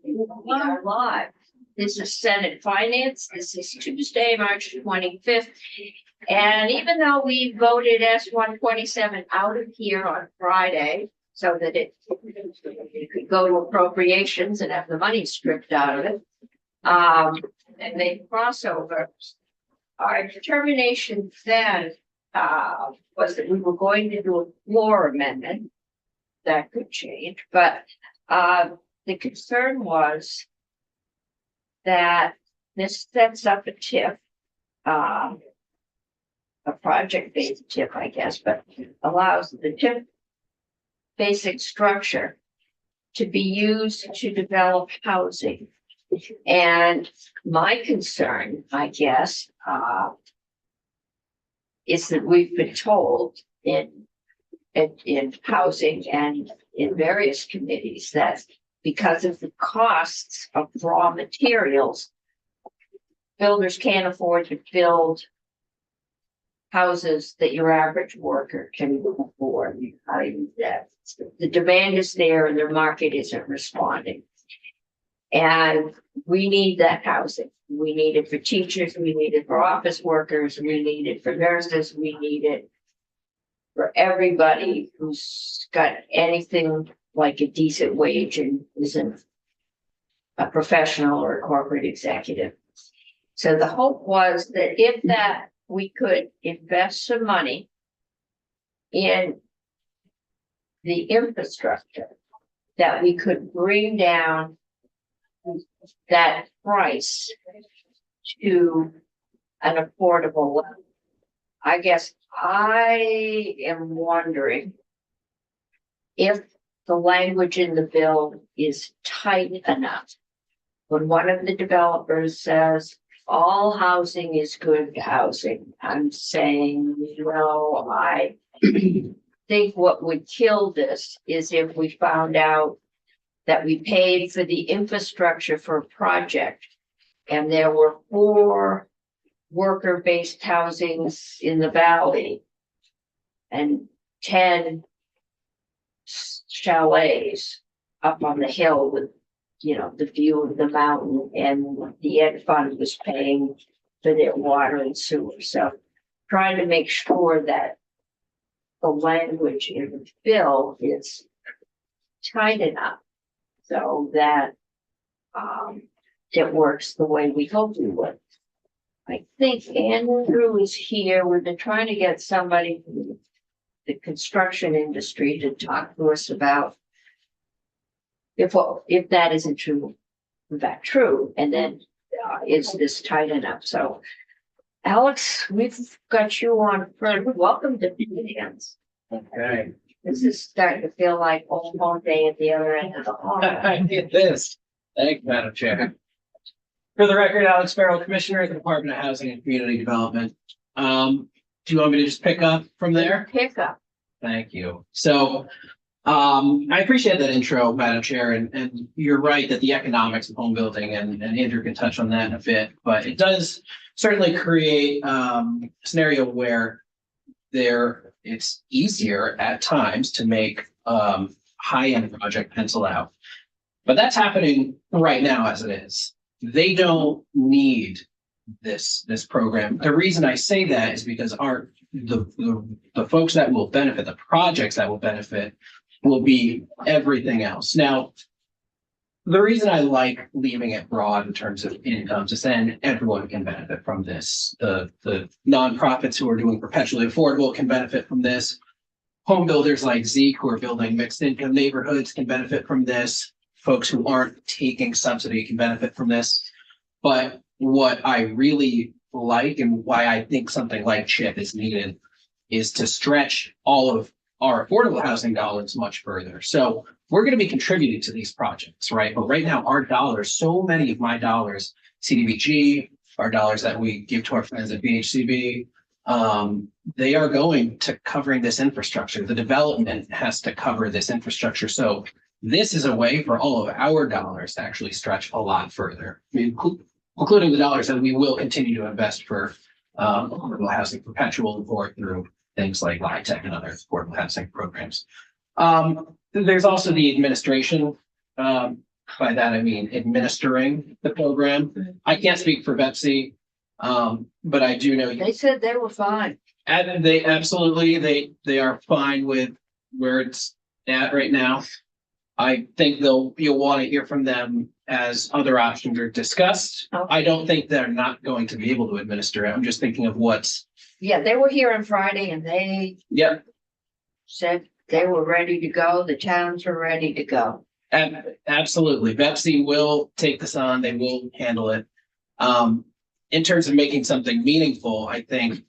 We are live. This is Senate Finance. This is Tuesday, March 25th. And even though we voted S-127 out of here on Friday so that it could go to appropriations and have the money stripped out of it, and they crossover, our determination then was that we were going to do a floor amendment that could change, but the concern was that this sets up a TIF, a project-based TIF, I guess, but allows the TIF basic structure to be used to develop housing. And my concern, I guess, is that we've been told in housing and in various committees that because of the costs of raw materials, builders can't afford to build houses that your average worker can afford. The demand is there and their market isn't responding. And we need that housing. We need it for teachers, we need it for office workers, we need it for nurses, we need it for everybody who's got anything like a decent wage and isn't a professional or a corporate executive. So the hope was that if that we could invest some money in the infrastructure, that we could bring down that price to an affordable level. I guess I am wondering if the language in the bill is tight enough. When one of the developers says all housing is good housing, I'm saying, I think what would kill this is if we found out that we paid for the infrastructure for a project and there were 4 worker-based housings in the valley and 10 chalets up on the hill with, the view of the mountain, and the Ed Fund was paying for their water and sewer. So trying to make sure that the language in the bill is tight enough so that it works the way we hope it would. I think Andrew is here. We've been trying to get somebody from the construction industry to talk to us about if that isn't true, in fact true, and then is this tight enough? So, Alex, we've got you on front. Welcome to Finance. Okay. This is starting to feel like old home day at the other end of the hall. I did this. Thank you, Madam Chair. For the record, Alex Farrell, Commissioner of the Department of Housing and Community Development. Do you want me to just pick up from there? Pick up. Thank you. So I appreciate that intro, Madam Chair, and you're right that the economics of home building, and Andrew can touch on that in a bit, but it does certainly create a scenario where it's easier at times to make high-end project pencil out. But that's happening right now as it is. They don't need this program. The reason I say that is because the folks that will benefit, the projects that will benefit, will be everything else. Now, the reason I like leaving it broad in terms of incomes is then everyone can benefit from this. The nonprofits who are doing perpetually affordable can benefit from this. Home builders like Zeke who are building mixed income neighborhoods can benefit from this. Folks who aren't taking subsidy can benefit from this. But what I really like and why I think something like CHIP is needed is to stretch all of our affordable housing dollars much further. So we're going to be contributing to these projects, right? But right now, our dollars, so many of my dollars, CDBG, our dollars that we give to our friends at BHCB, they are going to covering this infrastructure. The development has to cover this infrastructure. So this is a way for all of our dollars to actually stretch a lot further, including the dollars that we will continue to invest for affordable housing perpetual or through things like LIHTC and other affordable housing programs. There's also the administration by that I mean administering the program. I can't speak for Betsy, but I do know They said they were fine. and they absolutely, they are fine with where it's at right now. I think you'll want to hear from them as other options are discussed. Okay. I don't think they're not going to be able to administer it. I'm just thinking of what's, Yeah, they were here on Friday and they yeah, said they were ready to go. The towns were ready to go. absolutely. Betsy will take this on. They will handle it. In terms of making something meaningful, I think,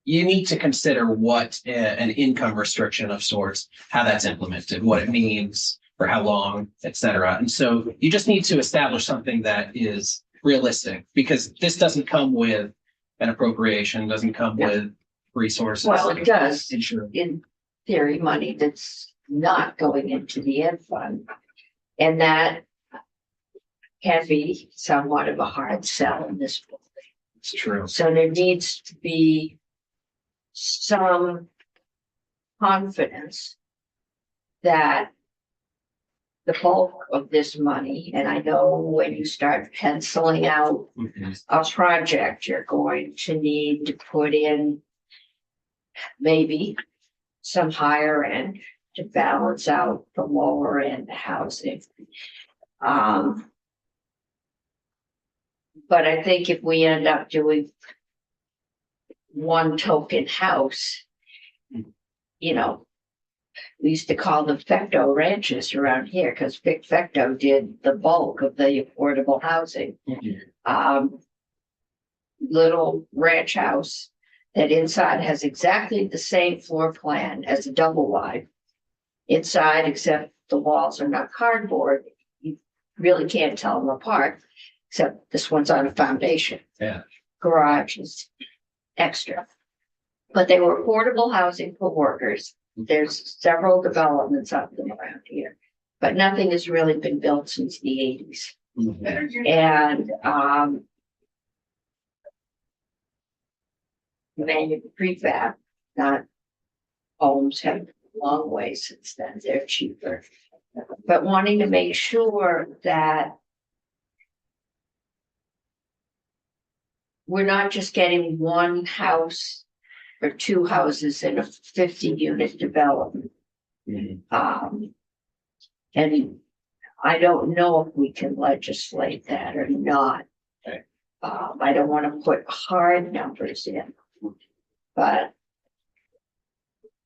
you need to consider what an income restriction of sorts, how that's implemented, what it means, for how long, et cetera. And so you just need to establish something that is realistic, because this doesn't come with an appropriation, doesn't come with resources. Well, it does, Sure. in theory, money that's not going into the ed fund. And that can be somewhat of a hard sell in this building. It's true. So there needs to be some confidence that the bulk of this money, and I know when you start penciling out a project, you're going to need to put in maybe some higher end to balance out the lower end housing. But I think if we end up doing one token house, you know, we used to call them Fecto ranches around here because Vic Fecto did the bulk of the affordable housing. Little ranch house that inside has exactly the same floor plan as a double wide. Inside, except the walls are not cardboard, you really can't tell them apart, except this one's on a foundation. Yeah. Garage is extra. But they were affordable housing for workers. There's several developments of them around here, but nothing has really been built since the 80s. And many prefab, not homes, have a long way since then. They're cheaper. But wanting to make sure that we're not just getting one house or two houses in a 50-unit development. And I don't know if we can legislate that or not. Okay. I don't want to put hard numbers in, but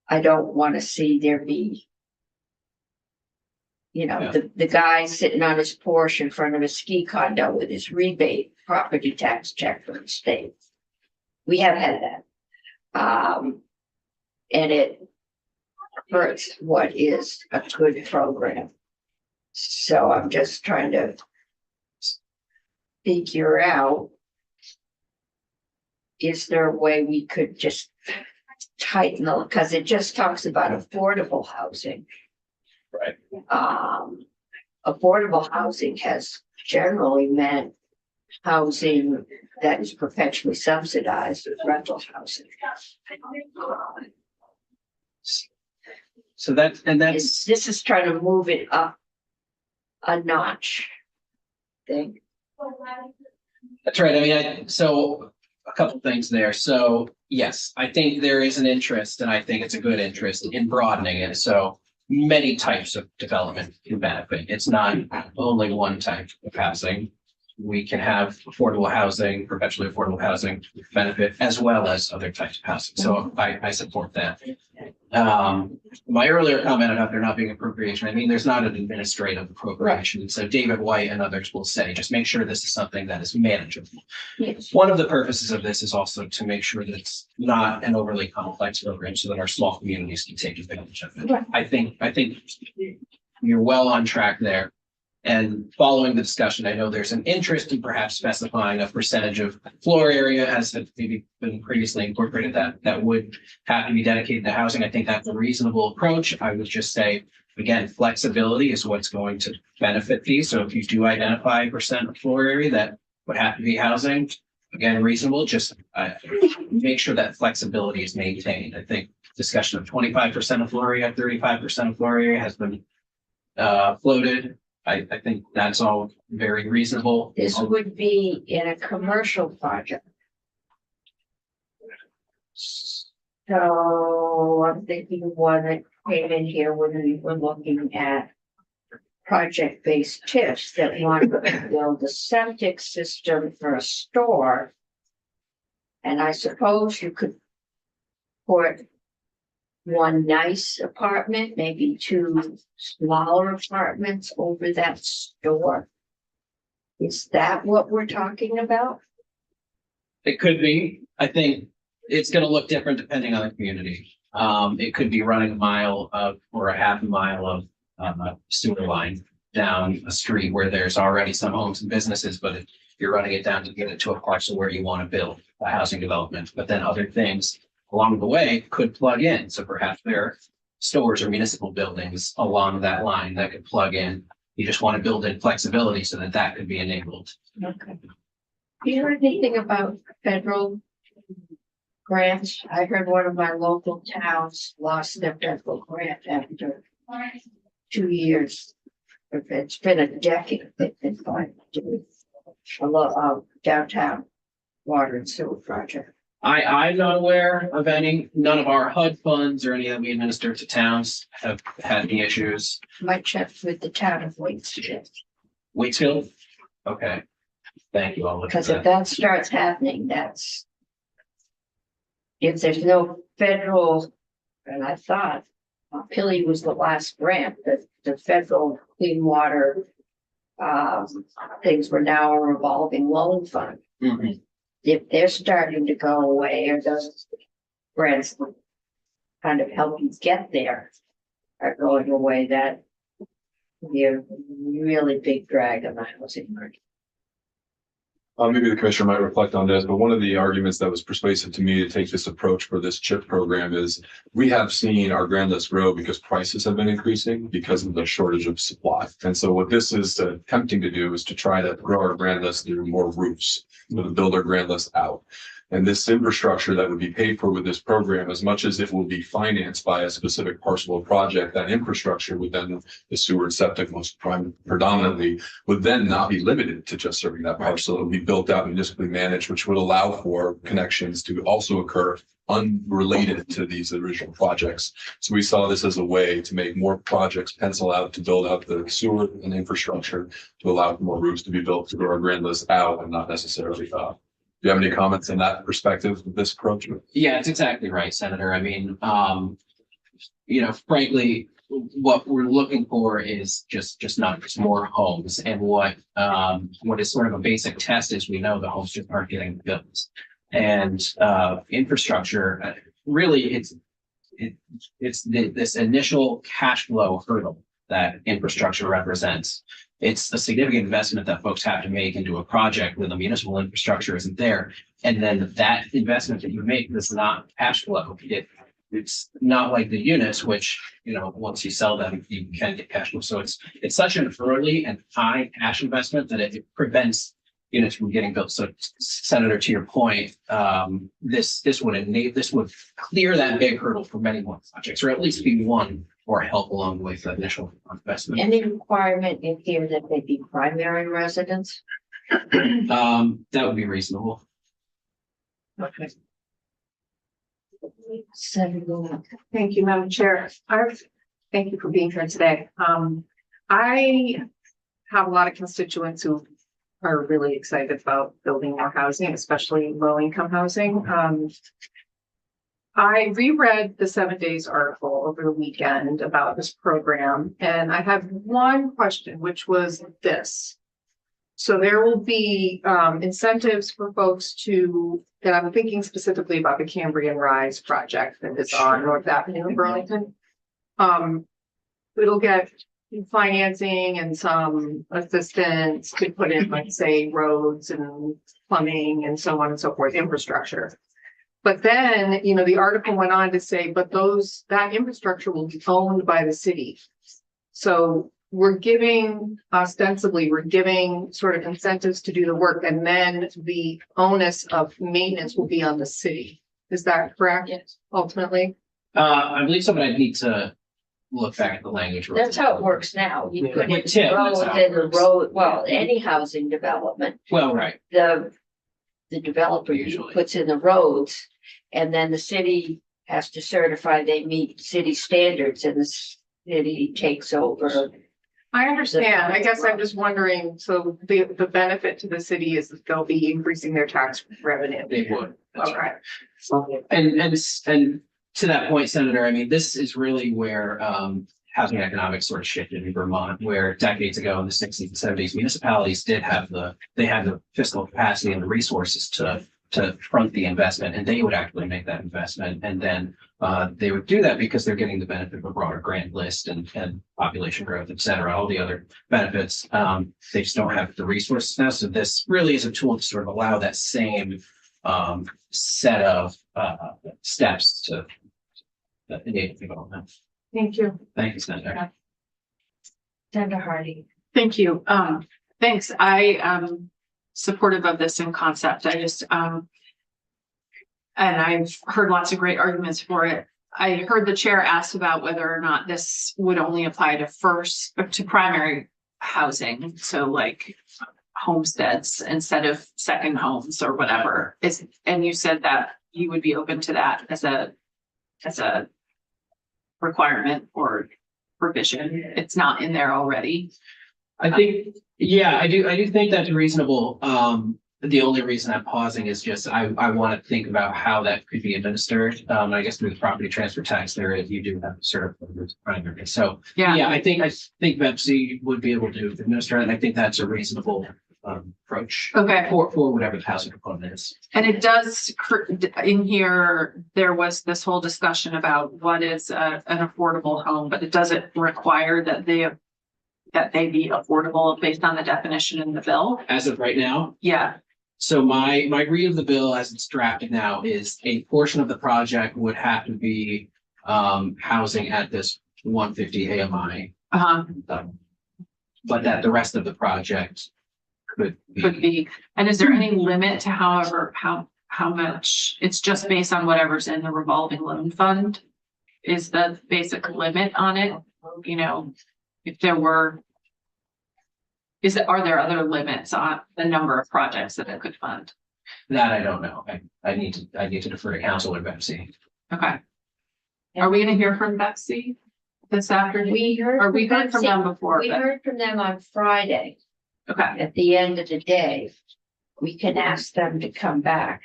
I don't want to see there be, you know, the guy sitting on his porch in front of a ski condo with his rebate property tax check from the state. We have had that. And it hurts what is a good program. So I'm just trying to figure out, is there a way we could just tighten the, because it just talks about affordable housing. Right. Affordable housing has generally meant housing that is perpetually subsidized with rental housing. So that's This is trying to move it up a notch. Thing. That's right. I mean, so a couple things there. So yes, I think there is an interest, and I think it's a good interest in broadening it. So many types of development can benefit. It's not only one type of housing. We can have affordable housing, perpetually affordable housing benefit, as well as other types of housing. So I support that. My earlier comment about there not being appropriation, I mean, there's not an administrative appropriation. So David White and others will say, just make sure this is something that is manageable. Yes. One of the purposes of this is also to make sure that it's not an overly complex program so that our small communities can take advantage of it. Right. I think you're well on track there. And following the discussion, I know there's an interest in perhaps specifying a percentage of floor area as had maybe been previously incorporated that would have to be dedicated to housing. I think that's a reasonable approach. I would just say, again, flexibility is what's going to benefit these. So if you do identify a percent of floor area that would have to be housing, again, reasonable, just make sure that flexibility is maintained. I think discussion of 25% of floor area, 35% of floor area has been floated. I think that's all very reasonable. This would be in a commercial project. So I'm thinking one that came in here when we were looking at project-based tips that want to build a septic system for a store. And I suppose you could put one nice apartment, maybe two smaller apartments over that store. Is that what we're talking about? It could be. I think it's going to look different depending on the community. It could be running a mile of or a half a mile of sewer line down a street where there's already some homes and businesses, but if you're running it down to get it to a parcel where you want to build a housing development, but then other things along the way could plug in. So perhaps there are stores or municipal buildings along that line that could plug in. You just want to build in flexibility so that that could be enabled. Okay. Do you hear anything about federal grants? I heard one of my local towns lost their federal grant after 2 years. It's been a decade they've been trying to do a lot of downtown water and sewer project. I'm not aware of any, none of our HUD funds or any that we administer to towns have had any issues. Might check with the town of Waitsfield, Waitsfield? Okay. Thank you. I'll look at because if that. that starts happening, that's. If there's no federal, and I thought Pilley was the last grant, but the federal clean water. Things were now a revolving loan fund. Mhm. If they're starting to go away, or those grants that kind of help you get there are going away, that would be a really big drag on the housing market. Maybe the commissioner might reflect on this, but one of the arguments that was persuasive to me to take this approach for this CHIP program is we have seen our grand list grow because prices have been increasing because of the shortage of supply. And so what this is attempting to do is to try to grow our grand list through more roofs, to build our grand list out. And this infrastructure that would be paid for with this program, as much as it will be financed by a specific parcel of project, that infrastructure would then, the sewer and septic most predominantly, would then not be limited to just serving that parcel. It would be built out municipally managed, which would allow for connections to also occur unrelated to these original projects. So we saw this as a way to make more projects pencil out to build out the sewer and infrastructure to allow for more roofs to be built to grow our grand list out and not necessarily up. Do you have any comments in that perspective of this approach? Yeah, it's exactly right, Senator. I mean, frankly, what we're looking for is just not just more homes. And what is sort of a basic test is we know the homes just aren't getting built. And infrastructure, really, it's this initial cash flow hurdle that infrastructure represents. It's a significant investment that folks have to make into a project when the municipal infrastructure isn't there. And then that investment that you make does not cash flow. It's not like the units, which, once you sell them, you can get cash flow. So it's such an early and high cash investment that it prevents units from getting built. So, Senator, to your point, this would clear that big hurdle for many more projects, or at least be one or help along the way for the initial investment. Any requirement in here that they be primary residents? That would be reasonable. Okay. Thank you, Madam Chair. Thank you for being here today. I have a lot of constituents who are really excited about building more housing, especially low-income housing. I reread the 7 Days article over the weekend about this program, and I had one question, which was this. So there will be incentives for folks to, and I'm thinking specifically about the Cambrian Rise project that is on North Avenue in Burlington. It'll get financing and some assistance to put in, like, say, roads and plumbing and so on and so forth, infrastructure. But then, the article went on to say, but that infrastructure will be owned by the city. So we're giving sort of incentives to do the work, and then the onus of maintenance will be on the city. Is that correct? Yes. Ultimately? I believe so, but I'd need to look back at the language. That's how it works now. You Yeah. put in With TIF, that's roads how it and the works. road, well, any housing development, Well, right, the developer Usually. puts in the roads. And then the city has to certify they meet city standards and the city takes over. I understand. I guess I'm just wondering, so the benefit to the city is that they'll be increasing their tax revenue. they would. That's right. Okay. And to that point, Senator, I mean, this is really where housing economics sort of shifted in Vermont, where decades ago in the 60s and 70s, municipalities had the fiscal capacity and the resources to front the investment, and they would actually make that investment. And then they would do that because they're getting the benefit of a broader grant list and population growth, et cetera, all the other benefits. They just don't have the resources now. So this really is a tool to sort of allow that same set of steps to enable development. Thank you. Thank you, Senator. Senator Hardy. Thank you. Thanks. I am supportive of this in concept. I just, and I've heard lots of great arguments for it. I heard the chair ask about whether or not this would only apply to primary housing. So like homesteads instead of second homes or whatever and you said that you would be open to that as a requirement or provision. It's not in there already. I think, yeah, I do think that's reasonable. The only reason I'm pausing is just I want to think about how that could be administered. I guess through the property transfer tax there, you do have sort of primary. So yeah, I think BEPC would be able to administer it, and I think that's a reasonable approach. Okay. For whatever the housing component is. And it does, in here, there was this whole discussion about what is an affordable home, but it doesn't require that they be affordable based on the definition in the bill. As of right now, Yeah, so my read of the bill as it's drafted now is a portion of the project would have to be housing at this 150 AMI. But that the rest of the project could be. And is there any limit to how much, it's just based on whatever's in the revolving loan fund? Is the basic limit on it? You know, if there were, are there other limits on the number of projects that it could fund? That I don't know. I need to defer to council or BEPC. Okay. Are we gonna hear from Betsy this afternoon? We heard from them before? We heard from them on Friday. Okay, At the end of the day, we can ask them to come back.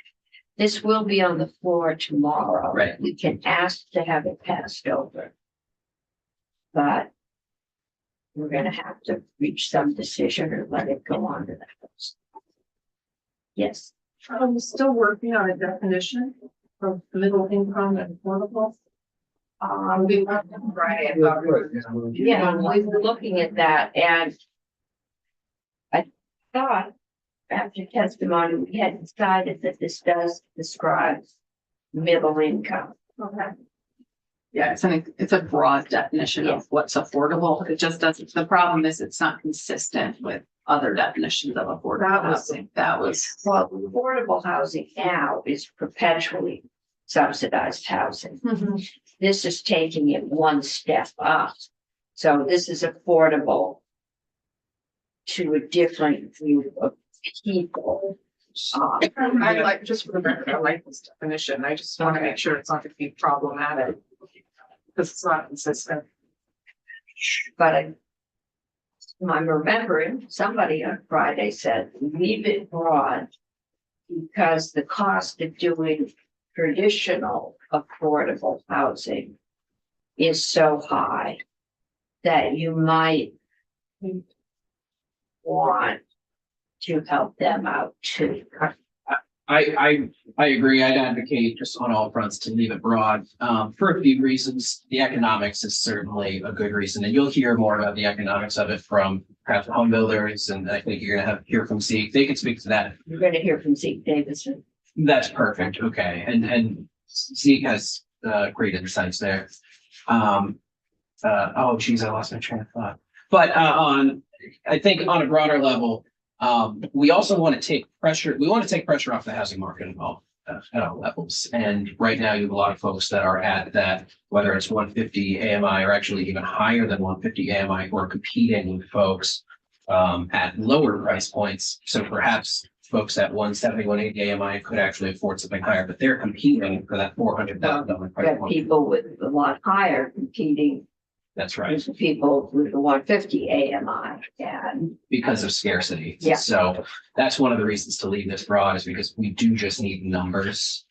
This will be on the floor tomorrow. Right. We can ask to have it passed over. But we're gonna have to reach some decision or let it go on to the house. Yes. I'm still working on a definition of middle income and affordable. We went on Friday about. Yeah, we were looking at that and I thought after testimony, we had decided that this does describe middle income. Okay. yeah, it's a broad definition of what's affordable. It just doesn't, the problem is it's not consistent with other definitions of affordable housing. Well, affordable housing now is perpetually subsidized housing. This is taking it one step up. So this is affordable to a different group of people. I like, just for the record, I like this definition. I just want to make sure it's not going to be problematic. Because it's not consistent. But I'm remembering somebody on Friday said, leave it broad. Because the cost of doing traditional affordable housing is so high that you might want to help them out too. I agree. I'd advocate just on all fronts to leave it broad for a few reasons. The economics is certainly a good reason, and you'll hear more about the economics of it from perhaps home builders, and I think you're gonna hear from Zeke. They can speak to that. You're going to hear from Zeke Davidson. That's perfect. Okay, and Zeke has great insights there. Oh geez, I lost my train of thought. But I think on a broader level, we also want to take pressure. We want to take pressure off the housing market as well. levels. And right now you have a lot of folks that are at that, whether it's 150 AMI or actually even higher than 150 AMI, who are competing with folks at lower price points. So perhaps folks at 170, 180 AMI could actually afford something higher, but they're competing for that $400,000 We price have point. people with a lot higher competing That's right, with the people with the 150 AMI, and because of scarcity. Yeah. So that's one of the reasons to leave this broad, is because we do just need numbers.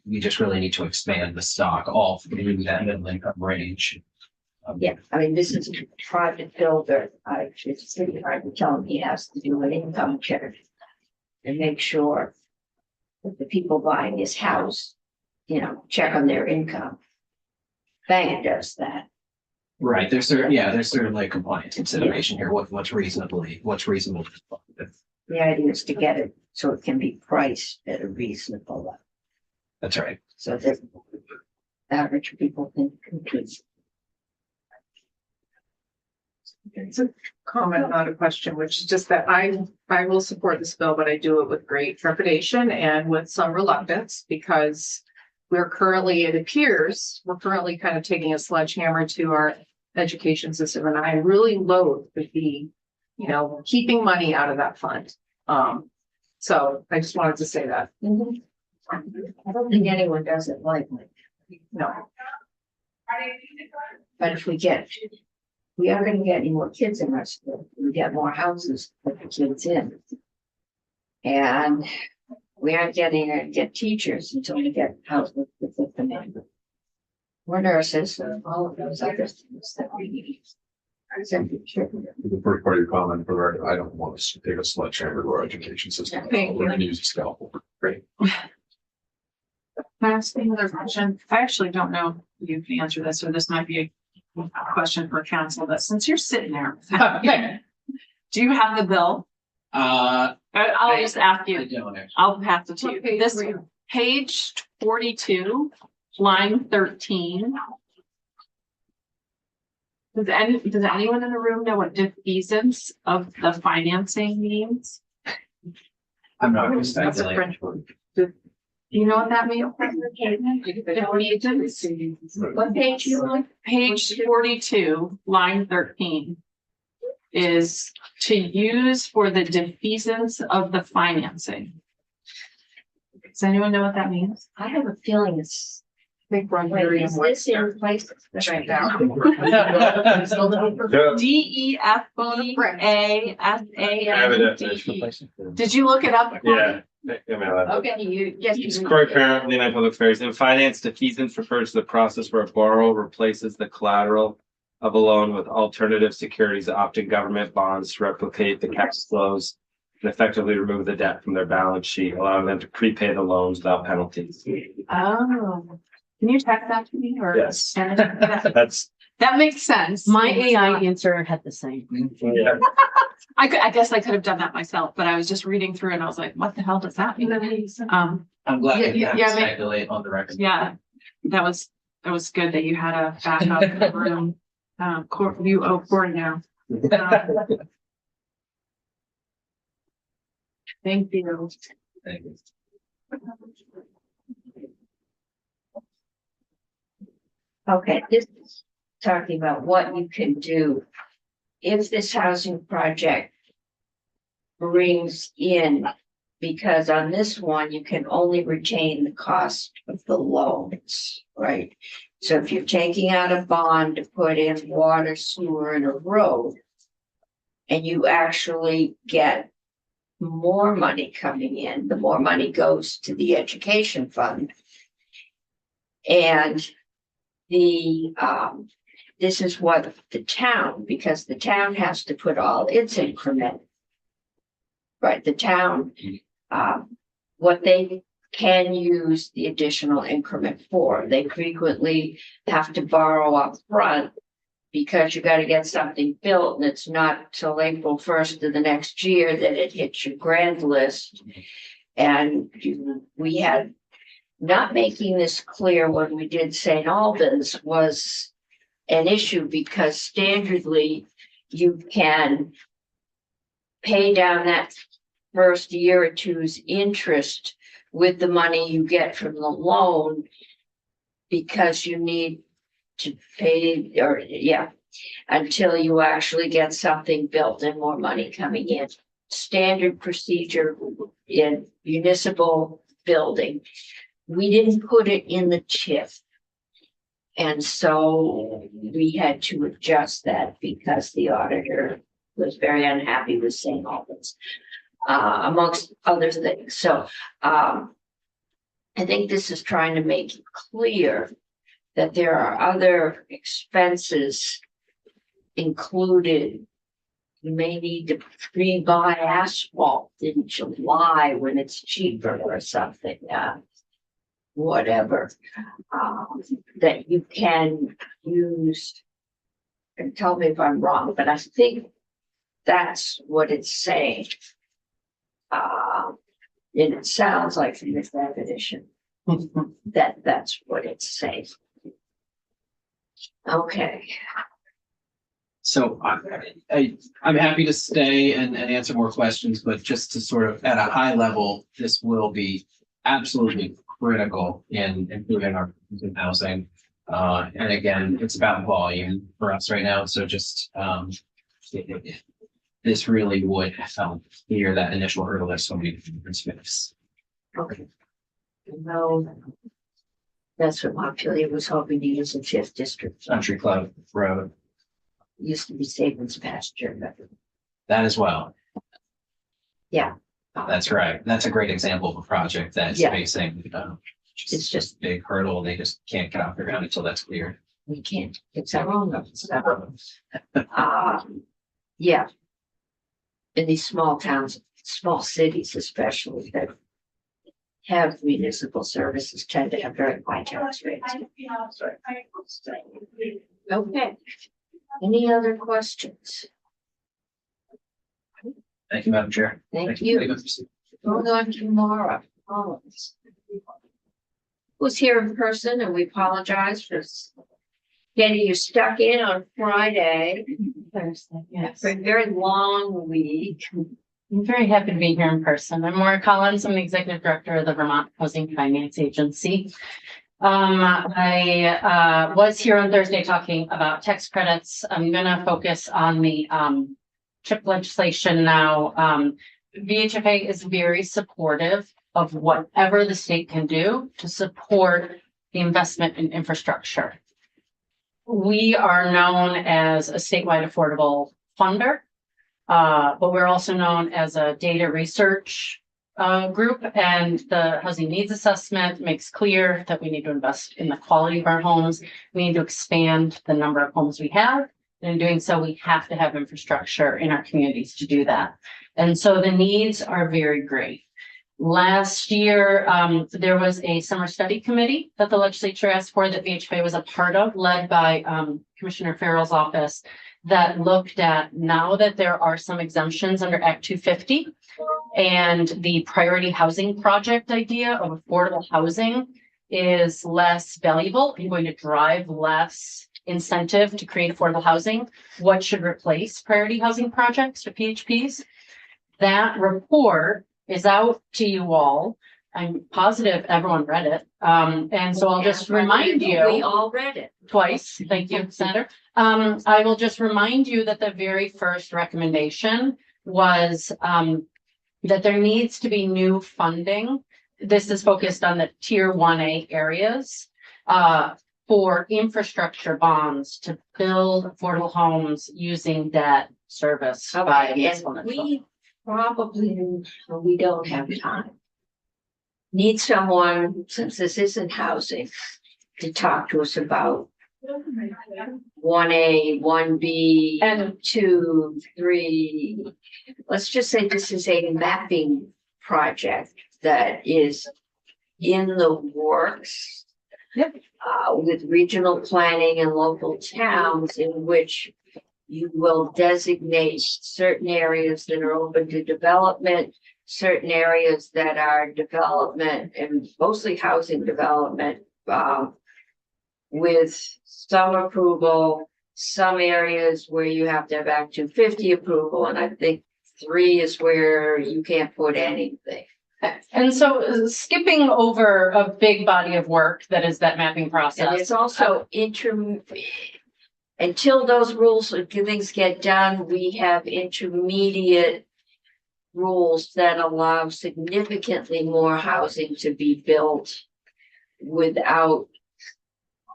We just really need to expand the stock all through that middle income range. yeah, I mean, this is a private builder. It's pretty hard to tell him he has to do an income check and make sure that the people buying his house, check on their income. Bank does that. Right, there's certainly a compliance consideration here, what's reasonable. The idea is to get it so it can be priced at a reasonable level, That's right. so that average people can compete. It's a comment, not a question, which is just that I will support this bill, but I do it with great trepidation and with some reluctance, because it appears, we're currently kind of taking a sledgehammer to our education system, and I really loathe the keeping money out of that fund. So I just wanted to say that. I don't think anyone does it lightly. No. But if we are gonna get any more kids in our school, we get more houses to put the kids in. And we aren't get teachers until we get houses to put them in. We're nurses and all of those other things that we need. The first part of your comment, for the record, I don't want to take a sledgehammer to our education system. Thank We're you. gonna use a scalpel. Great. Can I ask another question? I actually don't know if you can answer this, or this might be a question for council, but since you're sitting there, do you have the bill? I'll just ask I you. don't actually. I'll have to What too. page This were you? page 42, line 13. Does anyone in the room know what defeasance of the financing means? I'm not gonna That's a speculate. French word. Do you know what that means? Defeasance, What page you on? page 42, line 13. Is to use for the defeasance of the financing. Does anyone know what that means? I have a feeling it's, I think we're wait, very is this in places? right now. DEFEASASANDE. Did you look it up? Yeah. Okay, It's Corey Parent, Indiana Public Affairs. In finance, defeasance refers to the process where a borrower replaces the collateral of a loan with alternative securities, often government bonds, to replicate the cash flows and effectively remove the debt from their balance sheet, allowing them to prepay the loans without penalties. Oh, can you text that to me or? Yes. That That's, makes sense. My AI answer had the same. yeah. I guess I could have done that myself, but I was just reading through and I was like, what the hell does that mean? I'm glad Yeah, you have yeah, to I mean- speculate on the record. Yeah, that was good that you had a backup in the room. You owe Corey now. Thank you. Thank you. Okay, this is talking about what you can do if this housing project brings in, because on this one, you can only retain the cost of the loans, right? So if you're taking out a bond to put in water, sewer, and a road, and you actually get more money coming in, the more money goes to the education fund. And this is what the town, because the town has to put all its increment. Right, the town, what they can use the additional increment for, they frequently have to borrow up front. Because you gotta get something built, and it's not till April 1st of the next year that it hits your grant list. And we had, not making this clear when we did St. Albans was an issue, because standardly you can pay down that first year or two's interest with the money you get from the loan because you need to pay, or, yeah, until you actually get something built and more money coming in. Standard procedure in municipal building. We didn't put it in the TIF. And so we had to adjust that because the auditor was very unhappy with St. Albans, amongst other things. So, I think this is trying to make it clear that there are other expenses included. You may need to pre-buy asphalt in July when it's cheaper or something, whatever, that you can use. And tell me if I'm wrong, but I think that's what it's saying. And it sounds like from this definition that that's what it's saying. Okay. So I'm happy to stay and answer more questions, but just to sort of at a high level, this will be absolutely critical in improving our housing. And again, it's about volume for us right now. So just this really would help clear that initial hurdle that so many different space. Okay. No, that's what Montpelier was hoping to use in fifth district. Country Club Road, Used to be Saban's pasture, but that as well. yeah. That's right. That's a great example of a project that's Yeah. facing It's just, a big hurdle. They just can't get off the ground until that's cleared. we can't, it's our own. Yeah. In these small towns, small cities especially that have municipal services tend to have very high tax rates. Okay. Any other questions? Thank you, Madam Chair. Thank you. Going on tomorrow. Who's here in person, and we apologize for getting you stuck in on Friday. Thursday, yes. For a very long week. I'm very happy to be here in person. I'm Maura Collins. I'm the Executive Director of the Vermont Housing Finance Agency. I was here on Thursday talking about tax credits. I'm gonna focus on the CHIP legislation now. VHFA is very supportive of whatever the state can do to support the investment in infrastructure. We are known as a statewide affordable funder, but we're also known as a data research group, and the housing needs assessment makes clear that we need to invest in the quality of our homes. We need to expand the number of homes we have. And in doing so, we have to have infrastructure in our communities to do that. And so the needs are very great. Last year, there was a summer study committee that the legislature asked for that VHFA was a part of, led by Commissioner Farrell's office, that looked at now that there are some exemptions under Act 250 and the priority housing project idea of affordable housing is less valuable and going to drive less incentive to create affordable housing. What should replace priority housing projects or PHPs? That report is out to you all. I'm positive everyone read it. And so I'll just remind you. We all read it. Twice. Thank you, Senator. I will just remind you that the very first recommendation was that there needs to be new funding. This is focused on the tier 1A areas for infrastructure bonds to build affordable homes using debt service by Okay, and we probably, we don't have time. Need someone, since this isn't housing, to talk to us about 1A, 1B, and 2, 3. Let's just say this is a mapping project that is in the works. Yep. With regional planning and local towns in which you will designate certain areas that are open to development, certain areas that are development and mostly housing development, with some approval, some areas where you have to have Act 250 approval, and I think 3 is where you can't put anything. And so skipping over a big body of work that is that mapping And process. there's also until those rules or things get done, we have intermediate rules that allow significantly more housing to be built without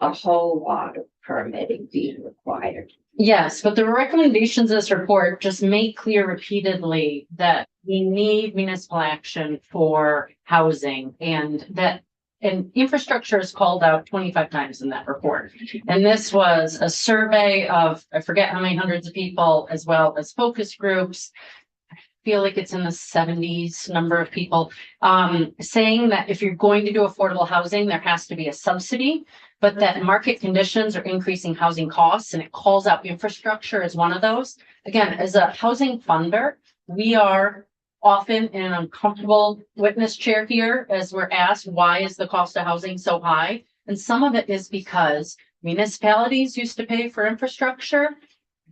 a whole lot of permitting being required. Yes, but the recommendations of this report just make clear repeatedly that we need municipal action for housing and that and infrastructure is called out 25 times in that report. And this was a survey of, I forget how many hundreds of people, as well as focus groups. I feel like it's in the 70s number of people, saying that if you're going to do affordable housing, there has to be a subsidy, but that market conditions are increasing housing costs, and it calls out infrastructure as one of those. Again, as a housing funder, we are often in an uncomfortable witness chair here as we're asked, why is the cost of housing so high? And some of it is because municipalities used to pay for infrastructure.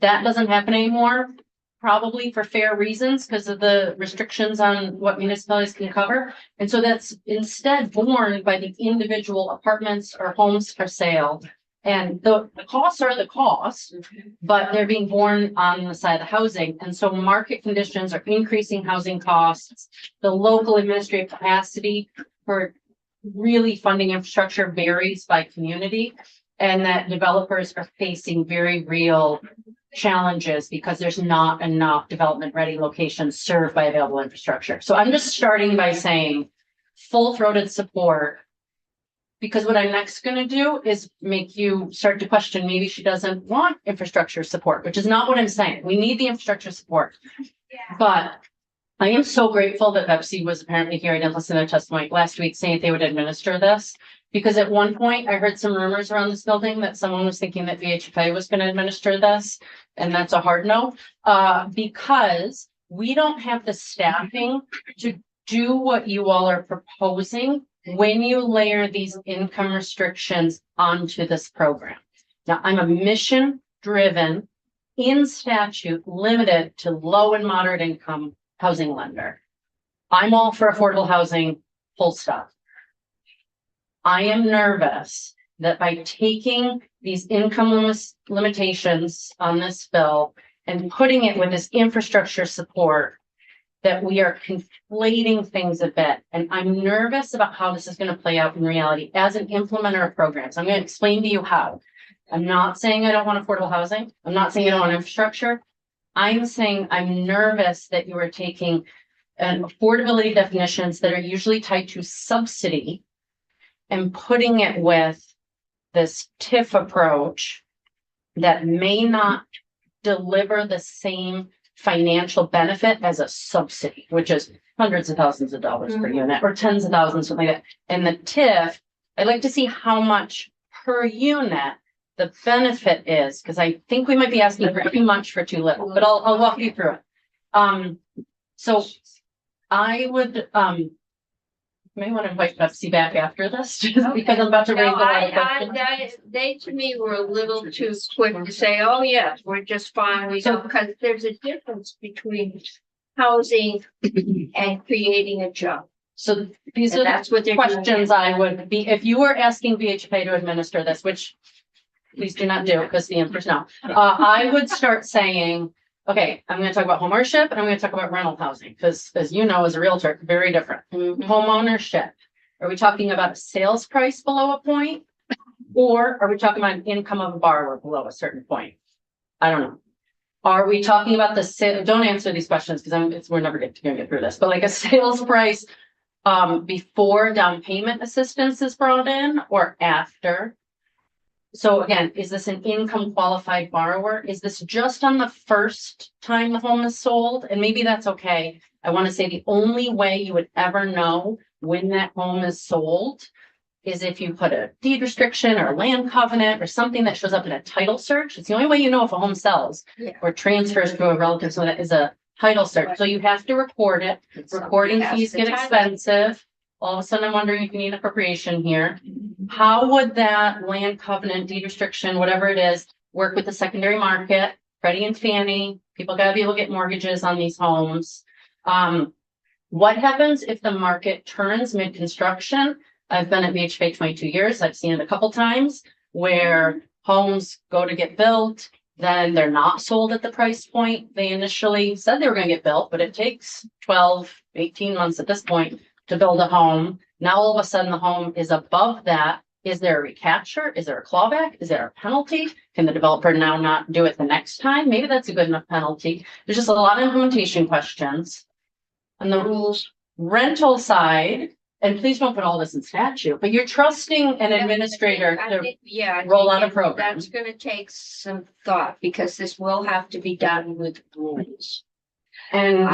That doesn't happen anymore, probably for fair reasons because of the restrictions on what municipalities can cover. And so that's instead borne by the individual apartments or homes for sale. And the costs are the costs, but they're being borne on the side of the housing. And so market conditions are increasing housing costs. The local administrative capacity for really funding infrastructure varies by community, and that developers are facing very real challenges because there's not enough development ready locations served by available infrastructure. So I'm just starting by saying full-throated support, because what I'm next going to do is make you start to question, maybe she doesn't want infrastructure support, which is not what I'm saying. We need the infrastructure support. But I am so grateful that Pepsi was apparently here. I didn't listen to their testimony last week saying they would administer this. Because at one point I heard some rumors around this building that someone was thinking that VHFA was going to administer this. And that's a hard no, because we don't have the staffing to do what you all are proposing when you layer these income restrictions onto this program. Now, I'm a mission driven in statute limited to low and moderate income housing lender. I'm all for affordable housing, full stop. I am nervous that by taking these income limitations on this bill and putting it with this infrastructure support, that we are conflating things a bit. And I'm nervous about how this is going to play out in reality as an implementer of programs. I'm going to explain to you how. I'm not saying I don't want affordable housing. I'm not saying I don't want infrastructure. I'm saying I'm nervous that you are taking affordability definitions that are usually tied to subsidy and putting it with this TIF approach that may not deliver the same financial benefit as a subsidy, which is hundreds of thousands of dollars per unit or tens of thousands, something like that. And the TIF, I'd like to see how much per unit the benefit is, because I think we might be asking for too much for too little, but I'll walk you through it. So I would may want to invite Pepsi back after this, just because I'm about to raise a lot of questions. They to me were a little too quick to say, oh yes, we're just fine. We don't, because there's a difference between housing and creating a job. So these And are that's what the they're questions I would be, if you were asking VHPA to administer this, which please do not do because the answer is no. I would start saying, okay, I'm going to talk about home ownership and I'm going to talk about rental housing because, as you know, as a realtor, very different. Home ownership. Are we talking about a sales price below a point, or are we talking about an income of a borrower below a certain point? I don't know. Are we talking about the sale? Don't answer these questions because we're never going to get through this. But like a sales price before down payment assistance is brought in or after? So again, is this an income qualified borrower? Is this just on the first time the home is sold? And maybe that's okay. I want to say the only way you would ever know when that home is sold is if you put a deed restriction or a land covenant or something that shows up in a title search. It's the only way you know if a home sells or transfers to a relative. So that is a title search. So you have to record it. Recording fees get expensive. All of a sudden, I'm wondering if you need appropriation here. How would that land covenant, deed restriction, whatever it is, work with the secondary market? Freddie and Fannie, people got to be able to get mortgages on these homes. What happens if the market turns mid-construction? I've been at VHFA 22 years. I've seen it a couple times where homes go to get built, then they're not sold at the price point they initially said they were going to get built, but it takes 12, 18 months at this point to build a home. Now, all of a sudden, the home is above that. Is there a recapture? Is there a clawback? Is there a penalty? Can the developer now not do it the next time? Maybe that's a good enough penalty. There's just a lot of implementation questions. On the rules rental side, and please don't put all this in statute, but you're trusting an administrator I to think, yeah. I roll think out a program. That's gonna take some thought, because this will have to be done with rules. And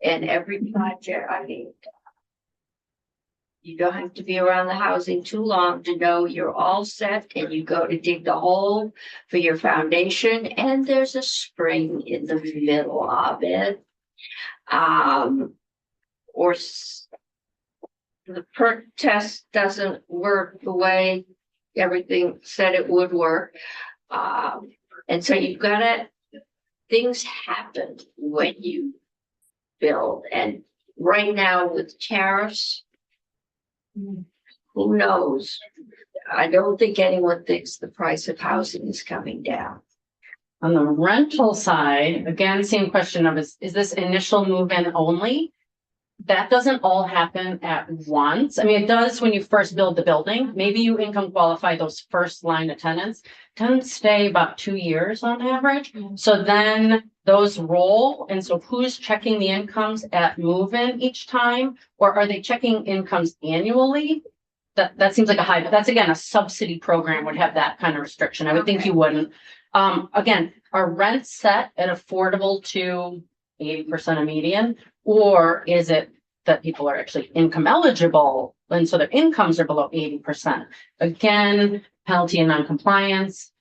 And every project, I mean, you don't have to be around the housing too long to know you're all set, and you go to dig the hole for your foundation, and there's a spring in the middle of it. Or the perk test doesn't work the way everything said it would work. And so you've gotta, things happen when you build, and right now with tariffs, who knows? I don't think anyone thinks the price of housing is coming down. on the rental side, again, same question of is this initial move-in only? That doesn't all happen at once. I mean, it does when you first build the building. Maybe you income qualify those first line of tenants. Tenants stay about 2 years on average. So then those roll. And so who's checking the incomes at move-in each time? Or are they checking incomes annually? That seems like a high, but that's again, a subsidy program would have that kind of restriction. I would think you wouldn't. Again, are rents set at affordable to 80% of median? Or is it that people are actually income eligible and so their incomes are below 80%? Again, penalty and noncompliance.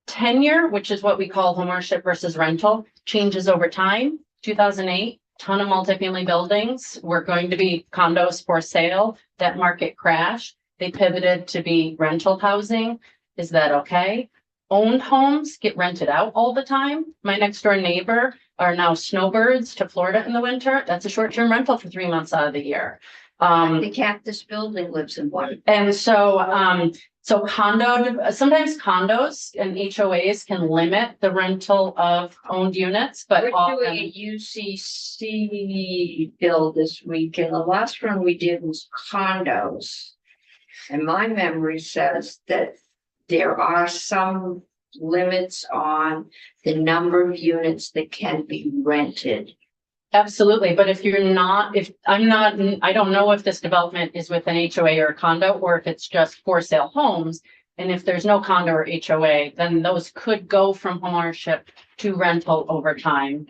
Tenure, which is what we call homeownership versus rental, changes over time. 2008, ton of multifamily buildings were going to be condos for sale. That market crashed. They pivoted to be rental housing. Is that okay? Owned homes get rented out all the time. My next door neighbor are now snowbirds to Florida in the winter. That's a short-term rental for 3 months out of the year. The Cactus Building lives in one. And so, sometimes condos and HOAs can limit the rental of owned units, but We're often. doing a UCC bill this week, and the last one we did was condos. And my memory says that there are some limits on the number of units that can be rented. Absolutely, but if you're not, I don't know if this development is with an HOA or a condo, or if it's just for sale homes. And if there's no condo or HOA, then those could go from homeownership to rental over time.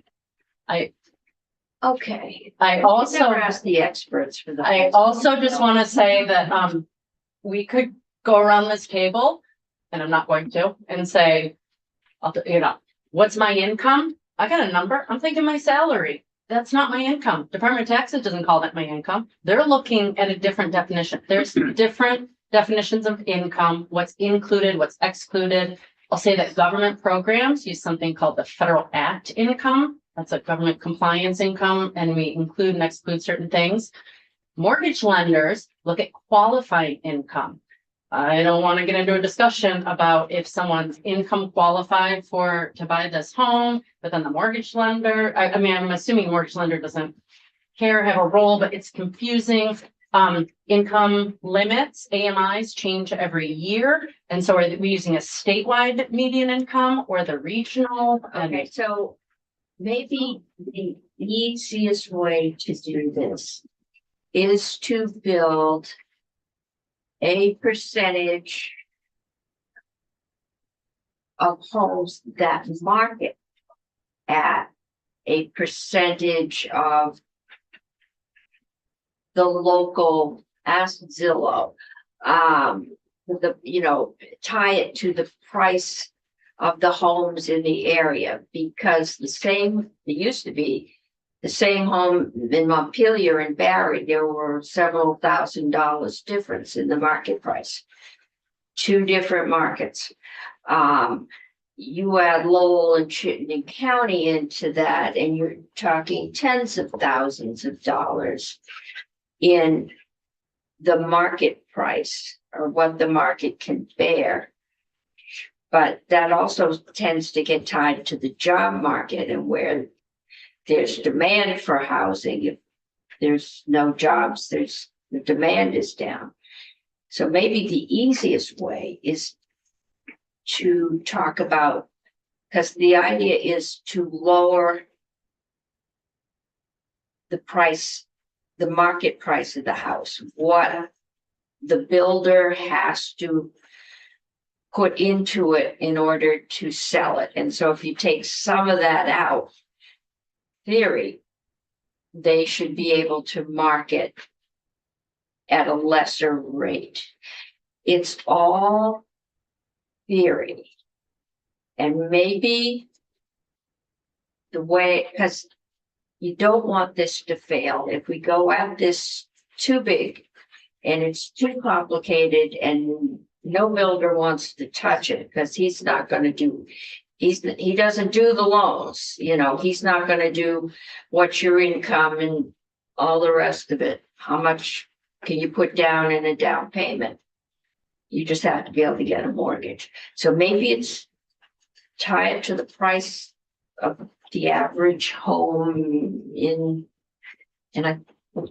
Okay. I also Never ask the experts for that. I also just want to say that, we could go around this table, and I'm not going to, and say, what's my income? I got a number. I'm thinking my salary. That's not my income. Department of Taxes doesn't call that my income. They're looking at a different definition. There's different definitions of income, what's included, what's excluded. I'll say that government programs use something called the Federal Act income. That's a government compliance income, and we include and exclude certain things. Mortgage lenders look at qualifying income. I don't want to get into a discussion about if someone's income qualified to buy this home, but then the mortgage lender, I mean, I'm assuming mortgage lender doesn't care, have a role, but it's confusing. Income limits, AMIs change every year. And so are we using a statewide median income or the regional? Okay, so maybe the easiest way to do this is to build a percentage of homes that market at a percentage of the local, ask Zillow, tie it to the price of the homes in the area, because it used to be the same home in Montpelier and Barry, there were several $1,000s difference in the market price. Two different markets. you add Lowell and Chittenden County into that, and you're talking tens of thousands of dollars in the market price or what the market can bear. But that also tends to get tied to the job market, and where there's demand for housing. If there's no jobs, the demand is down. So maybe the easiest way is to talk about, because the idea is to lower the price, the market price of the house, what the builder has to put into it in order to sell it. And so if you take some of that out, theory, they should be able to market at a lesser rate. It's all theory. And maybe the way, because you don't want this to fail. If we go at this too big and it's too complicated and no builder wants to touch it because he's not going to do, he doesn't do the loans, he's not going to do what's your income and all the rest of it. How much can you put down in a down payment? You just have to be able to get a mortgage. So maybe it's tie it to the price of the average home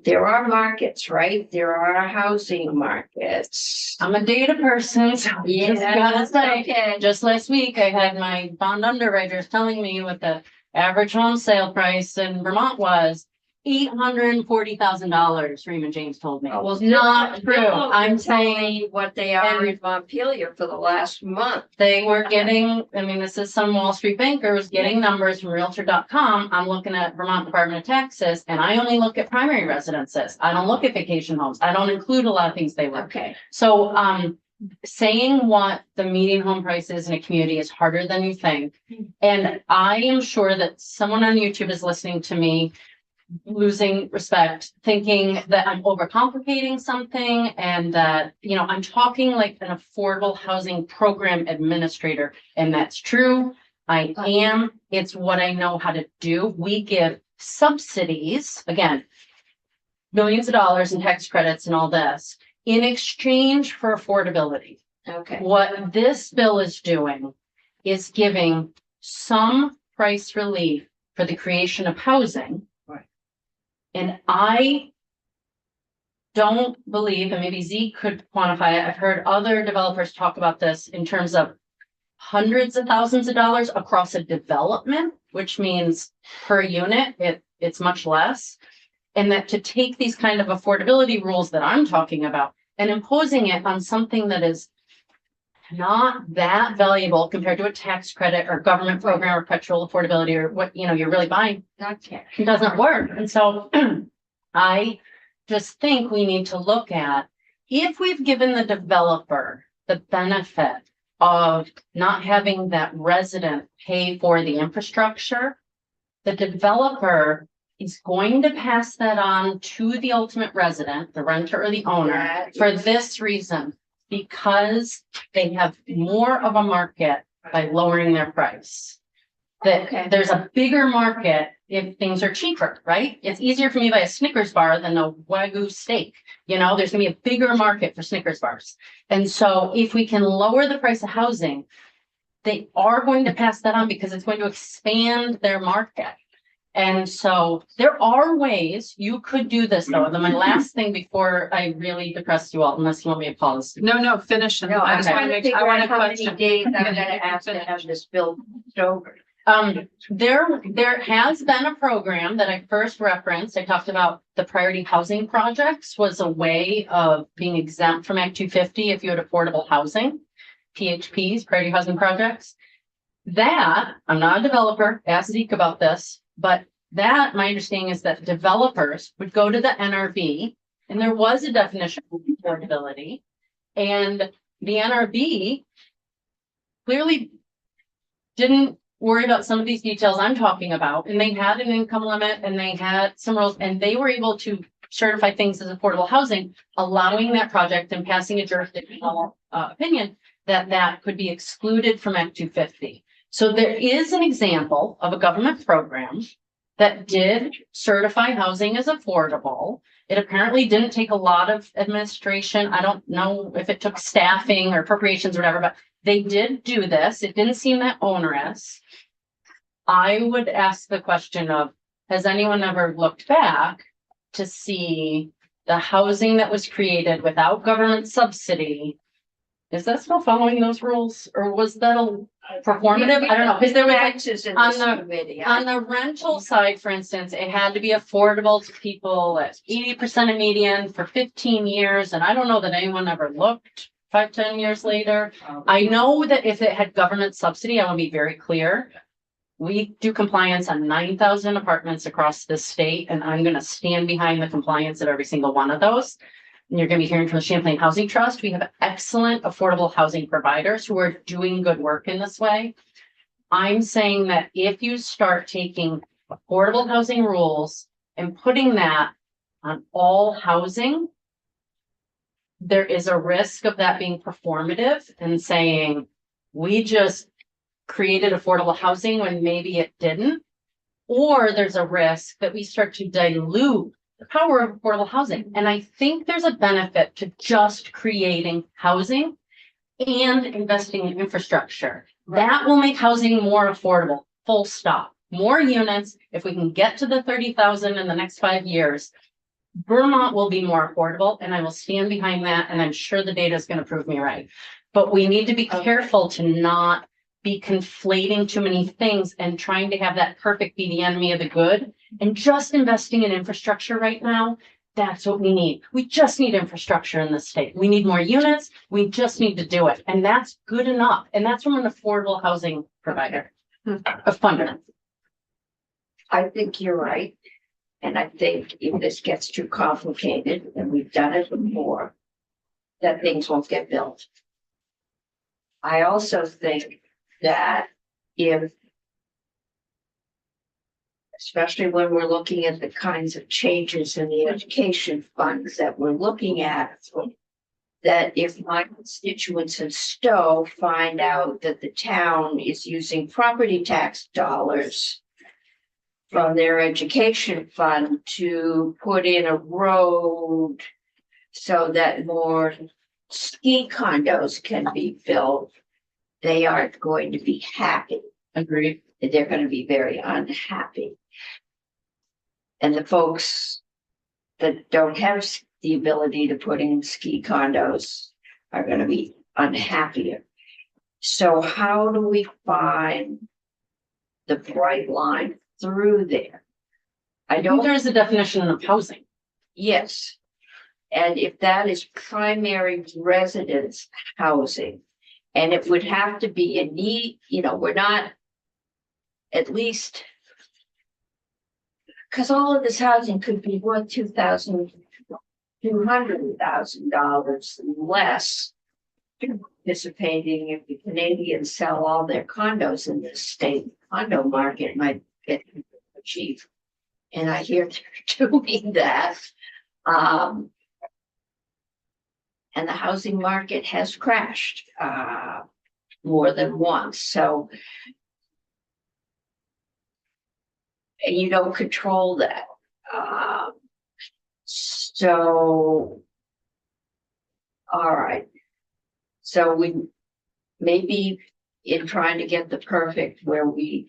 there are markets, right? There are housing markets. I'm a data person, so Yeah, just gotta say, okay. just last week I had my bond underwriters telling me what the average home sale price in Vermont was. $840,000, Raymond James told me. Oh, well, Not true. Zillow I'm can tell saying me what they are in Montpelier for the last month. they were getting, this is some Wall Street bankers getting numbers from Realtor.com. I'm looking at Vermont Department of Taxes, and I only look at primary residences. I don't look at vacation homes. I don't include a lot of things they work. Okay. So, saying what the median home price is in a community is harder than you think. And I am sure that someone on YouTube is listening to me losing respect, thinking that I'm overcomplicating something and that, I'm talking like an affordable housing program administrator. And that's true. I am. It's what I know how to do. We give subsidies, again, millions of dollars in tax credits and all this in exchange for affordability. Okay. What this bill is doing is giving some price relief for the creation of housing. And I don't believe, and maybe Zeke could quantify it, I've heard other developers talk about this in terms of hundreds of thousands of dollars across a development, which means per unit, it's much less. And that to take these kind of affordability rules that I'm talking about and imposing it on something that is not that valuable compared to a tax credit or government program or petrol affordability or what, you're really buying, Okay. it doesn't work. And so I just think we need to look at, if we've given the developer the benefit of not having that resident pay for the infrastructure, the developer is going to pass that on to the ultimate resident, the renter or the owner, for this reason, because they have more of a market by lowering their price. That there's a bigger market if things are cheaper, right? It's easier for me to buy a Snickers bar than a Wagyu steak. There's gonna be a bigger market for Snickers bars. And so if we can lower the price of housing, they are going to pass that on because it's going to expand their market. And so there are ways you could do this though. And then my last thing before I really depress you all, unless you want me to pause. No, finish. No, I'm just trying wanna to make- figure I want out a how many question. days I'm gonna ask to have this bill over. There has been a program that I first referenced. I talked about the priority housing projects was a way of being exempt from Act 250 if you had affordable housing, PHPs, priority housing projects. That, I'm not a developer, ask Zeke about this, but that, my understanding is that developers would go to the NRB, and there was a definition of affordability, and the NRB clearly didn't worry about some of these details I'm talking about, and they had an income limit and they had some rules, and they were able to certify things as affordable housing, allowing that project and passing a jurisdictional opinion that could be excluded from Act 250. So there is an example of a government program that did certify housing as affordable. It apparently didn't take a lot of administration. I don't know if it took staffing or appropriations or whatever, but they did do this. It didn't seem that onerous. I would ask the question of, has anyone ever looked back to see the housing that was created without government subsidy? Is that still following those rules, or was that a performative? I don't know, because there was like, Taxes in on this the- committee. on the rental side, for instance, it had to be affordable to people at 80% of median for 15 years, and I don't know that anyone ever looked 5-10 years later. I know that if it had government subsidy, I want to be very clear. We do compliance on 9,000 apartments across the state, and I'm gonna stand behind the compliance of every single one of those. And you're gonna be hearing from the Champlain Housing Trust. We have excellent affordable housing providers who are doing good work in this way. I'm saying that if you start taking affordable housing rules and putting that on all housing, there is a risk of that being performative and saying, we just created affordable housing when maybe it didn't. Or there's a risk that we start to dilute the power of affordable housing. And I think there's a benefit to just creating housing and investing in infrastructure. That will make housing more affordable, full stop. More units, if we can get to the 30,000 in the next 5 years, Vermont will be more affordable, and I will stand behind that, and I'm sure the data is going to prove me right. But we need to be careful to not be conflating too many things and trying to have that perfect be the enemy of the good. And just investing in infrastructure right now, that's what we need. We just need infrastructure in the state. We need more units. We just need to do it. And that's good enough. And that's from an affordable housing provider, a funder. I think you're right. And I think if this gets too complicated, and we've done it before, that things won't get built. I also think that if, especially when we're looking at the kinds of changes in the education funds that we're looking at, that if my constituents in Stowe find out that the town is using property tax dollars from their education fund to put in a road so that more ski condos can be built, they aren't going to be happy. Agreed. They're going to be very unhappy. And the folks that don't have the ability to put in ski condos are going to be unhappier. So how do we find the bright line through there? I I think don't, there is a definition of housing. yes. And if that is primary residence housing, and it would have to be a need, we're not at least, because all of this housing could be worth $200,000 less, participating if the Canadians sell all their condos in this state. Condo market might get cheap, and I hear they're doing that. And the housing market has crashed more than once. So and you don't control that. So, all right. So we maybe in trying to get the perfect where we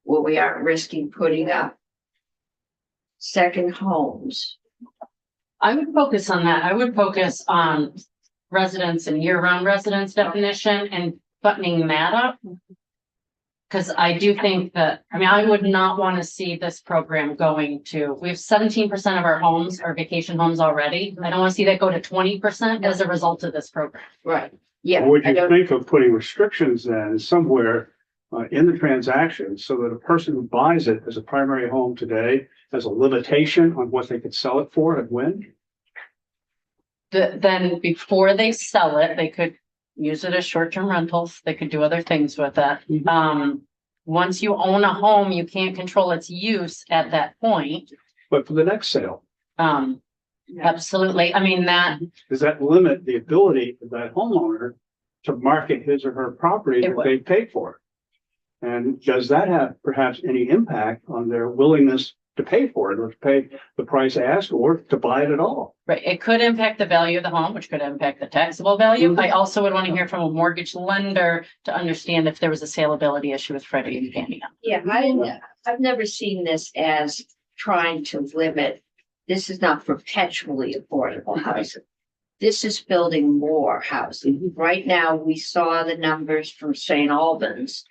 aren't risking putting up second homes. I would focus on that. I would focus on residents and year-round residents definition and buttoning that up. Because I do think that, I would not want to see this program going to, we have 17% of our homes are vacation homes already. I don't want to see that go to 20% as a result of this program. Right. Yeah. Would I you don't- think of putting restrictions then somewhere in the transaction so that a person who buys it as a primary home today has a limitation on what they could sell it for and when? Then before they sell it, they could use it as short-term rentals. They could do other things with it. Once you own a home, you can't control its use at that point. But for the next sale, Absolutely. does that limit the ability of that homeowner to market his or her property It that would. they paid for? And does that have perhaps any impact on their willingness to pay for it or to pay the price asked or to buy it at all? Right, it could impact the value of the home, which could impact the taxable value. I also would want to hear from a mortgage lender to understand if there was a saleability issue with Freddie and Fannie. Yeah, I've never seen this as trying to limit. This is not perpetually affordable housing. This is building more housing. Right now, we saw the numbers from St. Albans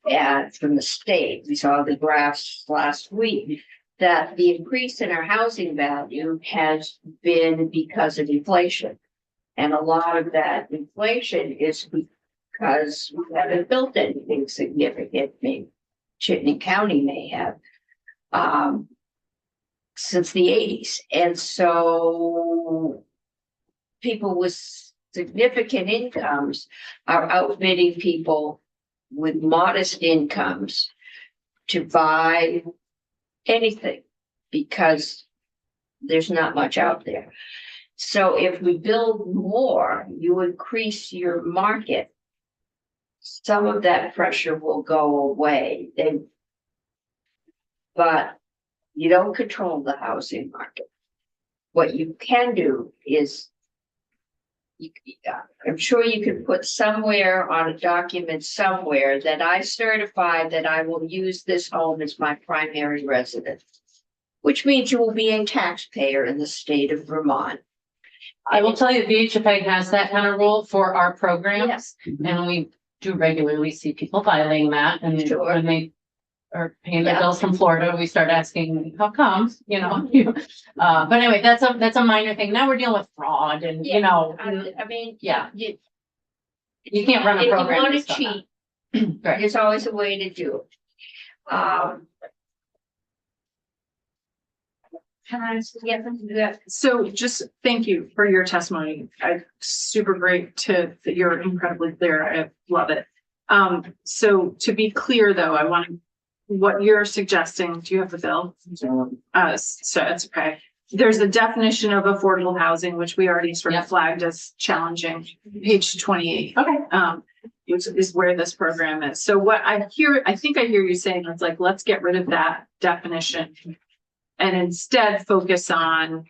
and from the state. We saw the graphs last week that the increase in our housing value has been because of inflation. And a lot of that inflation is because we haven't built anything significant. Maybe Chittenden County may have since the 80s. And so people with significant incomes are outbidding people with modest incomes to buy anything because there's not much out there. So if we build more, you increase your market. Some of that pressure will go away. But you don't control the housing market. What you can do is I'm sure you can put somewhere on a document somewhere that I certify that I will use this home as my primary residence, which means you will be a taxpayer in the state of Vermont. I will tell you, VHFA has that kind of rule for our programs, Yes. and we do regularly see people violating that, and Sure. when they are paying their Yeah. bills from Florida, we start asking, how come, you know? But anyway, that's a minor thing. Now we're dealing with fraud and, you know, I mean, Yeah. you, you can't run if a you program. want based to on that. cheat, Right. there's always a way to do it. Can I get them to do that? So just thank you for your testimony. Super great that you're incredibly clear. I love it. So to be clear though, I want what you're suggesting. Do you have the bill? So it's okay. There's a definition of affordable housing, which we already sort of Yep. flagged as challenging, page 28. Okay. Which is where this program is. So what I think I hear you saying, it's like, let's get rid of that definition and instead focus on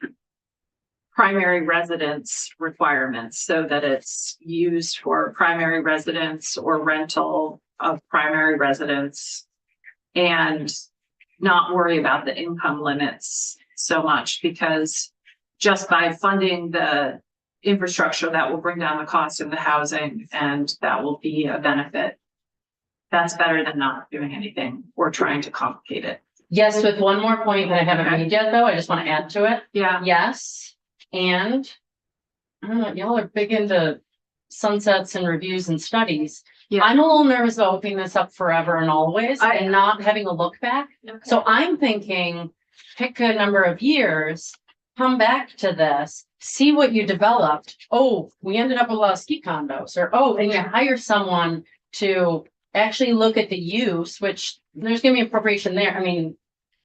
primary residence requirements so that it's used for primary residence or rental of primary residence and not worry about the income limits so much, because just by funding the infrastructure, that will bring down the cost of the housing and that will be a benefit. That's better than not doing anything or trying to complicate it. Yes, with one more point that I haven't made yet, though, I just want to add to it. Yeah. Yes, and I don't know, y'all are big into sunsets and reviews and studies. Yeah. I'm a little nervous about opening this up forever and always I- and not having a look back. So I'm thinking, pick a number of years, come back to this, see what you developed. Oh, we ended up with a lot of ski condos, or oh, and you hire someone to actually look at the use, which there's gonna be appropriation there. I mean,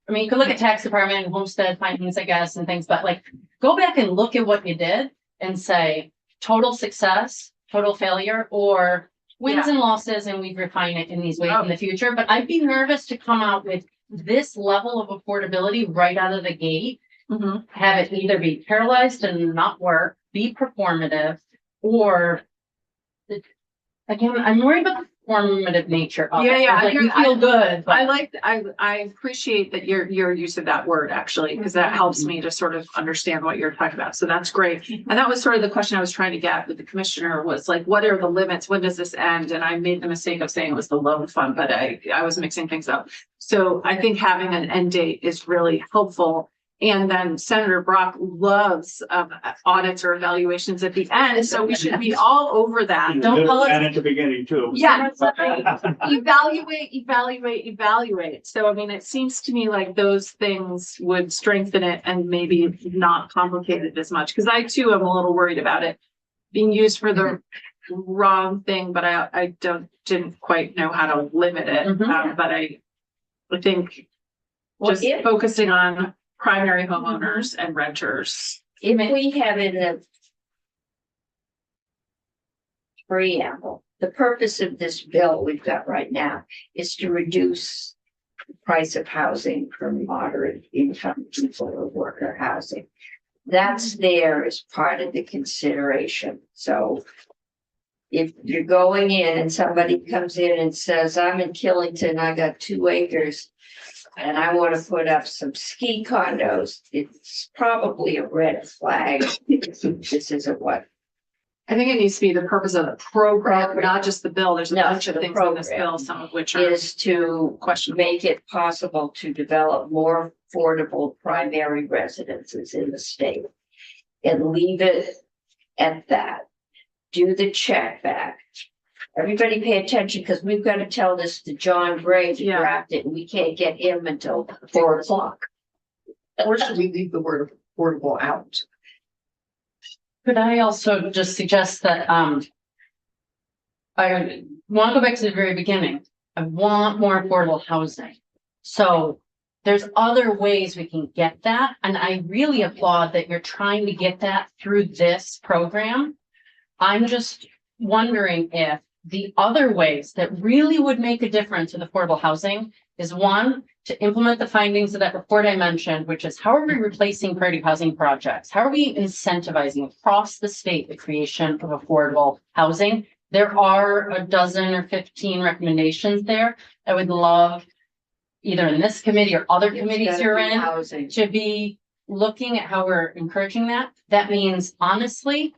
you could look at tax department and homestead findings, I guess, and things, but like, go back and look at what you did and say total success, total failure, or wins and losses, and we refine it in these ways in the future. But I'd be nervous to come out with this level of affordability right out of the gate, have it either be paralyzed and not work, be performative, or again, I'm worried about the performative nature of it. Yeah, Like, you feel good, but I appreciate that your use of that word actually, because that helps me to sort of understand what you're talking about. So that's great. And that was sort of the question I was trying to get with the commissioner was like, what are the limits? When does this end? And I made the mistake of saying it was the loan fund, but I was mixing things up. So I think having an end date is really helpful. And then Senator Brock loves audits or evaluations at the end, so we should be all over that. Don't call it- And at the beginning too. Yeah, evaluate. So I mean, it seems to me like those things would strengthen it and maybe not complicate it as much. Because I too am a little worried about it being used for the wrong thing, but I didn't quite know how to limit it. But I think just focusing on primary homeowners and renters. If we have in the preamble the purpose of this bill we've got right now is to reduce the price of housing for moderate income people or worker housing. That's there as part of the consideration. So if you're going in and somebody comes in and says, I'm in Killington, I got 2 acres and I want to put up some ski condos, it's probably a red flag. This isn't what. I think it needs to be the purpose of the program, not just the bill. There's a No, bunch of the things in this program bill, some of which are Is to questionable. make it possible to develop more affordable primary residences in the state. And leave it at that. Do the check back. Everybody pay attention, because we've got to tell this to John Gray to Yeah. draft it, and we can't get him until 4 o'clock. Or should we leave the word affordable out? Could I also just suggest that, I want to go back to the very beginning. I want more affordable housing. So there's other ways we can get that. And I really applaud that you're trying to get that through this program. I'm just wondering if the other ways that really would make a difference with affordable housing is, one, to implement the findings of that report I mentioned, which is how are we replacing priority housing projects? How are we incentivizing across the state the creation of affordable housing? There are a dozen or 15 recommendations there. I would love, either in this committee or other committees you're in, Housing. to be looking at how we're encouraging that. That means, honestly,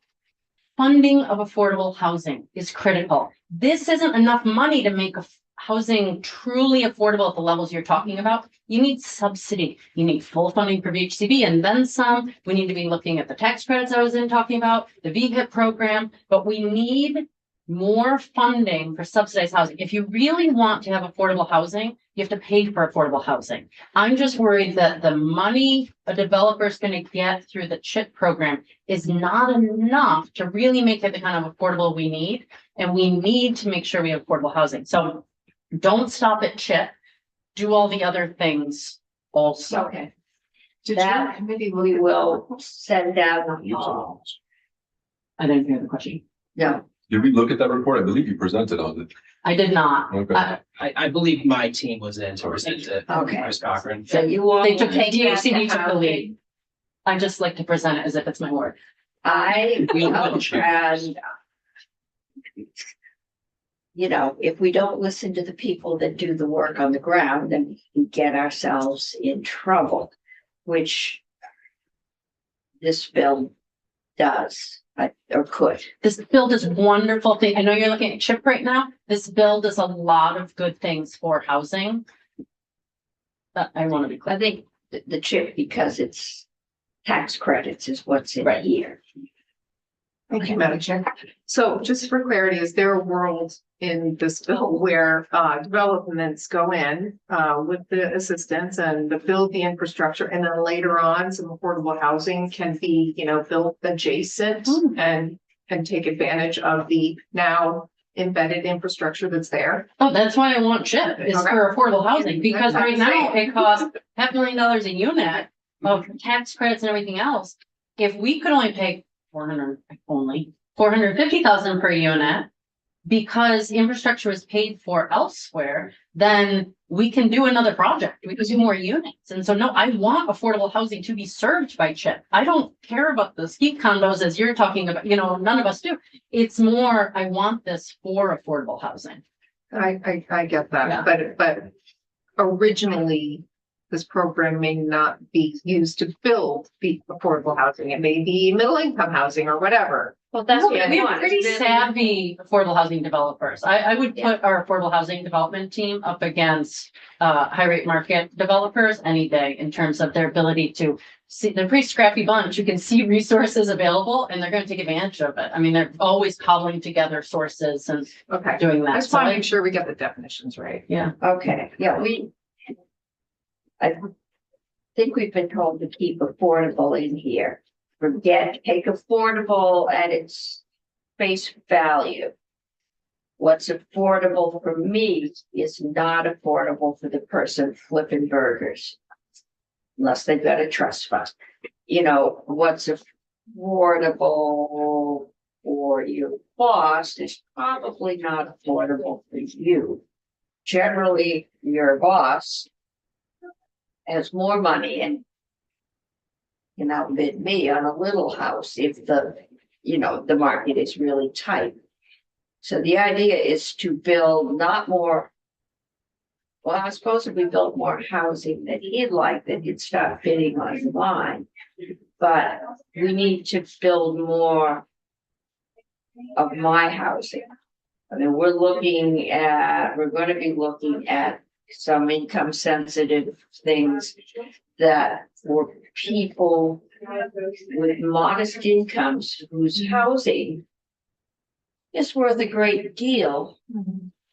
funding of affordable housing is critical. This isn't enough money to make housing truly affordable at the levels you're talking about. You need subsidy. You need full funding for VHCB and then some. We need to be looking at the tax credits I was talking about, the VHIP program, but we need more funding for subsidized housing. If you really want to have affordable housing, you have to pay for affordable housing. I'm just worried that the money a developer is going to get through the CHIP program is not enough to really make it the kind of affordable we need. And we need to make sure we have affordable housing. So don't stop at CHIP. Do all the other things also. Okay, Did That your committee look we at- will send out. I didn't hear the question. No, Did we look at that report? I believe you presented on it. I did not. Okay. I believe my team was in to present it. Okay. Chris Cochran. so you all. They took, take that DHCD to took the lead. I just like to present it as if it's my word. I, We know, will share. and you know, if we don't listen to the people that do the work on the ground, then we can get ourselves in trouble, which this bill does, or could. This bill does wonderful thing. I know you're looking at CHIP right now. This bill does a lot of good things for housing. But I want to be clear. I think the chip, because it's tax credits is what's in Right. here. Thank you, Madam Chair. So just for clarity, is there a world in this bill where developments go in with the assistance and build the infrastructure, and then later on some affordable housing can be, built adjacent Mm. and take advantage of the now embedded infrastructure that's there? Oh, that's why I want CHIP is Okay. for affordable housing, because That's right now great. it costs $500,000 a unit of tax credits and everything else. If we could only pay 450,000 per unit, because infrastructure is paid for elsewhere, then we can do another project. We can do more units. And so, no, I want affordable housing to be served by CHIP. I don't care about the ski condos as you're talking about, none of us do. It's more, I want this for affordable housing. I get Yeah. that, but originally, this program may not be used to build the affordable housing. It may be middle income housing or whatever. Well, that's We have pretty savvy affordable housing developers. I would put our affordable housing development team up against high rate market developers any day in terms of their ability to see. They're a pretty scrappy bunch. You can see resources available and they're going to take advantage of it. I mean, they're always cobbling together sources and Okay, doing I that. just So want to make sure we get the definitions right. Okay, yeah, I think we've been told to keep affordable in here. Take affordable at its face value. What's affordable for me is not affordable for the person flipping burgers. Unless they've got a trust fund. What's affordable for your boss is probably not affordable for you. Generally, your boss has more money and can outbid me on a little house if the market is really tight. So the idea is to build not more. Well, I suppose if we built more housing that he'd like, then he'd stop bidding on the line. But we need to build more of my housing. I mean, we're going to be looking at some income sensitive things that for people with modest incomes whose housing is worth a great deal.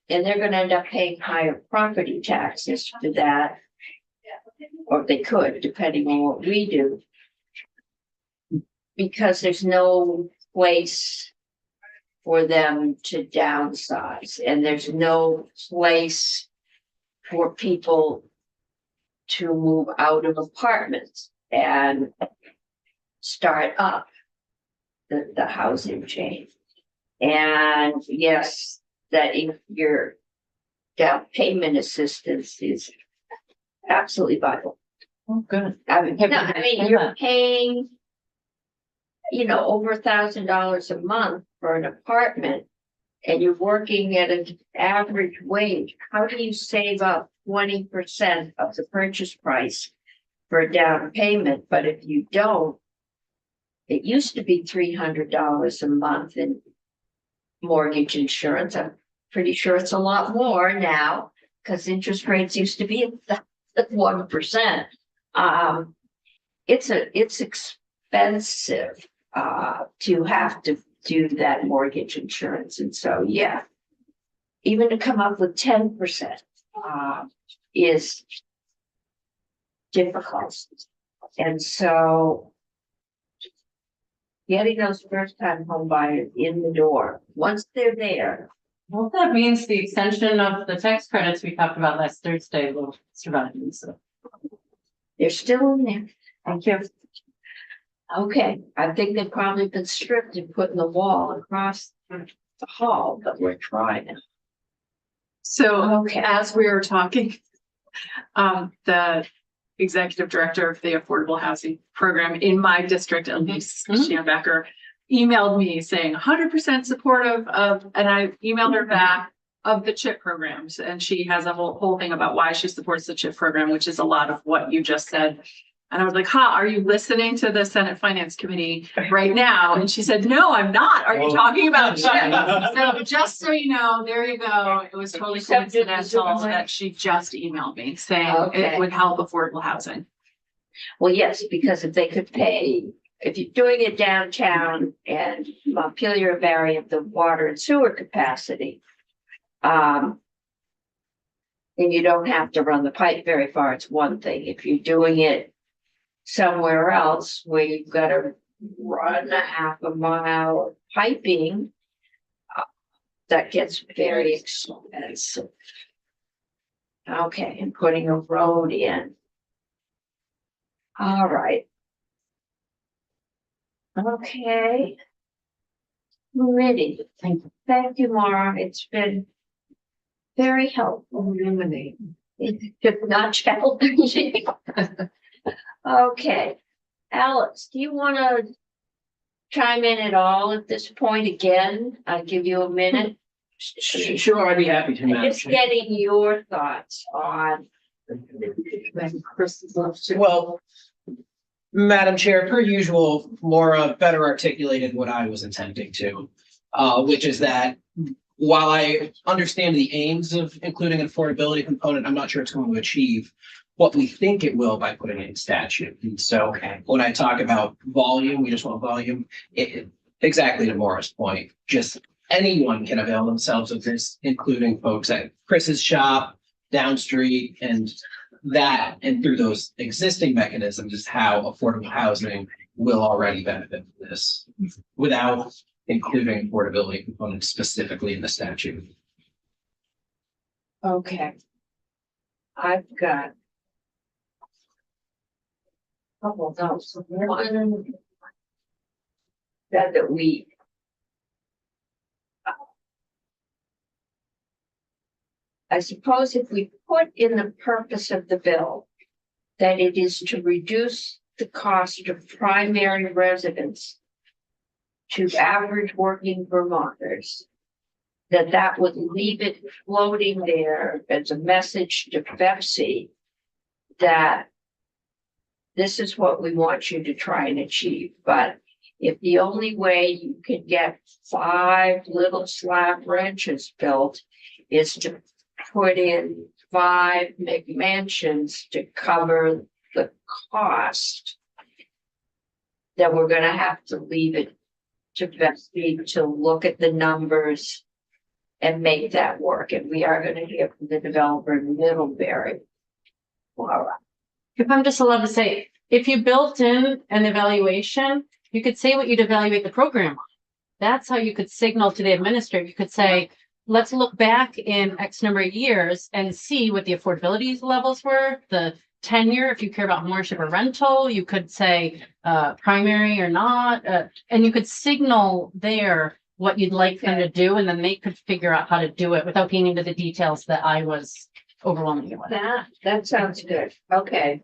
And they're gonna end up paying higher property taxes for that. Or they could, depending on what we do. Because there's no place for them to downsize, and there's no place for people to move out of apartments and start up the housing chain. And yes, that if your down payment assistance is absolutely vital. Oh, good. I mean, Okay, no, I mean, you're paying, over $1,000 a month for an apartment, and you're working at an average wage. How do you save up 20% of the purchase price for a down payment? But if you don't, it used to be $300 a month in mortgage insurance. I'm pretty sure it's a lot more now because interest rates used to be at 1%. It's expensive to have to do that mortgage insurance, and so yeah, even to come up with 10% is difficult, and so getting those first-time home buyers in the door, once they're there. Well, that means the extension of the tax credits we talked about last Thursday will survive, so. They're still in there. Thank you. Okay, I think they've probably been stripped and put in the wall across the hall, but we're trying. So Okay. as we were talking, the executive director of the Affordable Housing Program in my district, Elise Schambecker, emailed me saying 100% supportive of, and I emailed her back, of the CHIP programs. And she has a whole thing about why she supports the CHIP program, which is a lot of what you just said. And I was like, are you listening to the Senate Finance Committee right now? And she said, no, I'm not. Are you talking about CHIP? So just so you know, there you go. It was totally coincidental that she just emailed me saying Okay. it would help affordable housing. Well, yes, because if they could pay, if you're doing it downtown and Montpelier vary of the water and sewer capacity, and you don't have to run the pipe very far, it's one thing. If you're doing it somewhere else where you've got to run a half a mile of piping, that gets very expensive. Okay, and putting a road in. All right. Okay. Ready. Thank you, Mara. It's been very helpful. It's not challenging. Okay. Alex, do you want to chime in at all at this point again? I'll give you a minute. Sure, I'd be happy to, Madam Just Chair. getting your thoughts on. Well, Madam Chair, per usual, Laura better articulated what I was intending to, which is that while I understand the aims of including an affordability component, I'm not sure it's going to achieve what we think it will by putting it in statute. And so when I talk about volume, we just want volume, exactly to Maura's point, just anyone can avail themselves of this, including folks at Chris's shop, down street, and through those existing mechanisms is how affordable housing will already benefit from this without including affordability components specifically in the statute. Okay. I've got. Couple of those. One. That we I suppose if we put in the purpose of the bill that it is to reduce the cost of primary residence to average working Vermonters, that would leave it floating there as a message to Pepsi that this is what we want you to try and achieve. But if the only way you can get 5 little slab ranches built is to put in 5 McMansions to cover the cost, then we're gonna have to leave it to Pepsi to look at the numbers and make that work. And we are gonna hear from the developer in Middlebury. Well, If I'm just allowed to say, if you built in an evaluation, you could say what you'd evaluate the program on. That's how you could signal to the administrator. You could say, let's look back in X number of years and see what the affordability levels were, the tenure, if you care about ownership or rental, you could say primary or not, and you could signal there what you'd like them to do, and then they could figure out how to do it without getting into the details that I was overwhelming you with. that sounds good. Okay.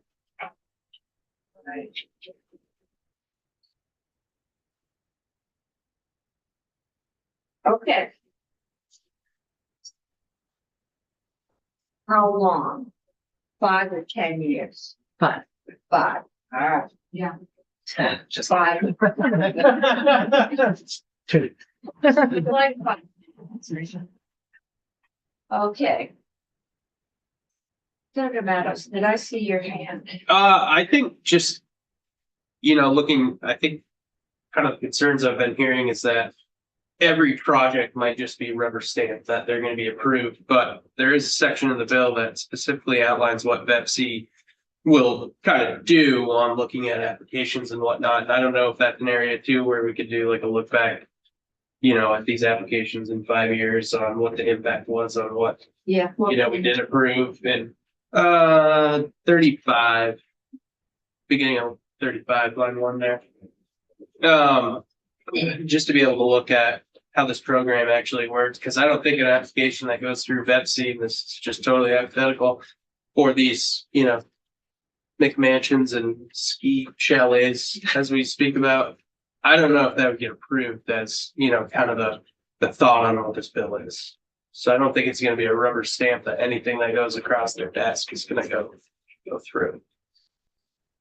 Right. Okay. How long? 5 or 10 years? 5. 5. All right. Yeah. Just 5. Two. Like 5. Okay. Senator Meadows, did I see your hand? I think just, looking, I think kind of concerns I've been hearing is that every project might just be rubber stamped, that they're going to be approved, but there is a section in the bill that specifically outlines what VEPC will kind of do on looking at applications and whatnot. And I don't know if that's an area too, where we could do like a look back, at these applications in 5 years on what the impact was on what, Yeah. we did approve in 35, beginning of 35, line 1 there. Just to be able to look at how this program actually works, because I don't think an application that goes through VEPC, and this is just totally hypothetical, for these, McMansions and ski chalets, as we speak about, I don't know if that would get approved as, kind of the thought on what this bill is. So I don't think it's going to be a rubber stamp that anything that goes across their desk is going to go through.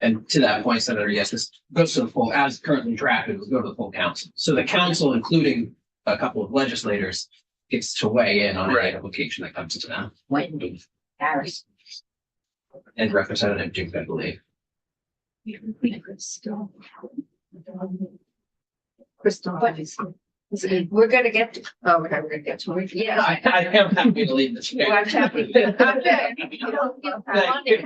And to that point, Senator, yes, this goes to the full, as currently drafted, it will go to the full council. So the council, including a couple of legislators, gets to weigh in on any application that comes to them. Wendy Harris. And Representative Duke, I believe. Crystal. We're gonna get to, Okay. we're gonna get to, yeah. I am happy to leave this. Well, I'm happy. Okay. You don't get money.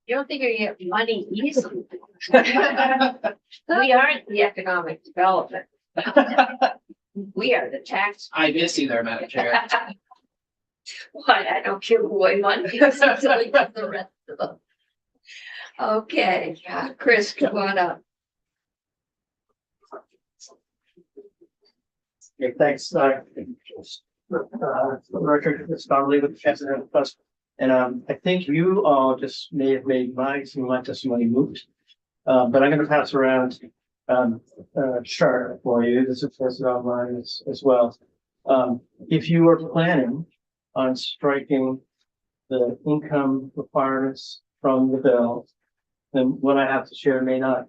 You don't think you're gonna get money easily? We aren't the economic development. We are the tax. I miss you there, Madam Chair. Why, I don't give away money. So we got the rest of them. Okay, Chris, come on up. Okay, thanks. For the record, it's Donnelly with the President Plus. And I think you all just may have made my testimony moot. But I'm going to pass around a chart for you. This is posted online as well. If you are planning on striking the income requirements from the bill, then what I have to share may not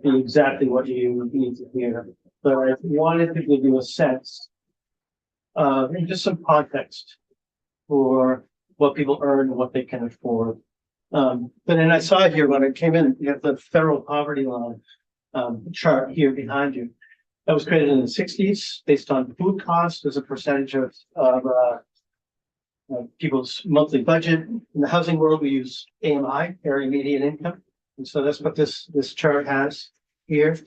be exactly what you need to hear. But I wanted to give you a sense of just some context for what people earn and what they can afford. But then I saw here when I came in, you have the federal poverty line chart here behind you. That was created in the 60s based on food costs as a percentage of people's monthly budget. In the housing world, we use AMI, area median income. And so that's what this chart has here.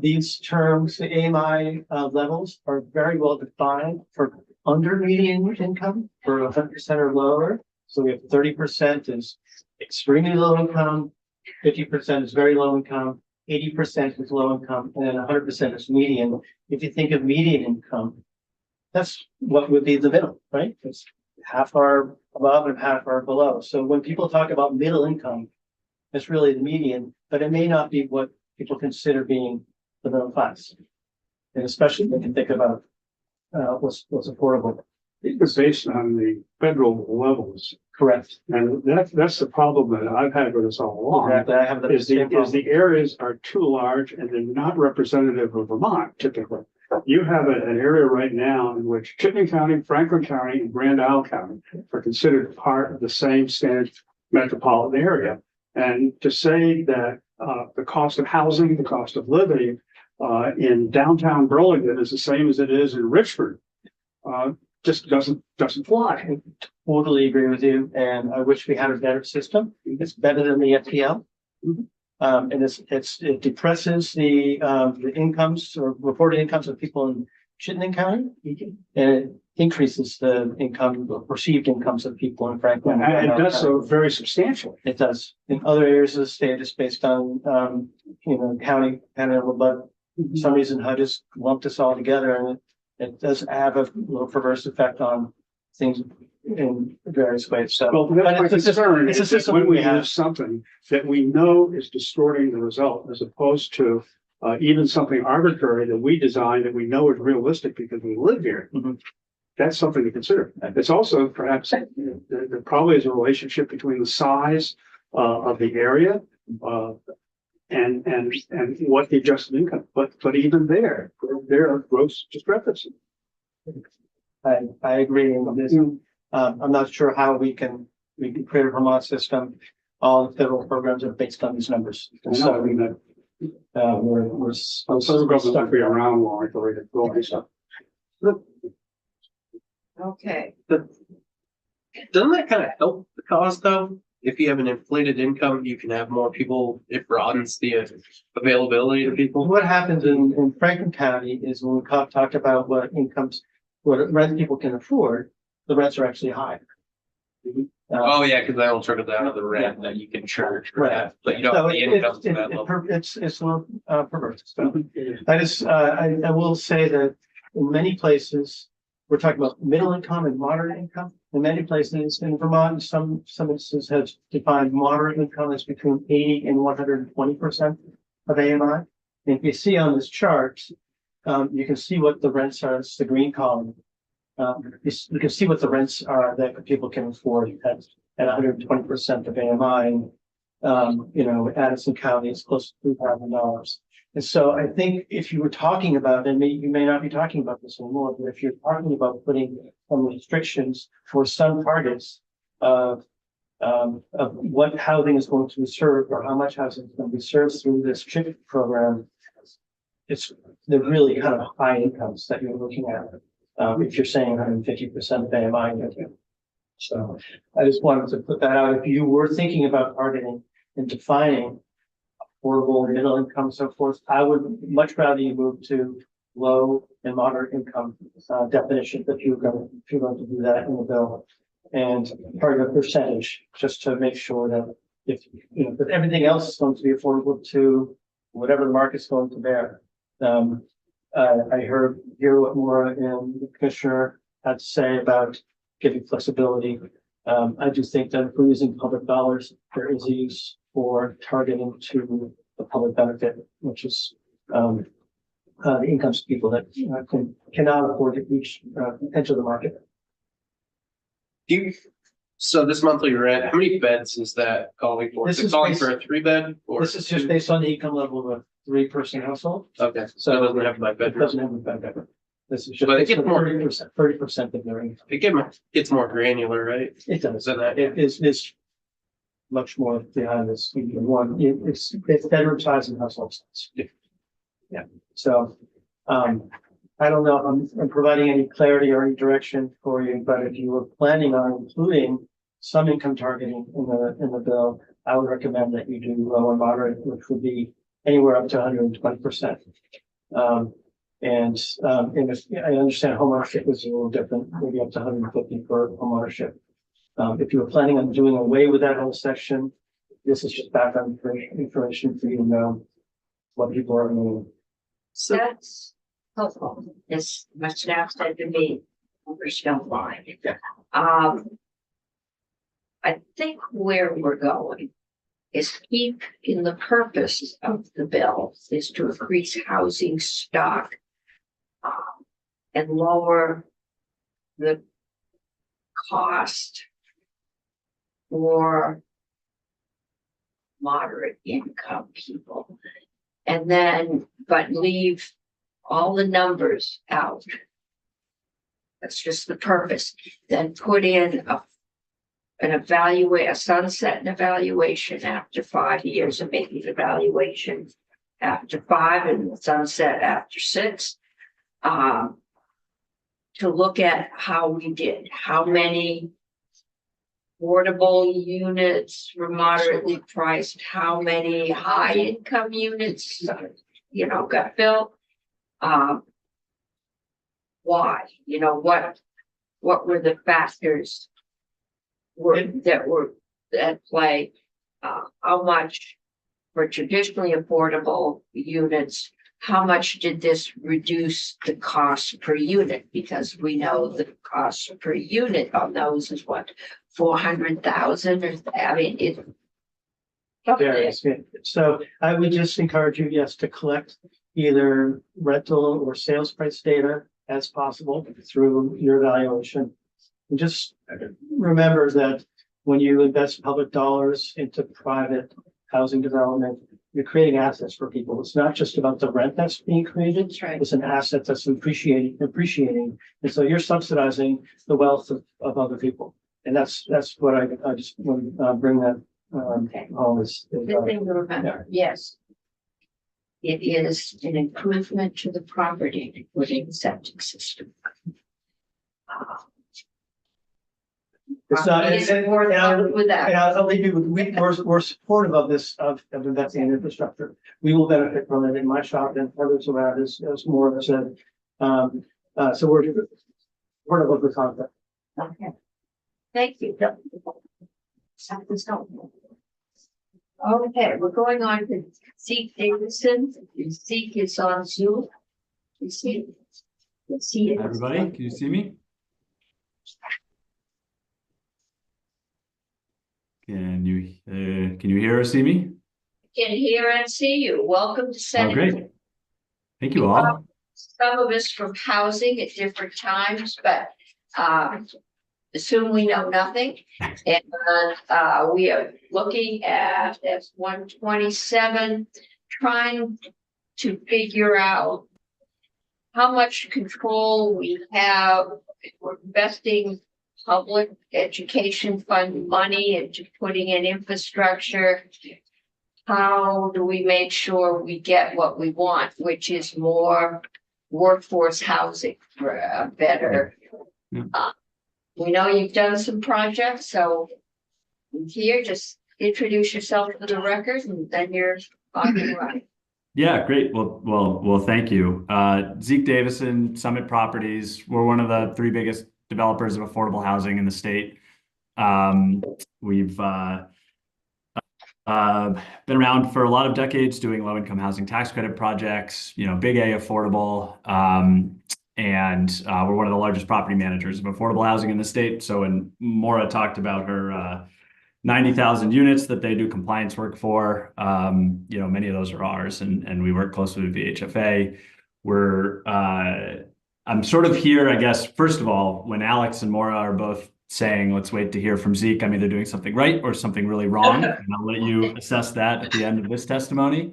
These terms, the AMI levels, are very well defined for under median income for 100% or lower. So we have 30% is extremely low income, 50% is very low income, 80% is low income, and then 100% is median. If you think of median income, that's what would be the middle, right? It's half are above and half are below. So when people talk about middle income, it's really the median, but it may not be what people consider being the middle class. And especially when you think about what's affordable. It's based on the federal levels. Correct. And that's the problem that I've had with this all along. Exactly. I have the Is same problem. the areas are too large and they're not representative of Vermont typically. You have an area right now in which Chittenden County, Franklin County, and Grand Isle County are considered part of the same standard metropolitan area. And to say that the cost of housing, the cost of living in downtown Burlington is the same as it is in Richford just doesn't fly. Totally agree with you, and I wish we had a better system. It's better than the FPL. And it depresses the incomes or reported incomes of people in Chittenden County. And it increases the income, perceived incomes of people in Franklin. And it does so very substantially. It does. In other areas of the state, it's based on, county, but for some reason HUD just lumped us all together, and it does have a little perverse effect on things in various ways. So, Well, but that's my it's a system- concern it's a is that system when we have. use something that we know is distorting the result as opposed to even something arbitrary that we design that we know is realistic because we live here. Mhm. That's something to consider. It's also perhaps, there probably is a relationship between the size of the area and what the adjusted income, but even there are gross discrepancies. I agree on this. I'm not sure how we can create a Vermont system. All the federal programs are based on these numbers. And So, I mean, so, we're some government stuff be around long the way to go. So. Okay. Doesn't that kind of help the cause though? If you have an inflated income, you can have more people. It broadens the availability to people. what happens in Franklin County is when we talk about what rent people can afford, the rents are actually high. Oh, yeah, because that'll trickle down to the rent that you can charge for that, but you don't have the income to that level. It's a little perverse. So I will say that in many places, we're talking about middle income and moderate income. In many places in Vermont, some instances have defined moderate income as between 80 and 120% of AMI. And if you see on this chart, you can see what the rents are. It's the green column. You can see what the rents are that people can afford at 120% of AMI. Addison County is close to $3,000. And so I think if you were talking about, and you may not be talking about this anymore, but if you're talking about putting some restrictions for some targets of what housing is going to be served or how much housing is going to be served through this CHIP program, they're really kind of high incomes that you're looking at. If you're saying 150% of AMI. So I just wanted to put that out. If you were thinking about targeting and defining affordable middle income, and so forth, I would much rather you move to low and moderate income definition if you're going to do that in the bill, and target a percentage just to make sure that if everything else is going to be affordable to whatever the market's going to bear. I hear what Maura and the commissioner had to say about giving flexibility. I do think that if we're using public dollars, there is a use for targeting to the public benefit, which is the incomes of people that cannot afford to enter the market. So this monthly rent, how many beds is that calling for? This Is it is calling based- for a 3-bed? Or This is just based on the income level of a 3-person household. Okay, so So it doesn't have my it bedroom. doesn't have a bedroom. This is just But it gets more- 30% of their income. It's more granular, right? It does. Than that. It is much more behind this. It's bedroom size and household size. Yeah, so, I don't know if I'm providing any clarity or any direction for you, but if you were planning on including some income targeting in the bill, I would recommend that you do low and moderate, which would be anywhere up to 120%. And if I understand homeownership is a little different, maybe up to 150 for homeownership. If you were planning on doing away with that whole section, this is just background information for you to know what people are doing. So That's helpful, as my staff said to me, numbers don't lie. I think where we're going is keep in the purpose of the bill is to increase housing stock and lower the cost for moderate income people. And then, but leave all the numbers out. That's just the purpose. Then put in a sunset and evaluation after 5 years, and maybe an evaluation after 5 and sunset after 6. To look at how we did, how many affordable units were moderately priced, how many high income units, got built. Why, what were the factors that were at play? How much for traditionally affordable units? How much did this reduce the cost per unit? Because we know the cost per unit on those is what, 400,000, or I mean, it. Yes, yeah. So I would just encourage you, yes, to collect either rental or sales price data as possible through your evaluation. And just remember that when you invest public dollars into private housing development, you're creating assets for people. It's not just about the rent that's being created. That's right. It's an asset that's appreciating. And so you're subsidizing the wealth of other people. And that's what I just want to bring that Okay. home is. Good thing to remember, yes. It is an improvement to the property, including the septic system. It's not, It is more with that. and I'll leave you with, we're supportive of this, of investing in infrastructure. We will benefit from it in my shop and others around, as more of us said. So we're supportive of the concept. Okay. Thank you. Something's helpful. Okay, we're going on to Zeke Davidson. Zeke is on Zoom. You see? Hi, everybody, can you see me? Can you hear or see me? Can hear and see you. Welcome to Oh, Senate. great. Thank you all. Some of us from housing at different times, but assume we know nothing. And we are looking at S-127, trying to figure out how much control we have. We're investing public education fund money into putting in infrastructure. How do we make sure we get what we want, which is more workforce housing for a better. We know you've done some projects, so here, just introduce yourself for the record, and then you're on the run. Yeah, great. Well, thank you. Zeke Davison, Summit Properties. We're one of the 3 biggest developers of affordable housing in the state. We've been around for a lot of decades doing low-income housing tax credit projects, big A affordable. And we're one of the largest property managers of affordable housing in the state. So when Maura talked about her 90,000 units that they do compliance work for, many of those are ours, and we work closely with VHFA. I'm sort of here, I guess, first of all, when Alex and Maura are both saying, let's wait to hear from Zeke, I'm either doing something right or something really wrong, and I'll let you assess that at the end of this testimony.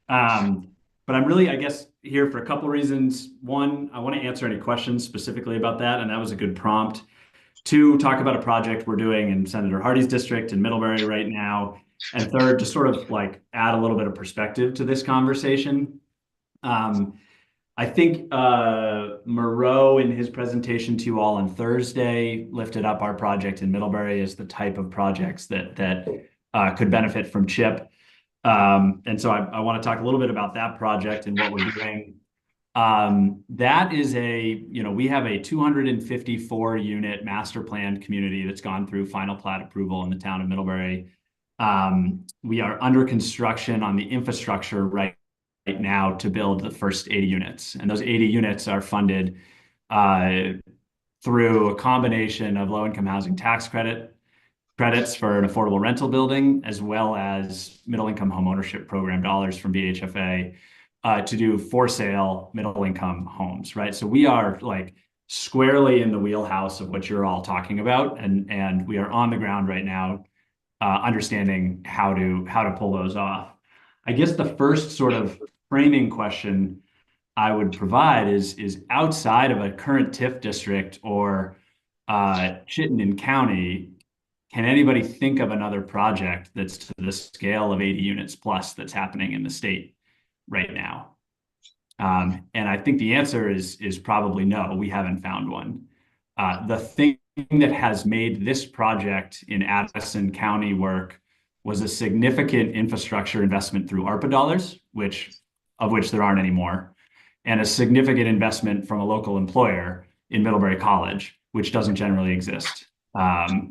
But I'm really, I guess, here for a couple of reasons. One, I want to answer any questions specifically about that, and that was a good prompt. 2, talk about a project we're doing in Senator Hardy's district in Middlebury right now. And 3rd, just sort of like add a little bit of perspective to this conversation. I think Moreau, in his presentation to you all on Thursday, lifted up our project in Middlebury as the type of projects that could benefit from CHIP. And so I want to talk a little bit about that project and what we're doing. That is we have a 254 unit master planned community that's gone through final plat approval in the town of Middlebury. We are under construction on the infrastructure right now to build the first 80 units. And those 80 units are funded through a combination of low-income housing tax credits for an affordable rental building, as well as middle-income homeownership program dollars from VHFA to do for sale middle-income homes, right? So we are like squarely in the wheelhouse of what you're all talking about, and we are on the ground right now, understanding how to pull those off. I guess the first sort of framing question I would provide is outside of a current TIF district or Chittenden County, can anybody think of another project that's to the scale of 80 units plus that's happening in the state right now? And I think the answer is probably no, we haven't found one. The thing that has made this project in Addison County work was a significant infrastructure investment through ARPA dollars, of which there aren't anymore, and a significant investment from a local employer in Middlebury College, which doesn't generally exist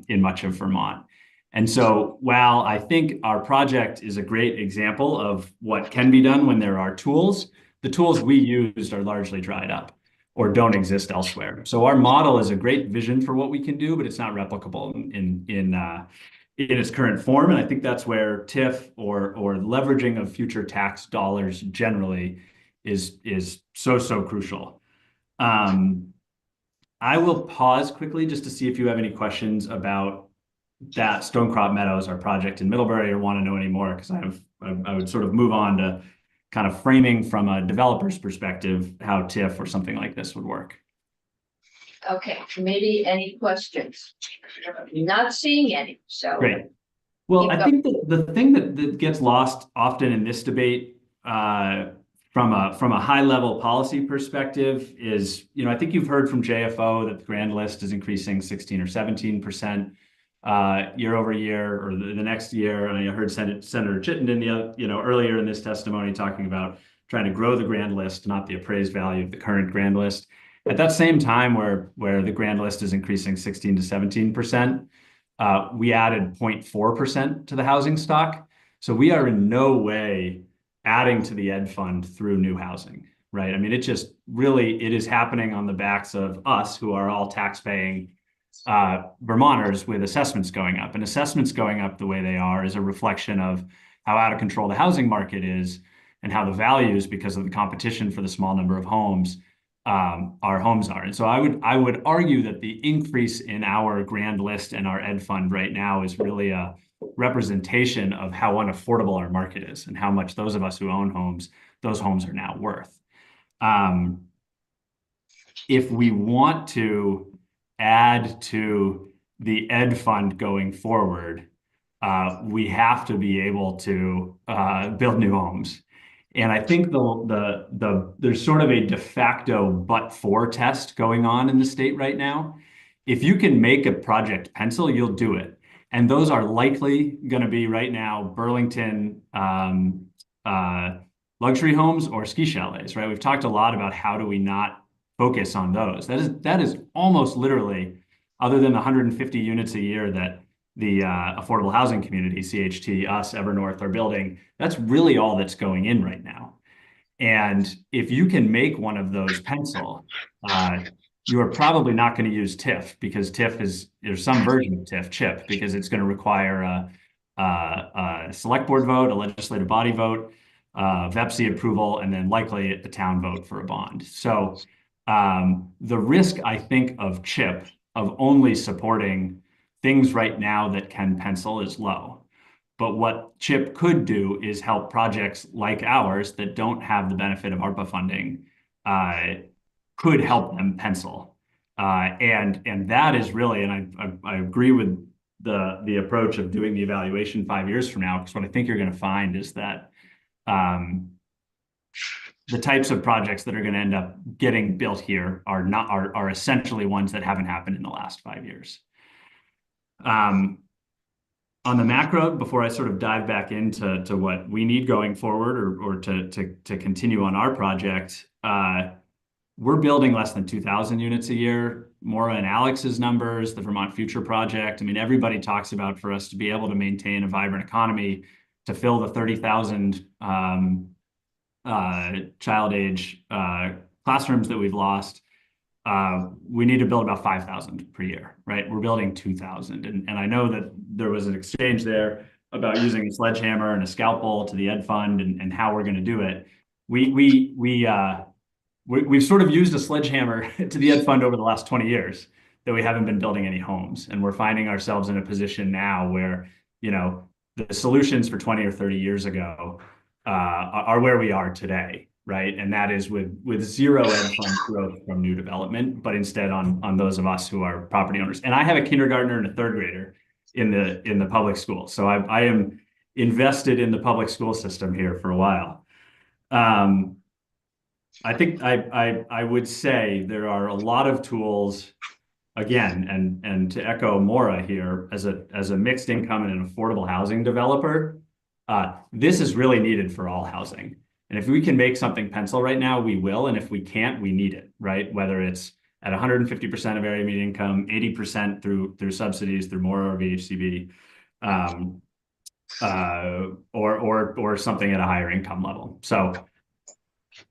in much of Vermont. And so while I think our project is a great example of what can be done when there are tools, the tools we used are largely dried up or don't exist elsewhere. So our model is a great vision for what we can do, but it's not replicable in its current form. And I think that's where TIF or leveraging of future tax dollars generally is so crucial. I will pause quickly just to see if you have any questions about that Stonecrop Meadows, our project in Middlebury, or want to know any more, because I would sort of move on to kind of framing from a developer's perspective how TIF or something like this would work. Okay, committee, any questions? Not seeing any, so. Great. Well, I think that the thing that gets lost often in this debate from a high level policy perspective is, I think you've heard from JFO that the grand list is increasing 16 or 17% year over year or the next year. And I heard Senator Chittenden, earlier in this testimony talking about trying to grow the grand list, not the appraised value of the current grand list. At that same time where the grand list is increasing 16 to 17%, we added 0.4% to the housing stock. So we are in no way adding to the ed fund through new housing, right? I mean, it is happening on the backs of us who are all tax-paying Vermonters with assessments going up. And assessments going up the way they are is a reflection of how out of control the housing market is and how the values, because of the competition for the small number of homes, our homes are. And so I would argue that the increase in our grand list and our ed fund right now is really a representation of how unaffordable our market is and how much those of us who own homes, those homes are now worth. If we want to add to the ed fund going forward, we have to be able to build new homes. And I think there's sort of a de facto but-for test going on in the state right now. If you can make a project pencil, you'll do it. And those are likely going to be right now Burlington luxury homes or ski chalets, right? We've talked a lot about how do we not focus on those. That is almost literally, other than the 150 units a year that the affordable housing community, CHT, us, Evernorth are building, that's really all that's going in right now. And if you can make one of those pencil, you are probably not going to use TIF, because there's some version of TIF, CHIP, because it's going to require a select board vote, a legislative body vote, VEPC approval, and then likely the town vote for a bond. So the risk, I think, of CHIP, of only supporting things right now that can pencil, is low. But what CHIP could do is help projects like ours that don't have the benefit of ARPA funding, could help them pencil. And that is really, and I agree with the approach of doing the evaluation 5 years from now, because what I think you're going to find is that the types of projects that are going to end up getting built here are essentially ones that haven't happened in the last 5 years. On the macro, before I sort of dive back into what we need going forward or to continue on our project, we're building less than 2,000 units a year. Maura and Alex's numbers, the Vermont Future Project. I mean, everybody talks about, for us to be able to maintain a vibrant economy, to fill the 30,000 child age classrooms that we've lost, we need to build about 5,000 per year, right? We're building 2,000. And I know that there was an exchange there about using a sledgehammer and a scalpel to the ed fund and how we're going to do it. We've sort of used a sledgehammer to the ed fund over the last 20 years that we haven't been building any homes. And we're finding ourselves in a position now where, you know, the solutions for 20 or 30 years ago are where we are today, right? And that is with zero ed fund growth from new development, but instead on those of us who are property owners. And I have a kindergartner and a third grader in the public school. So I am invested in the public school system here for a while. I think I would say there are a lot of tools, again, and to echo Maura here, as a mixed income and an affordable housing developer, this is really needed for all housing. And if we can make something pencil right now, we will. And if we can't, we need it, right? Whether it's at 150% of area median income, 80% through subsidies, through Maura or VHCB, or something at a higher income level. So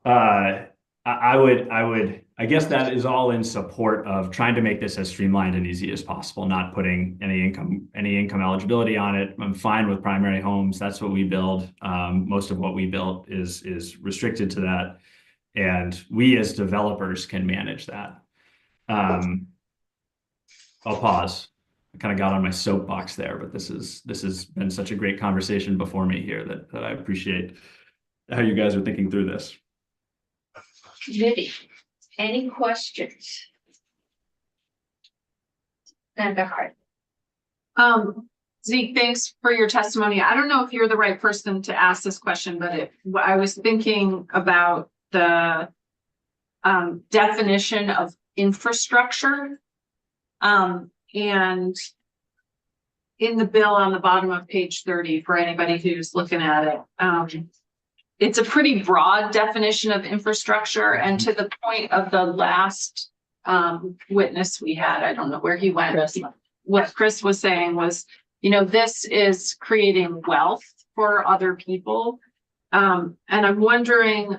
I guess that is all in support of trying to make this as streamlined and easy as possible, not putting any income eligibility on it. I'm fine with primary homes. That's what we build. Most of what we built is restricted to that. And we as developers can manage that. I'll pause. I kind of got on my soapbox there, but this has been such a great conversation before me here that I appreciate how you guys are thinking through this. Libby, any questions? Hart. Zeke, thanks for your testimony. I don't know if you're the right person to ask this question, but I was thinking about the definition of infrastructure. And in the bill on the bottom of page 30, for anybody who's looking at it, it's a pretty broad definition of infrastructure. And to the point of the last witness we had, I don't know where he went. What Chris was saying was, you know, this is creating wealth for other people. And I'm wondering,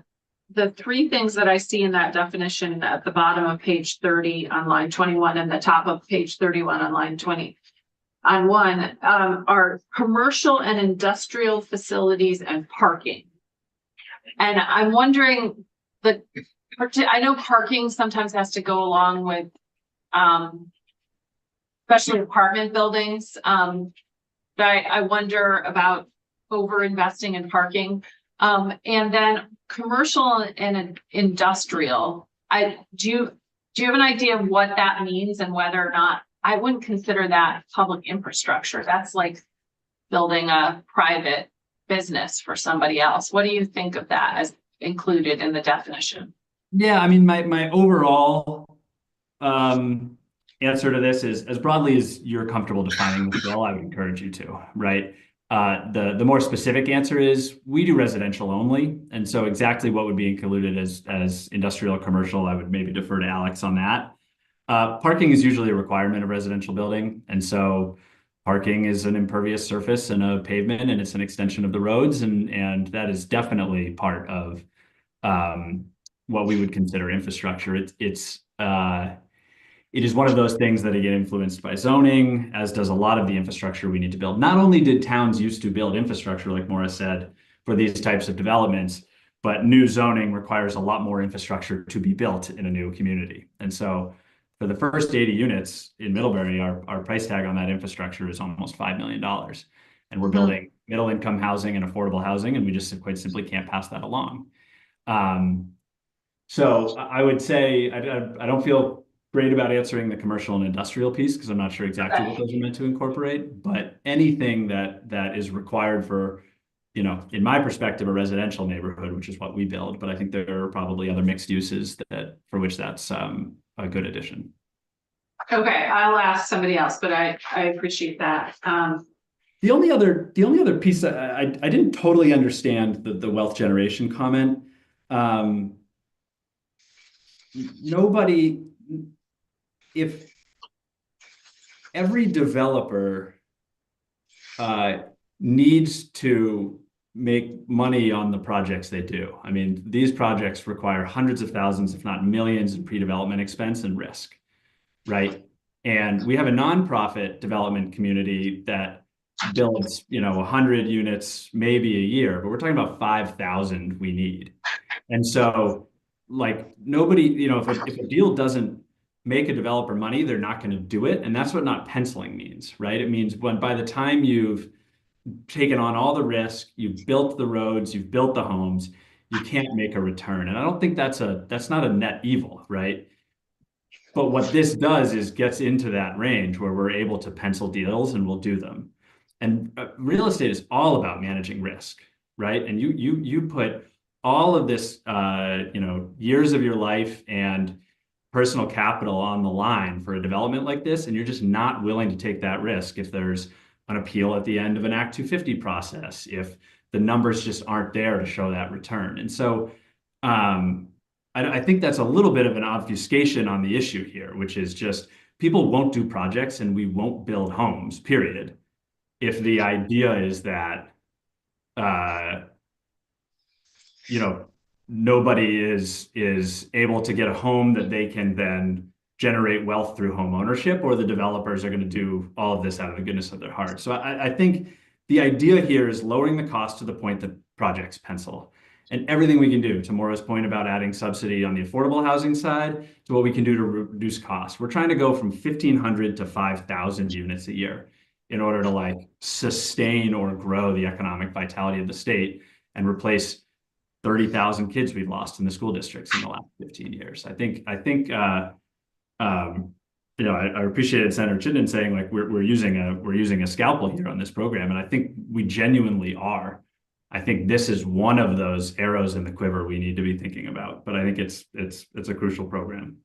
the three things that I see in that definition at the bottom of page 30 on line 21 and the top of page 31 on line 20 on one are commercial and industrial facilities and parking. And I'm wondering that I know parking sometimes has to go along with, especially apartment buildings. But I wonder about over investing in parking. And then commercial and industrial. Do you have an idea of what that means and whether or not I wouldn't consider that public infrastructure? That's like building a private business for somebody else. What do you think of that as included in the definition? Yeah, I mean, my overall answer to this is as broadly as you're comfortable defining the bill, I would encourage you to, right? The more specific answer is we do residential only. And so exactly what would be included as industrial or commercial, I would maybe defer to Alex on that. Parking is usually a requirement of residential building. And so parking is an impervious surface and a pavement, and it's an extension of the roads. And that is definitely part of what we would consider infrastructure. It is one of those things that get influenced by zoning, as does a lot of the infrastructure we need to build. Not only did towns used to build infrastructure, like Maura said, for these types of developments, but new zoning requires a lot more infrastructure to be built in a new community. And so for the first 80 units in Middlebury, our price tag on that infrastructure is almost $5 million. And we're building middle income housing and affordable housing, and we just quite simply can't pass that along. So I would say I don't feel great about answering the commercial and industrial piece because I'm not sure exactly what those are meant to incorporate, but anything that is required for, you know, in my perspective, a residential neighborhood, which is what we build, but I think there are probably other mixed uses for which that's a good addition. Okay, I'll ask somebody else, but I appreciate that. The only other piece I didn't totally understand the wealth generation comment. If every developer needs to make money on the projects they do. I mean, these projects require hundreds of thousands, if not millions, in pre-development expense and risk, right? And we have a nonprofit development community that builds, 100 units maybe a year, but we're talking about 5,000 we need. And so, like, nobody, if a deal doesn't make a developer money, they're not going to do it. And that's what not penciling means, right? It means when by the time you've taken on all the risk, you've built the roads, you've built the homes, you can't make a return. And I don't think that's not a net evil, right? But what this does is gets into that range where we're able to pencil deals and we'll do them. And real estate is all about managing risk, right? And you put all of this, years of your life and personal capital on the line for a development like this, and you're just not willing to take that risk if there's an appeal at the end of an Act 250 process, if the numbers just aren't there to show that return. And so I think that's a little bit of an obfuscation on the issue here, which is just people won't do projects and we won't build homes, period. If the idea is that, nobody is able to get a home that they can then generate wealth through home ownership, or the developers are going to do all of this out of the goodness of their heart. So I think the idea here is lowering the cost to the point that projects pencil. And everything we can do, to Maura's point about adding subsidy on the affordable housing side, to what we can do to reduce costs. We're trying to go from 1,500 to 5,000 units a year in order to sustain or grow the economic vitality of the state and replace 30,000 kids we've lost in the school districts in the last 15 years. I appreciated Senator Chittenden saying we're using a scalpel here on this program, and I think we genuinely are. I think this is one of those arrows in the quiver we need to be thinking about, but I think it's a crucial program.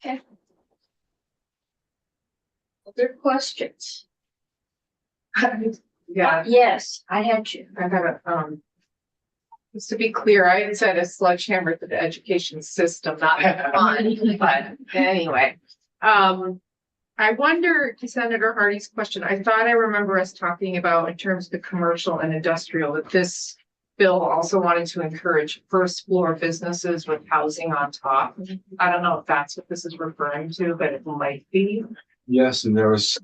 Okay. Other questions? Yeah, Yes, I had you. I got just to be clear, I had said a sledgehammer to the education system, not fun, but anyway. I wonder, to Senator Hardy's question, I thought I remember us talking about in terms of the commercial and industrial, that this bill also wanted to encourage first floor businesses with housing on top. I don't know if that's what this is referring to, but it might be. Yes, and there was,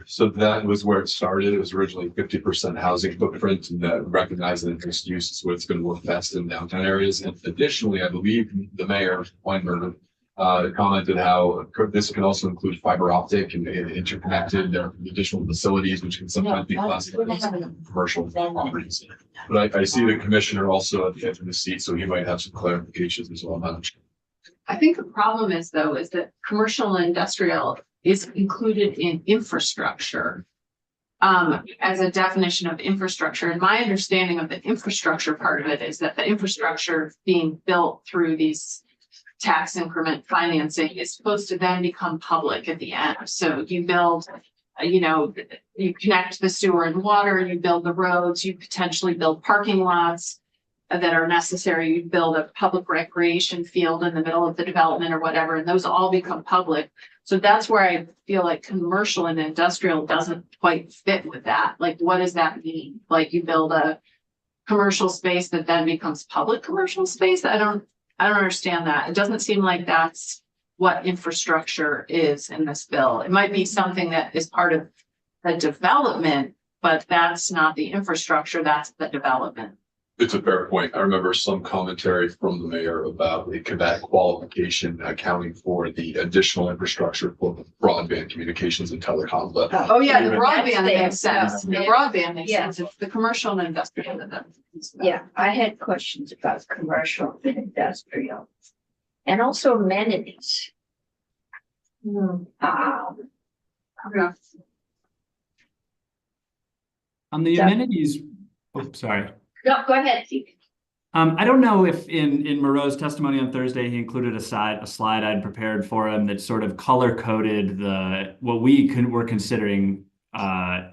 so that was where it started. It was originally 50% housing footprint, and that recognizing that mixed use is what's going to work best in downtown areas. And additionally, I believe the mayor, Weinberger, commented how this can also include fiber optic and interconnected additional facilities, which can sometimes be classified as commercial properties. But I see the commissioner also at the edge of the seat, so he might have some clarifications as well. I think the problem is that commercial and industrial is included in infrastructure as a definition of infrastructure. And my understanding of the infrastructure part of it is that the infrastructure being built through these tax increment financing is supposed to then become public at the end. So you build, you connect the sewer and water, you build the roads, you potentially build parking lots that are necessary, you build a public recreation field in the middle of the development or whatever, and those all become public. So that's where I feel like commercial and industrial doesn't quite fit with that. Like, what does that mean? Like, you build a commercial space that then becomes public commercial space? I don't understand that. It doesn't seem like that's what infrastructure is in this bill. It might be something that is part of the development, but that's not the infrastructure, that's the development. It's a fair point. I remember some commentary from the mayor about that qualification accounting for the additional infrastructure for broadband communications and telecom. But Oh yeah, the broadband That's makes there. sense. The broadband makes sense. It's the commercial and industrial that. Yeah, I had questions about commercial and industrial. And also amenities. On the So- amenities, sorry. No, go ahead. I don't know if in Moreau's testimony on Thursday, he included a slide I'd prepared for him that sort of color coded what we're considering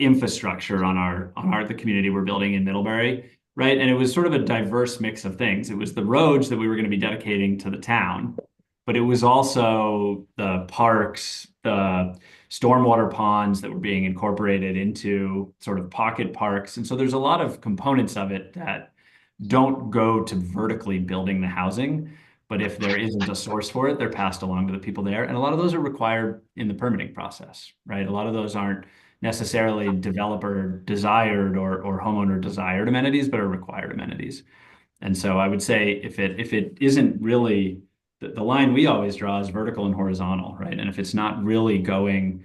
infrastructure on the community we're building in Middlebury, right? And it was sort of a diverse mix of things. It was the roads that we were going to be dedicating to the town, but it was also the parks, the stormwater ponds that were being incorporated into sort of pocket parks. And so there's a lot of components of it that don't go to vertically building the housing, but if there isn't a source for it, they're passed along to the people there. And a lot of those are required in the permitting process, right? A lot of those aren't necessarily developer desired or homeowner desired amenities, but are required amenities. And so I would say if it isn't really, the line we always draw is vertical and horizontal, right? And if it's not really going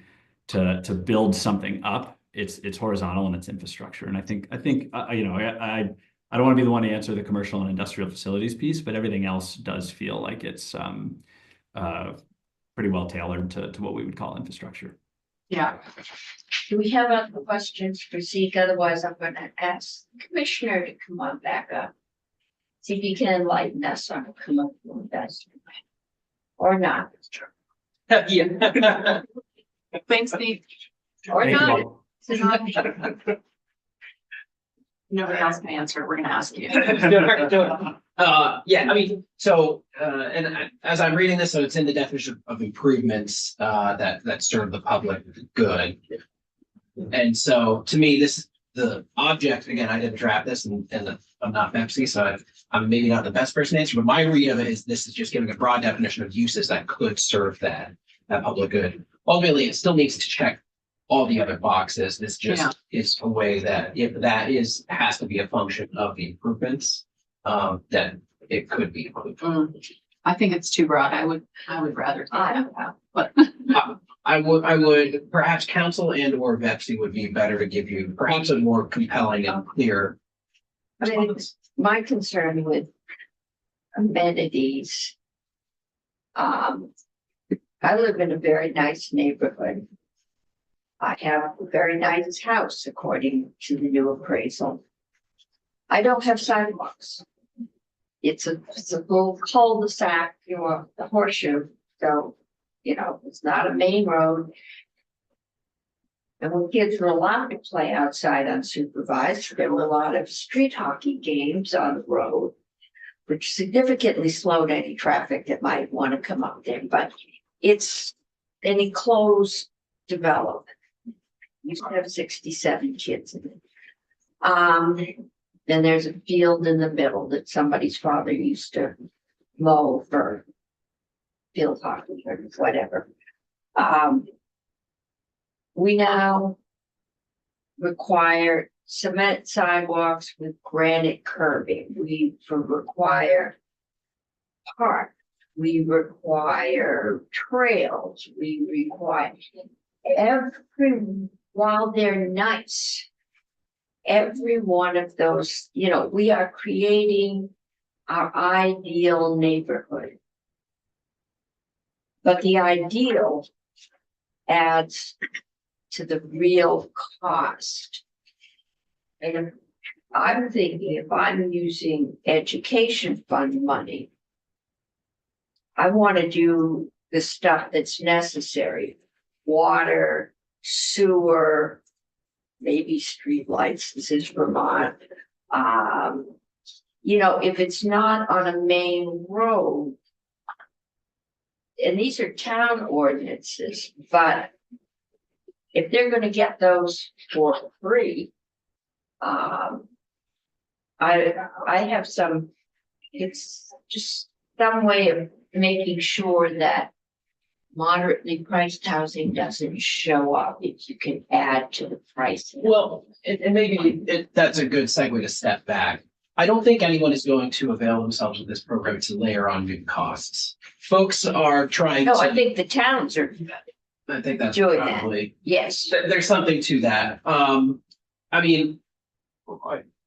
to build something up, it's horizontal and it's infrastructure. And I think you know, I don't want to be the one to answer the commercial and industrial facilities piece, but everything else does feel like it's pretty well tailored to what we would call infrastructure. Yeah. Do we have other questions for Zeke? Otherwise, I'm going to ask the Commissioner to come on back up. See if he can enlighten us on commercial investment. Or not, Yeah. Thanks, Steve. or Thank you not. all. Nobody else can answer. We're gonna ask you. Yeah, I mean, so, as I'm reading this, so it's in the definition of improvements, that serve the public good. And so, to me, the object, again, I didn't draft this and I'm not Pepsi, so I'm maybe not the best person to answer, but my read of it is this is just giving a broad definition of uses that could serve that public good. Ultimately, it still needs to check all the other boxes. This just is a way that if that has to be a function of the improvements, then it could be included. I think it's too broad. I would rather take that out, but I would perhaps council and or Vepsi would be better to give you perhaps a more compelling and clear. I mean, my concern with amenities. I live in a very nice neighborhood. I have a very nice house according to the new appraisal. I don't have sidewalks. It's a little cul-de-sac, you know, the horseshoe, so, you know, it's not a main road. And when kids were allowed to play outside unsupervised, there were a lot of street hockey games on the road, which significantly slowed any traffic that might want to come up there, but it's an enclosed development. Used to have 67 kids in it. Then there's a field in the middle that somebody's father used to mow for field hockey or whatever. We now require cement sidewalks with granite curbing. We require park. We require trails. We require while they're nice, every one of those, you know, we are creating our ideal neighborhood. But the ideal adds to the real cost. And I'm thinking if I'm using education fund money, I want to do the stuff that's necessary. Water, sewer, maybe streetlights. This is Vermont. You know, if it's not on a main road, and these are town ordinances, but if they're going to get those for free, I have it's just some way of making sure that moderately priced housing doesn't show up if you can add to the price. Well, and maybe that's a good segue to step back. I don't think anyone is going to avail themselves of this program to layer on new costs. Folks are trying No, to. I think the towns are I think that's doing that. probably, Yes. there's something to that. I mean,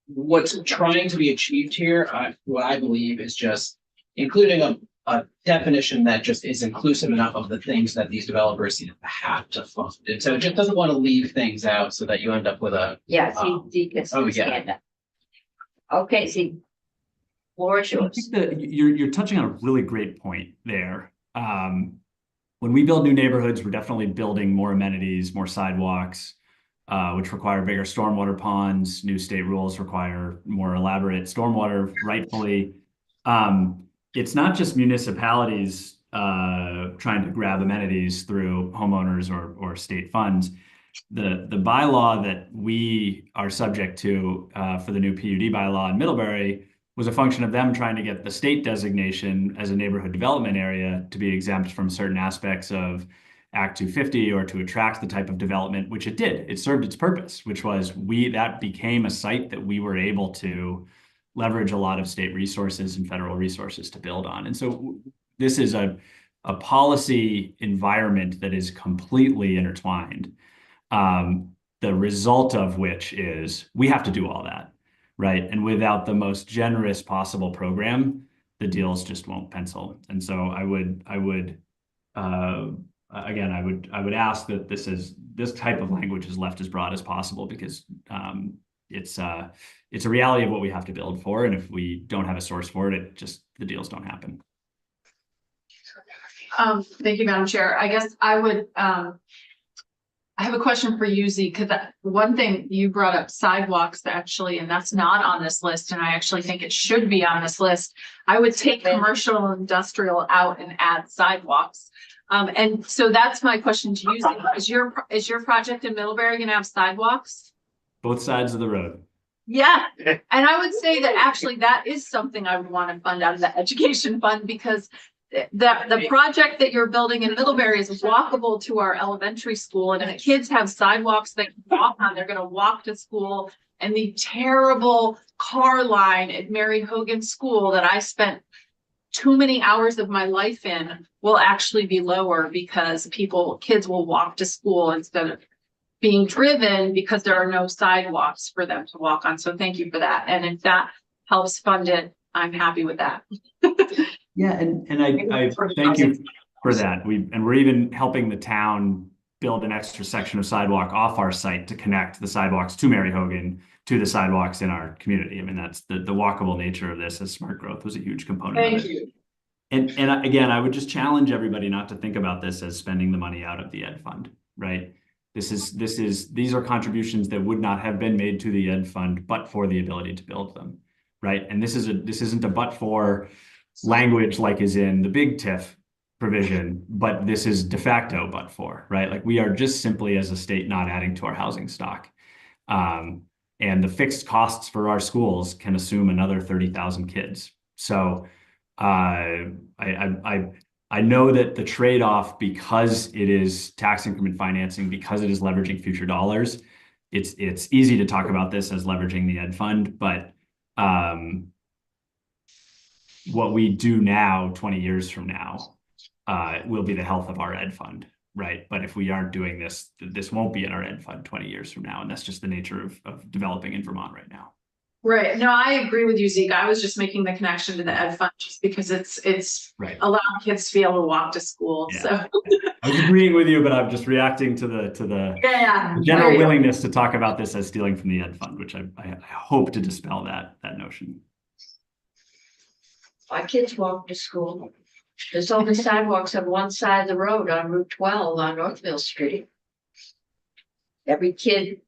what's trying to be achieved here, what I believe is just including a definition that just is inclusive enough of the things that these developers have to fund. And so it just doesn't want to leave things out so that you end up with a. Yeah, see, it's Oh, yeah. stand up. Okay, see, floor is I yours. think that you're touching on a really great point there. When we build new neighborhoods, we're definitely building more amenities, more sidewalks, which require bigger stormwater ponds. New state rules require more elaborate stormwater, rightfully. It's not just municipalities trying to grab amenities through homeowners or state funds. The bylaw that we are subject to for the new PUD bylaw in Middlebury was a function of them trying to get the state designation as a neighborhood development area to be exempt from certain aspects of Act 250 or to attract the type of development, which it did. It served its purpose, which was that became a site that we were able to leverage a lot of state resources and federal resources to build on. And so this is a policy environment that is completely intertwined. The result of which is we have to do all that, right? And without the most generous possible program, the deals just won't pencil. And so I would ask that this type of language is left as broad as possible, because it's a reality of what we have to build for. And if we don't have a source for it, the deals don't happen. Thank you, Madam Chair. I guess I would, I have a question for you, Zeke, because one thing you brought up, sidewalks, actually, and that's not on this list, and I actually think it should be on this list. I would take commercial and industrial out and add sidewalks. And so that's my question to you, Zeke. Is your project in Middlebury going to have sidewalks? Both sides of the road. Yeah, and I would say that actually that is something I would want to fund out of the education fund, because the project that you're building in Middlebury is walkable to our elementary school, and if kids have sidewalks they can walk on, they're going to walk to school. And the terrible car line at Mary Hogan School that I spent too many hours of my life in will actually be lower, because kids will walk to school instead of being driven, because there are no sidewalks for them to walk on. So thank you for that. And if that helps fund it, I'm happy with that. Yeah, and I thank you for that. We're even helping the town build an extra section of sidewalk off our site to connect the sidewalks to Mary Hogan to the sidewalks in our community. I mean, that's the walkable nature of this as smart growth was a huge component of it. Thank you. And again, I would just challenge everybody not to think about this as spending the money out of the ed fund, right? These are contributions that would not have been made to the ed fund, but for the ability to build them, right? And this isn't a but for language like is in the big TIF provision, but this is de facto but for, right? Like we are just simply as a state not adding to our housing stock. And the fixed costs for our schools can assume another 30,000 kids. So I know that the trade-off, because it is tax increment financing, because it is leveraging future dollars, it's easy to talk about this as leveraging the ed fund, but what we do now, 20 years from now, will be the health of our ed fund, right? But if we aren't doing this, this won't be in our ed fund 20 years from now. And that's just the nature of developing in Vermont right now. Right. No, I agree with you, Zeke. I was just making the connection to the ed fund just because it's right. Allowing kids to be able to walk to school. Yeah. So I was agreeing with you, but I'm just reacting to the general willingness to talk about this as stealing from the ed fund, which I hope to dispel that notion. My kids walk to school. There's only sidewalks on one side of the road on Route 12 on Northville Street. Every kid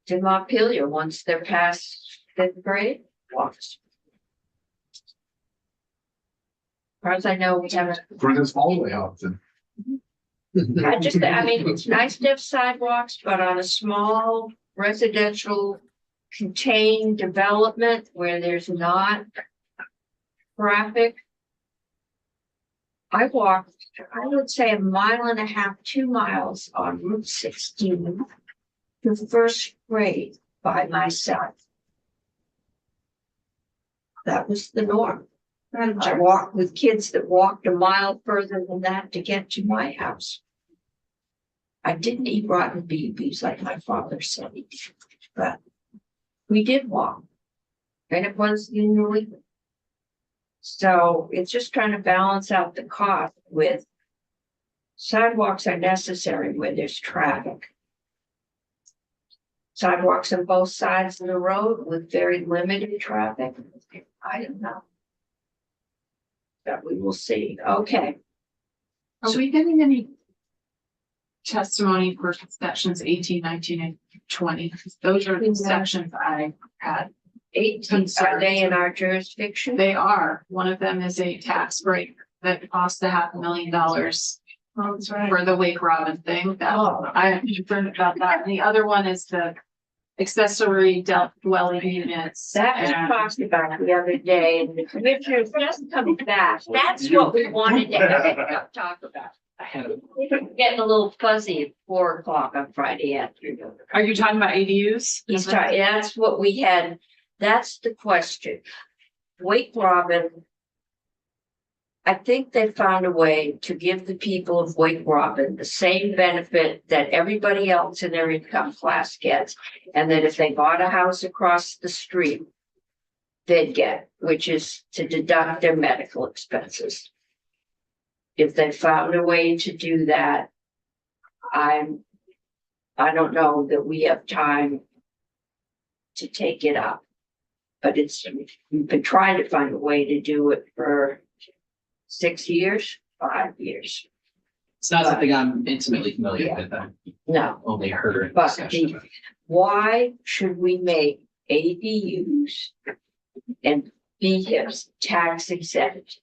in Montpelier, once they're past 5th grade, walks. As far as I know, we haven't. Britain's hallway often. I mean, it's nice to have sidewalks, but on a small residential contained development where there's not traffic. I walked, I would say 1.5 miles, 2 miles on Route 16 to first grade by myself. That was the norm. I walked with kids that walked a mile further than that to get to my house. I didn't eat rotten beans like my father said, but we did walk, and it was illegal. So it's just trying to balance out the cost with sidewalks are necessary where there's traffic. Sidewalks on both sides of the road with very limited traffic. I don't know. But we will see. Okay. Are we getting any testimony for sections 18, 19, and 20? Those are the sections I had. 18, are they in our jurisdiction? They are. One of them is a tax break that cost $500,000 for the Wake Robin thing. That I'm concerned about that. And the other one is the accessory dwelling units. That was and- talked about the other day, and the commissioners just coming back. That's what we wanted to talk about. I had a We were getting a little fuzzy at 4 o'clock on Friday afternoon. Are you talking about ADUs? He's talking, that's what we had, that's the question. Wake Robin. I think they found a way to give the people of Wake Robin the same benefit that everybody else in their income class gets. And that if they bought a house across the street, they'd get, which is to deduct their medical expenses. If they found a way to do that, I don't know that we have time to take it up. But we've been trying to find a way to do it for 6 years, 5 years. It's not something I'm intimately familiar with. I've No, only heard but discussion. why should we make ADUs and BHIPs tax exempt?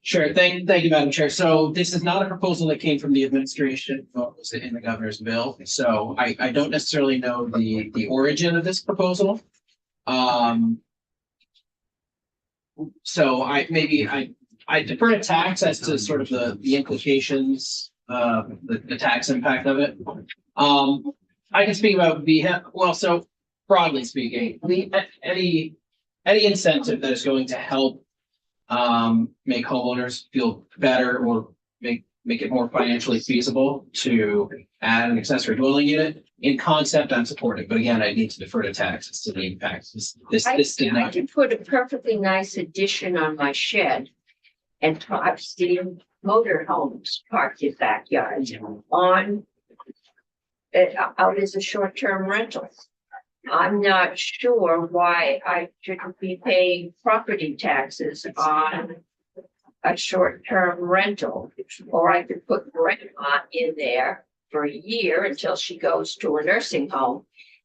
Sure. Thank you, Madam Chair. So this is not a proposal that came from the administration, but was in the governor's bill. So I don't necessarily know the origin of this proposal. So I defer to tax as to sort of the implications, the tax impact of it. I can speak about well, so broadly speaking, any incentive that is going to help make homeowners feel better or make it more financially feasible to add an accessory dwelling unit. In concept, I'm supportive, but again, I need to defer to taxes to the impact. This did I not. could put a perfectly nice addition on my shed. And I've seen motorhomes parked in backyards on out as a short-term rental. I'm not sure why I shouldn't be paying property taxes on a short-term rental. Or I could put grandma in there for a year until she goes to a nursing home.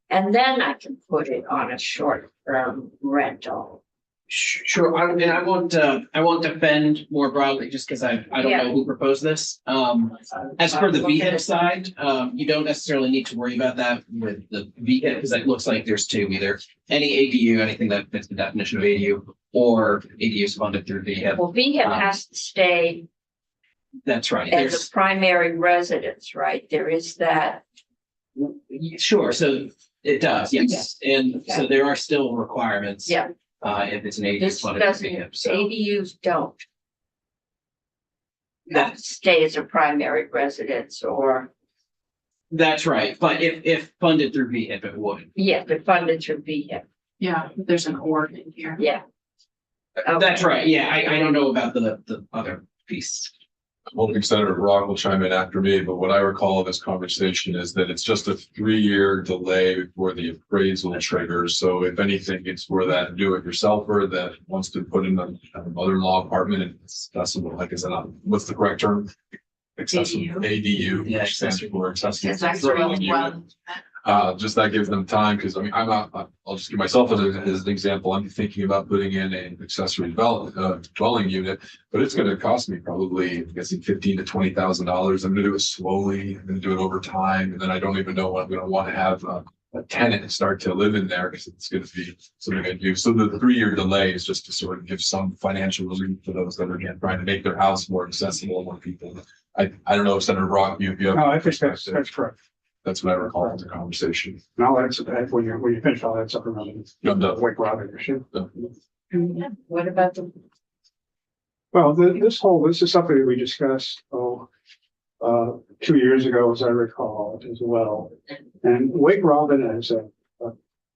And then I can put it on a short-term rental. Sure, I won't defend more broadly just because I don't know who proposed this. As for the VHIP side, you don't necessarily need to worry about that with the VHIP because it looks like there's two, either any ADU, anything that fits the definition of ADU, or ADUs funded through VHIP. Well, VHIP has to stay That's right. as There's a primary residence, right? There is that. sure, so it does, yes, and so Okay. there are still requirements. Yeah. If it's an ADU This funded through doesn't, VHIP, so ADUs don't. that, Have to stay as a primary residence or, that's right. But if funded through VHIP, it would. yeah, they're funded through VHIP, Yeah, there's an or in here. yeah. That's right. Yeah, I don't know about the other piece. I'm hoping Senator Brock will chime in after me, but what I recall of this conversation is that it's just a 3-year delay before the appraisal triggers. So if anything, it's for that do-it-yourselfer that wants to put in a mother-in-law apartment and it's accessible, like, is that what's the correct term? Accessible, ADU, Yeah, which stands for accessible. Accessory dwelling unit. dwelling. Just that gives them time, because I mean, I'll just give myself as an example. I'm thinking about putting in an accessory dwelling unit, but it's gonna cost me probably, I'm guessing $15,000 to $20,000. I'm gonna do it slowly, I'm gonna do it over time, and then I don't even know what I'm gonna want to have a tenant start to live in there, because it's gonna be something I do. So the 3-year delay is just to sort of give some financial relief to those that are again trying to make their house more accessible to more people. I don't know if Senator Brock, you have. No, I think that's correct. That's what I recall from the conversation. And I'll answer that when you finish, I'll answer something on I'm the done. Wake Robin issue. What about the, Well, this is something that we discussed, 2 years ago, as I recall, as well. And Wake Robin as a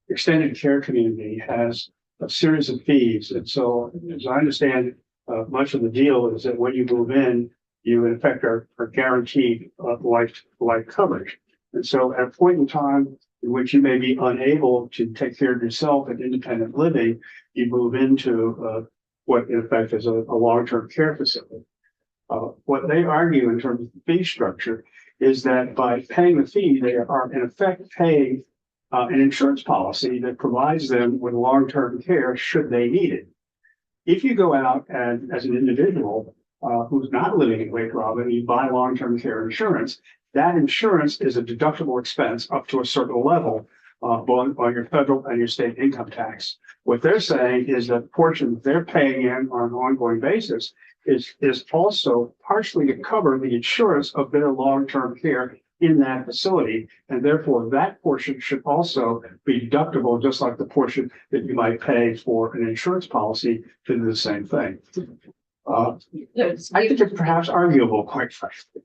extended care community has a series of fees. And so, as I understand, much of the deal is that when you move in, you in effect are guaranteed life coverage. And so at a point in time in which you may be unable to take care of yourself in independent living, you move into what in effect is a long-term care facility. What they argue in terms of the fee structure is that by paying the fee, they are in effect paying an insurance policy that provides them with long-term care should they need it. if you go out and as an individual, who's not living in Wake Robin, you buy long-term care insurance, that insurance is a deductible expense up to a certain level, both on your federal and your state income tax. What they're saying is that portion they're paying in on an ongoing basis is also partially to cover the insurance of their long-term care in that facility. And therefore that portion should also be deductible, just like the portion that you might pay for an insurance policy to do the same thing. I think it's perhaps arguable, quite frankly.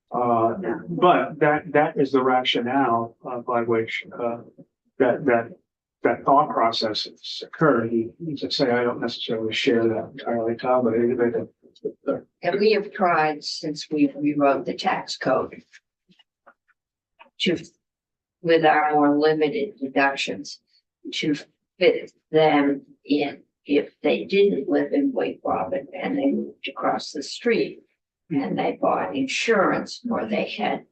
But that is the rationale by which that thought process has occurred. You could say I don't necessarily share that entirely, Tom, but anyway. And we have tried since we rewrote the tax code to, with our more limited deductions, to fit them in if they didn't live in Wake Robin and they moved across the street and they bought insurance or they had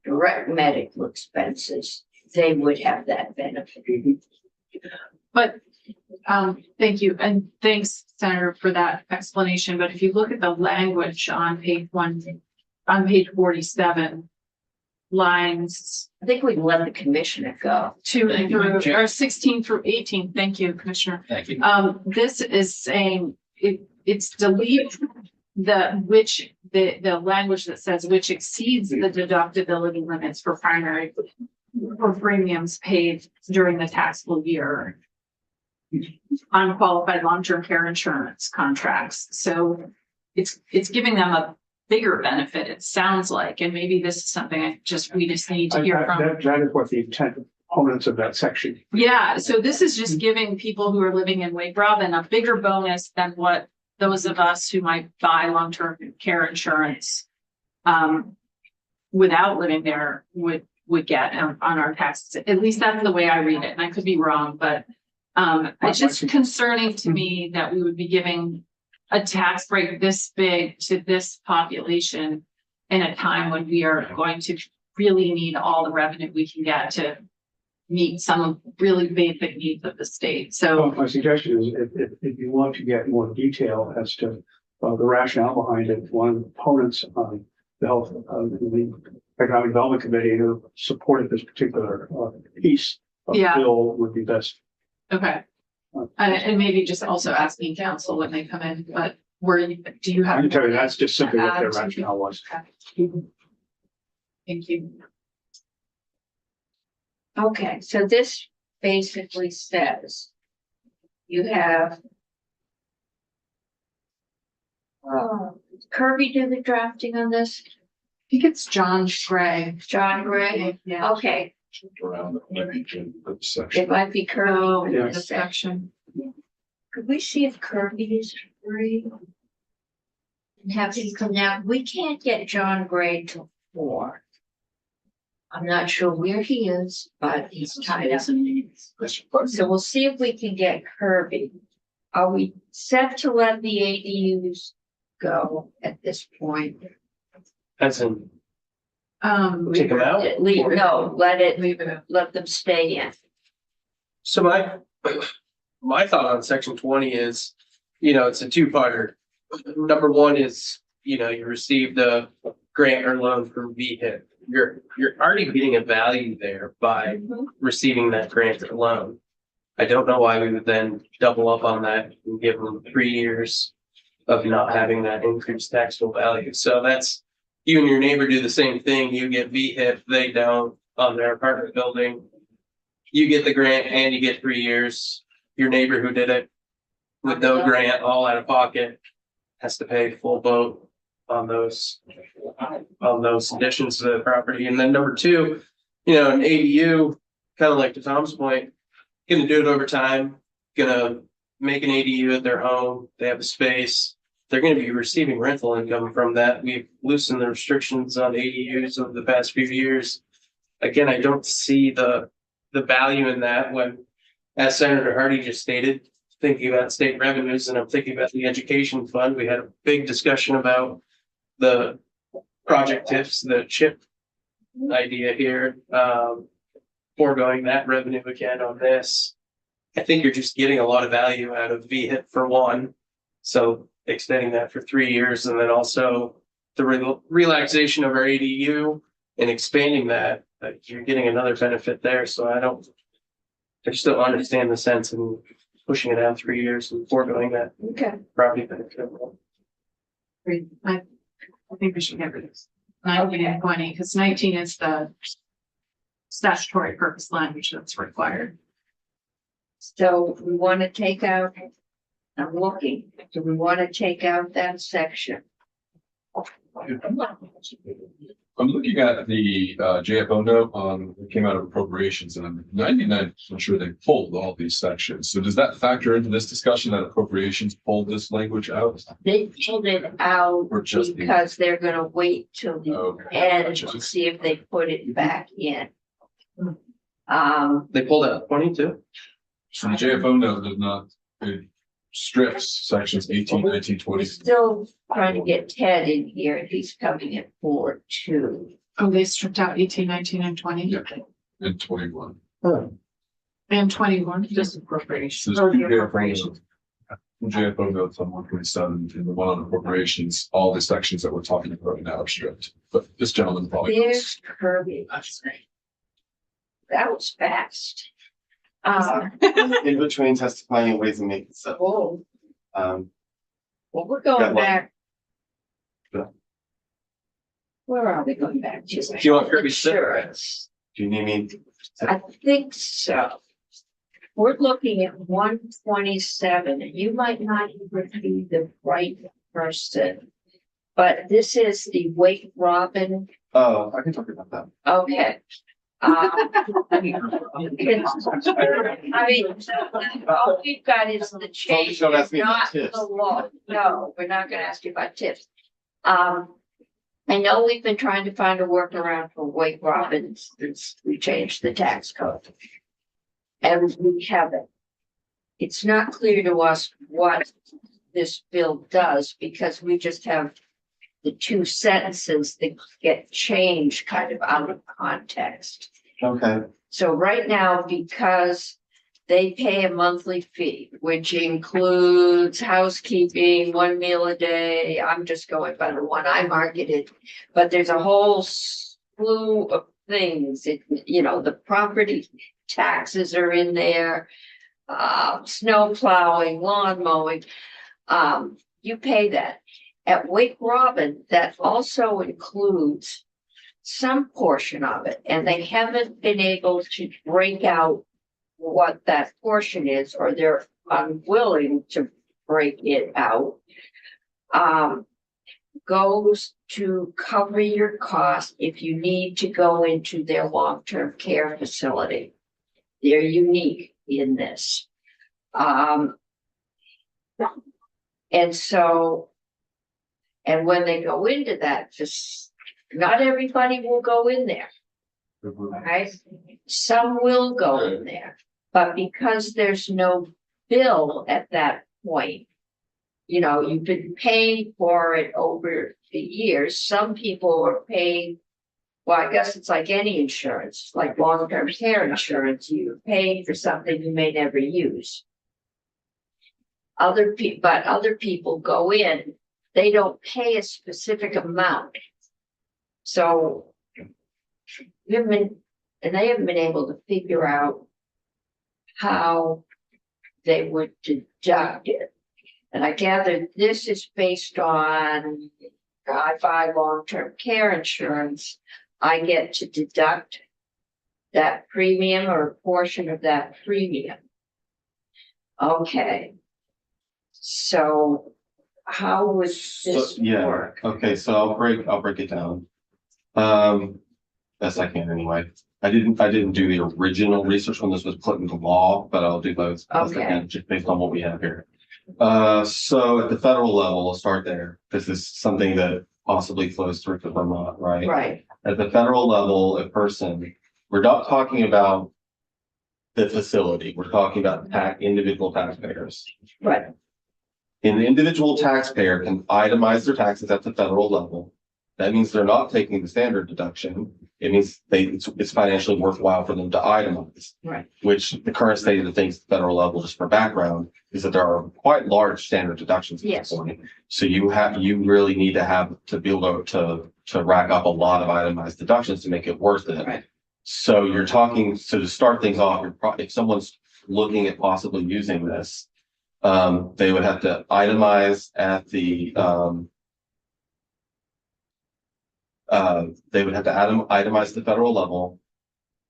direct medical expenses, they would have that benefit. But, thank you, and thanks, Senator, for that explanation, but if you look at the language on page 47, lines I think we can let the commissioner go. 2 through, or 16 through 18, thank you, Commissioner. Thank you. This is saying, it's delete the language that says which exceeds the deductibility limits for premiums paid during the taxable year. Unqualified long-term care insurance contracts. So it's giving them a bigger benefit, it sounds like, and maybe this is something we just need to hear from. That is what the intent components of that section. Yeah, so this is just giving people who are living in Wake Robin a bigger bonus than what those of us who might buy long-term care insurance without living there would get on our taxes. At least that's the way I read it, and I could be wrong, but it's just concerning to me that we would be giving a tax break this big to this population in a time when we are going to really need all the revenue we can get to meet some really basic needs of the state. So my suggestion is if you want to get more detail as to the rationale behind it, one of the opponents on the health the Economic Development Committee who supported this particular piece of the bill would be best. okay. And maybe just also asking council when they come in, but do you have? I can tell you that's just simply what their rationale was. Thank you. Okay, so this basically says you have Kirby do the drafting on this? I think it's John Gray. John Gray? Yeah. Okay, Around maybe in the section. it might be Kirby. Oh, Yeah. the section. Could we see if Kirby is free? And have him come down? We can't get John Gray till 4. I'm not sure where he is, but he's tied up. So we'll see if we can get Kirby. Are we set to let the ADUs go at this point? As in, take them out? Let them stay in. So my thought on section 20 is, it's a two-parter. Number one is, you receive the grant or loan from VHIP. You're already getting a value there by receiving that grant or loan. I don't know why we would then double up on that and give them 3 years of not having that increased taxable value. So that's, you and your neighbor do the same thing. You get VHIP, they don't on their apartment building. You get the grant and you get 3 years. Your neighbor who did it with no grant, all out of pocket, has to pay full boat on those additions to the property. And then number two, an ADU, kind of like to Tom's point, gonna do it over time, gonna make an ADU at their home. They have a space. They're gonna be receiving rental income from that. We've loosened the restrictions on ADUs over the past few years. Again, I don't see the value in that when, as Senator Hardy just stated, thinking about state revenues, and I'm thinking about the education fund. We had a big discussion about the project TIFs, the CHIP idea here, foregoing that revenue again on this. I think you're just getting a lot of value out of VHIP for one. So extending that for 3 years and then also the relaxation of our ADU and expanding that, you're getting another benefit there. So I just don't understand the sense in pushing it out 3 years and foregoing that Okay. property benefit. I think we should get rid of 19 and 20, because 19 is the statutory purpose language that's required. So we want to take out, I'm looking, do we want to take out that section? I'm looking at the JFO note on, it came out of appropriations and I'm 99% sure they pulled all these sections. So does that factor into this discussion that appropriations pulled this language out? They pulled it out Or just the- because they're gonna wait till the Okay, end gotcha. to see if they put it back in. They pulled out 22. So the JFO note does not, it strips sections 18, 19, we're 20. still trying to get Ted in here, and he's coming at 4 2. Oh, they stripped out 18, 19, and 20 Yeah. And 21. and 21, just appropriation. So Oh, the there's two appropriation. JFO notes on 127 and the one on appropriations, all the sections that we're talking about now are stripped. But this gentleman probably knows. There's Kirby. That was fast. In between testifying and ways and means, so, Oh, um, well, we're Got going one. back. Yeah. Where are we going back to? Do you want Kirby to sit? Insurance. do you need me? I think so. We're looking at 127, and you might not even be the right person. But this is the Wake Robin, Oh, I can talk about that. okay. I mean, all we've got is the change, Don't ask me about not the tips. law. No, we're not gonna ask you about tips. I know we've been trying to find a workaround for Wake Robins since we changed the tax code. And we haven't. It's not clear to us what this bill does because we just have the two sentences that get changed kind of out of context. Okay, So right now, because they pay a monthly fee, which includes housekeeping, 1 meal a day. I'm just going by the one I marketed, but there's a whole slew of things. The property taxes are in there, snow plowing, lawn mowing. You pay that. At Wake Robin, that also includes some portion of it, and they haven't been able to break out what that portion is, or they're unwilling to break it out. Goes to cover your cost if you need to go into their long-term care facility. They're unique in this. And so, and when they go into that, just not everybody will go in there. Right? Some will go in there, but because there's no bill at that point, you've been paying for it over the years. Some people are paying, well, I guess it's like any insurance, like long-term care insurance, you're paying for something you may never use. But other people go in, they don't pay a specific amount. So they haven't been able to figure out how they would deduct it. And I gather this is based on, I buy long-term care insurance, I get to deduct that premium or a portion of that premium. Okay. So how would this yeah. work? Okay, so I'll break it down. Best I can anyway. I didn't do the original research when this was put into law, but I'll do those best I can, just based on what we have here. So at the federal level, we'll start there. This is something that possibly flows through to Vermont, right? Right, At the federal level, we're not talking about the facility, we're talking about individual taxpayers. right, An individual taxpayer can itemize their taxes at the federal level. That means they're not taking the standard deduction. it means it's financially worthwhile for them to itemize. Right. Which the current state of the things at the federal level, just for background, is that there are quite large standard deductions at Yes. this point. So you really need to be able to rack up a lot of itemized deductions to make it worth it. Right. So to start things off, if someone's looking at possibly using this, they would have to itemize at the, they would have to itemize the federal level.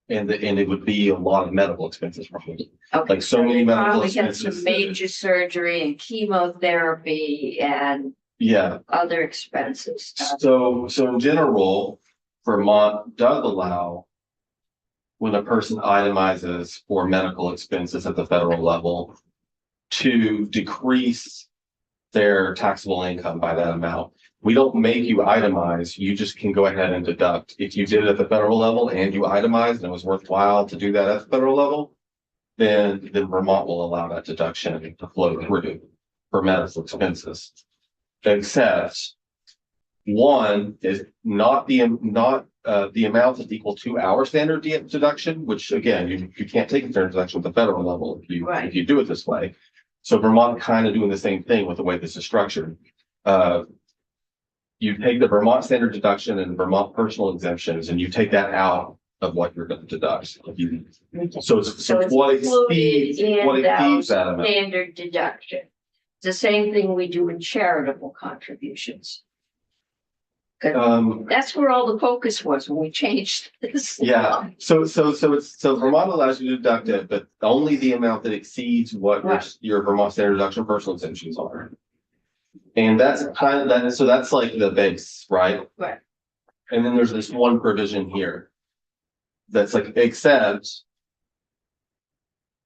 And it would be a lot of medical expenses probably. Okay. Like so many they medical probably have expenses. some major surgery and chemotherapy and Yeah, other expenses. so in general, Vermont does allow when a person itemizes for medical expenses at the federal level to decrease their taxable income by that amount. We don't make you itemize, you just can go ahead and deduct. If you did it at the federal level and you itemized and it was worthwhile to do that at the federal level, then Vermont will allow that deduction to flow through for medical expenses. Except one is not the amount that's equal to our standard deduction, which again, you can't take a standard deduction at the federal level if you do it this way. So Vermont kind of doing the same thing with the way this is structured. You take the Vermont standard deduction and Vermont personal exemptions, and you take that out of what you're going to deduct. So it's what exceeds that amount. Standard deduction. It's the same thing we do in charitable contributions. 'Cause that's where all the focus was when we changed this. Yeah, so Vermont allows you to deduct it, but only the amount that exceeds what your Vermont standard deduction personal exemptions are. And that's kind of that, so that's like the base, right? Right. And then there's this one provision here. That's like, except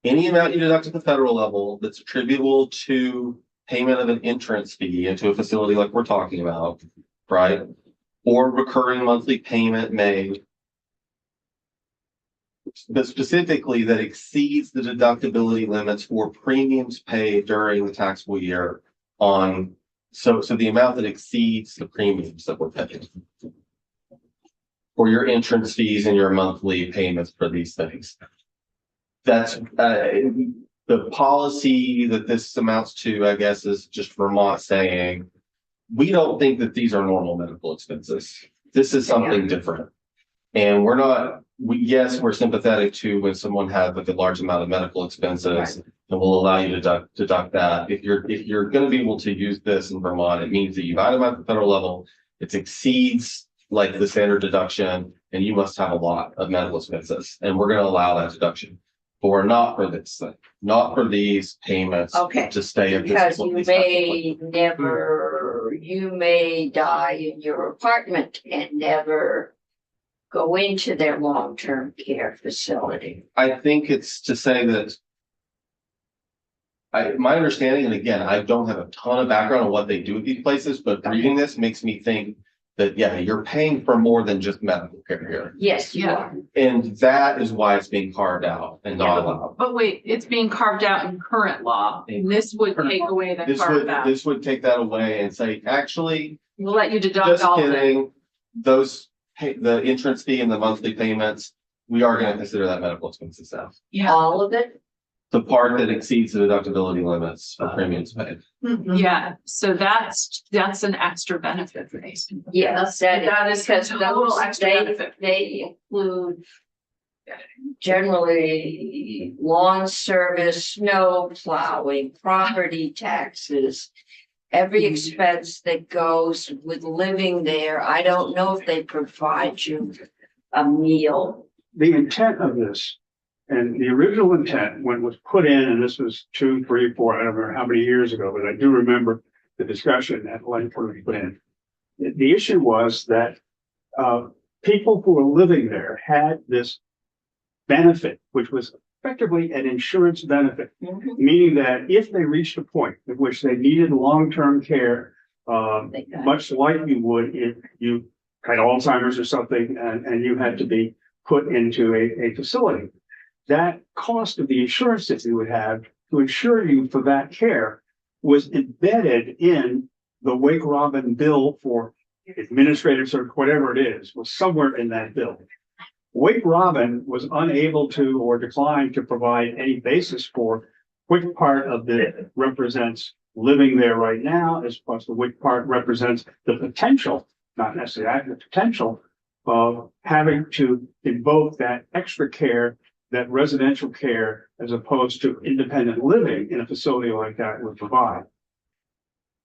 any amount you deduct at the federal level that's attributable to payment of an entrance fee into a facility like we're talking about, right? Or recurring monthly payment made, but specifically that exceeds the deductibility limits for premiums paid during the taxable year on, so the amount that exceeds the premiums that we're paying. For your entrance fees and your monthly payments for these things. That's the policy that this amounts to, I guess, is just Vermont saying, we don't think that these are normal medical expenses. This is something different. And yes, we're sympathetic to when someone has like a large amount of medical expenses, and we'll allow you to deduct that. If you're going to be able to use this in Vermont, it means that you've itemized at the federal level, it exceeds like the standard deduction, and you must have a lot of medical expenses, and we're going to allow that deduction. But we're not for this thing, not for these payments to stay at this. Because you may die in your apartment and never go into their long-term care facility. I think it's to say that my understanding, and again, I don't have a ton of background on what they do at these places, but reading this makes me think that, you're paying for more than just medical care here. Yes, you are. And that is why it's being carved out and not allowed. But wait, it's being carved out in current law, and this would take away the carve out. This would take that away and say, actually, We'll let you deduct just all of it. kidding, the entrance fee and the monthly payments, we are going to consider that medical expenses now. Yeah, All of it? The part that exceeds the deductibility limits for premiums paid. yeah, so that's an extra benefit for these people. Yes, That is a because total those, extra benefit. they include generally lawn service, snow plowing, property taxes, every expense that goes with living there. I don't know if they provide you a meal. The intent of this, and the original intent, when it was put in, and this was 2, 3, 4, I don't remember how many years ago, but I do remember the discussion at when it was put in. The issue was that people who were living there had this benefit, which was effectively an insurance benefit, meaning that if they reached a point at which they needed long-term care, much like you would if you had Alzheimer's or something, and you had to be put into a facility, that cost of the insurance that you would have to insure you for that care was embedded in the wake robin bill for administrative service, whatever it is, was somewhere in that bill. Wake Robin was unable to or declined to provide any basis for which part of it represents living there right now, as opposed to which part represents the potential, not necessarily the potential of having to invoke that extra care, that residential care, as opposed to independent living in a facility like that would provide.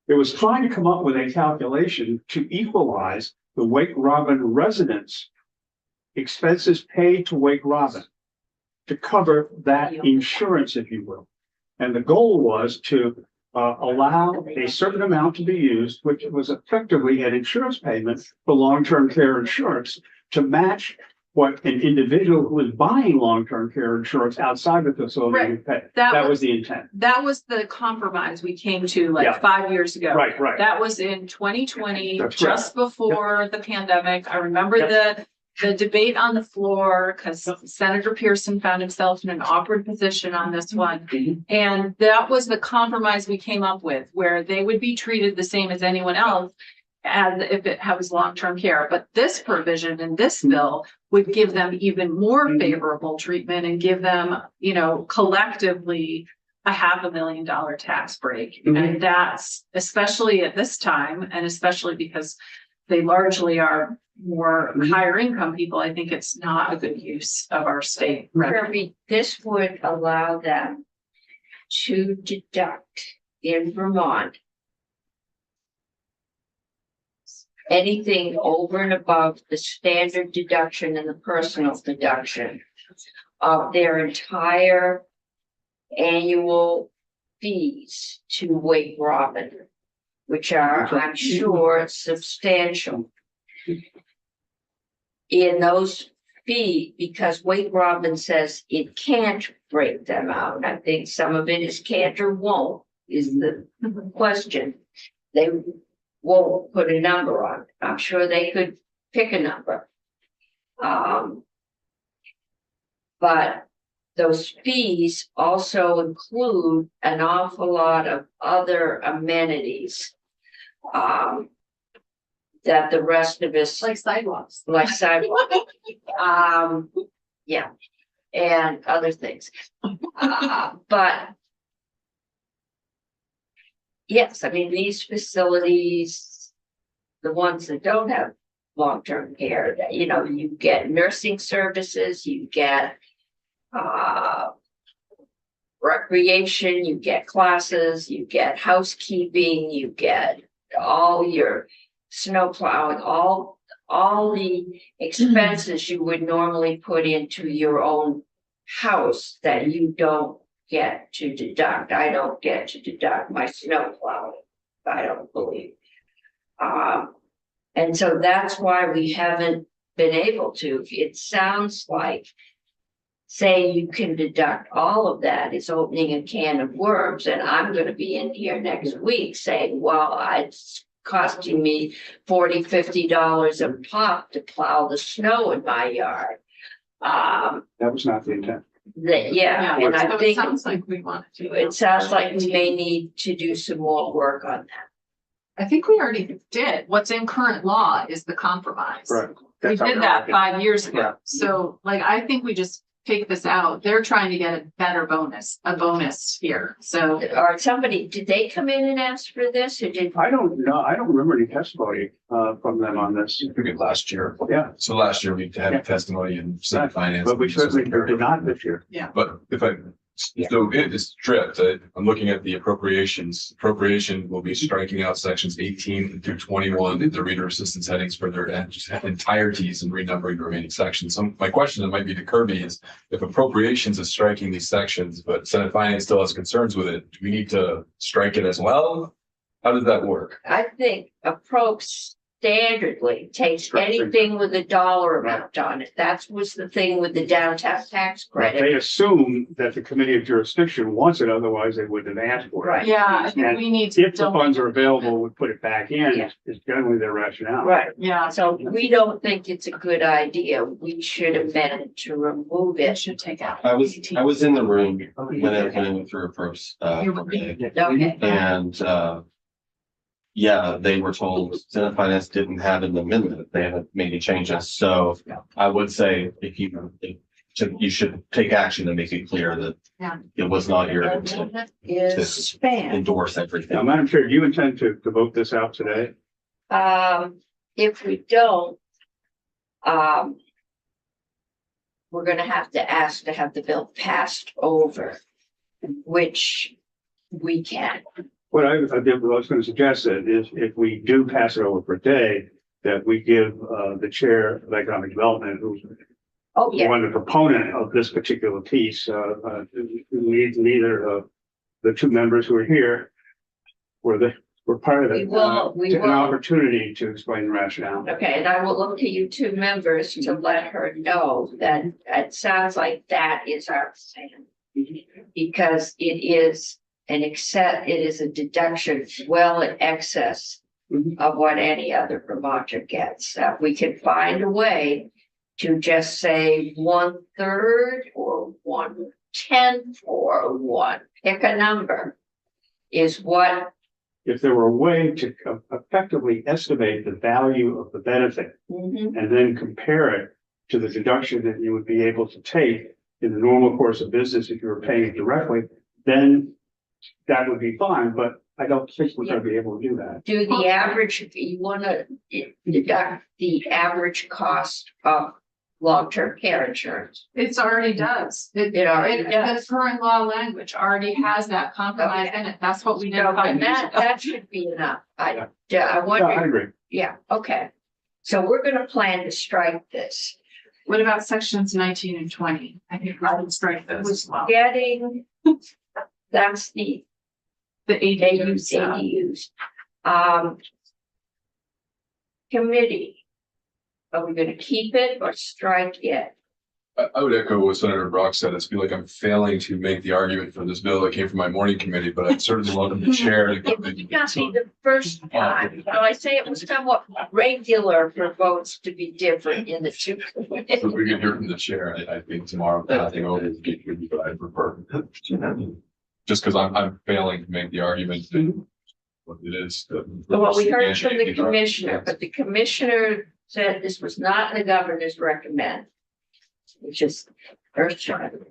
It was trying to come up with a calculation to equalize the Wake Robin residents' expenses paid to Wake Robin to cover that insurance, if you will. And the goal was to allow a certain amount to be used, which was effectively an insurance payment for long-term care insurance to match what an individual who was buying long-term care insurance outside the facility would pay. That was the intent. That was the compromise we came to Yeah. like 5 years ago. Right, right. That was in 2020, That's just before the pandemic. I remember the debate on the floor because Senator Pearson found himself in an awkward position on this one. Mhm. And that was the compromise we came up with, where they would be treated the same as anyone else as if it was long-term care. But this provision in this bill would give them even more favorable treatment and give them, collectively a $500,000 tax break. And that's especially at this time, and especially because they largely are more higher income people, I think it's not a good use of our state revenue. Kirby, this would allow them to deduct in Vermont anything over and above the standard deduction and the personal deduction of their entire annual fees to Wake Robin, which are, I'm sure, substantial. In those fees, because Wake Robin says it can't break them out. I think some of it is can't or won't is the question. They won't put a number on it. I'm sure they could pick a number. But those fees also include an awful lot of other amenities. That the rest of us. Like sidewalks. Yeah, and other things. But. Yes, I mean, these facilities, the ones that don't have long-term care, you get nursing services, you get recreation, you get classes, you get housekeeping, you get all your snow plowing, all the expenses you would normally put into your own house that you don't get to deduct. I don't get to deduct my snow plowing, I don't believe. And so that's why we haven't been able to. It sounds like saying you can deduct all of that is opening a can of worms, and I'm going to be in here next week saying, well, it's costing me $40, $50 a pop to plow the snow in my yard. That was not the intent. And I So think it sounds like we want to. it sounds like we may need to do some more work on that. I think we already did. What's in current law is the compromise. Right. We That's how did we're that looking. 5 years ago. Yeah. So I think we just take this out. They're trying to get a better bonus, here. So Or did they come in and ask for this or did? I don't know. I don't remember any testimony from them on this. I figured last year. Yeah, So last year we had Yeah. a testimony in Senate Finance. but we certainly did not this year. But so it is stripped. I'm looking at the appropriations. Appropriation will be striking out sections 18 through 21, the reader assistance headings for their entireties and renumbering the remaining sections. So my question that might be to Kirby is, if appropriations is striking these sections, but Senate Finance still has concerns with it, do we need to strike it as well? How does that work? I think approach standardly takes anything with a dollar amount on it. That was the thing with the downtown tax credit. They assume that the committee of jurisdiction wants it, otherwise they wouldn't have asked for it. Right. yeah, I think And we need to. If the funds are available, we put it back in, Yeah. is generally their rationale. Right. Yeah, So we don't think it's a good idea. We should amend to remove it it. should take out. I was in the room when it went through first. Okay. And, yeah, they were told Senate Finance didn't have an amendment. They haven't made any changes. So I would say you should take action to make it clear that Yeah. it was not your intent Is spam. to endorse Now, everything. Madam Chair, do you intend to vote this out today? If we don't, we're gonna have to ask to have the bill passed over, which we can. What I was going to suggest is if we do pass it over for a day, that we give the chair of economic development, who's Oh, yeah, one of the proponent of this particular piece, neither of the two members who are here were part of it. We An will. opportunity to explain the rationale. Okay, and I will look to you two members to let her know that it sounds like that is our plan. Because it is it is a deduction well in excess Mhm. of what any other Vermonter gets. If we can find a way to just say 1/3 or 1/10 or pick a number is what. If there were a way to effectively estimate the value of the benefit and then compare it to the deduction that you would be able to take in the normal course of business if you were paying it directly, then that would be fine, but I don't think we're gonna be able to do that. Do the average, you wanna deduct the average cost of long-term care insurance. It already does. It already does. The current law language already has that compromise in it. That's what we did. So, 5 and years that, ago. that should be enough. I No, I wonder, agree. yeah, okay. So we're gonna plan to strike this. What about sections 19 and 20? I think we should strike those as well. Getting, that's the The ADUs. ADUs. Committee. Are we gonna keep it or strike it? I would echo what Senator Brock said. I feel like I'm failing to make the argument for this bill that came from my morning committee, but I'd certainly welcome the chair to It come would in. not be the first time. So I say it was somewhat regular for votes to be different in the two. If we can hear from the chair, I think tomorrow, passing over would be good, but I prefer. Just because I'm failing to make the argument that what it is. Well, we heard from the commissioner, but the commissioner said this was not in the governor's recommend. Which is earth shattering.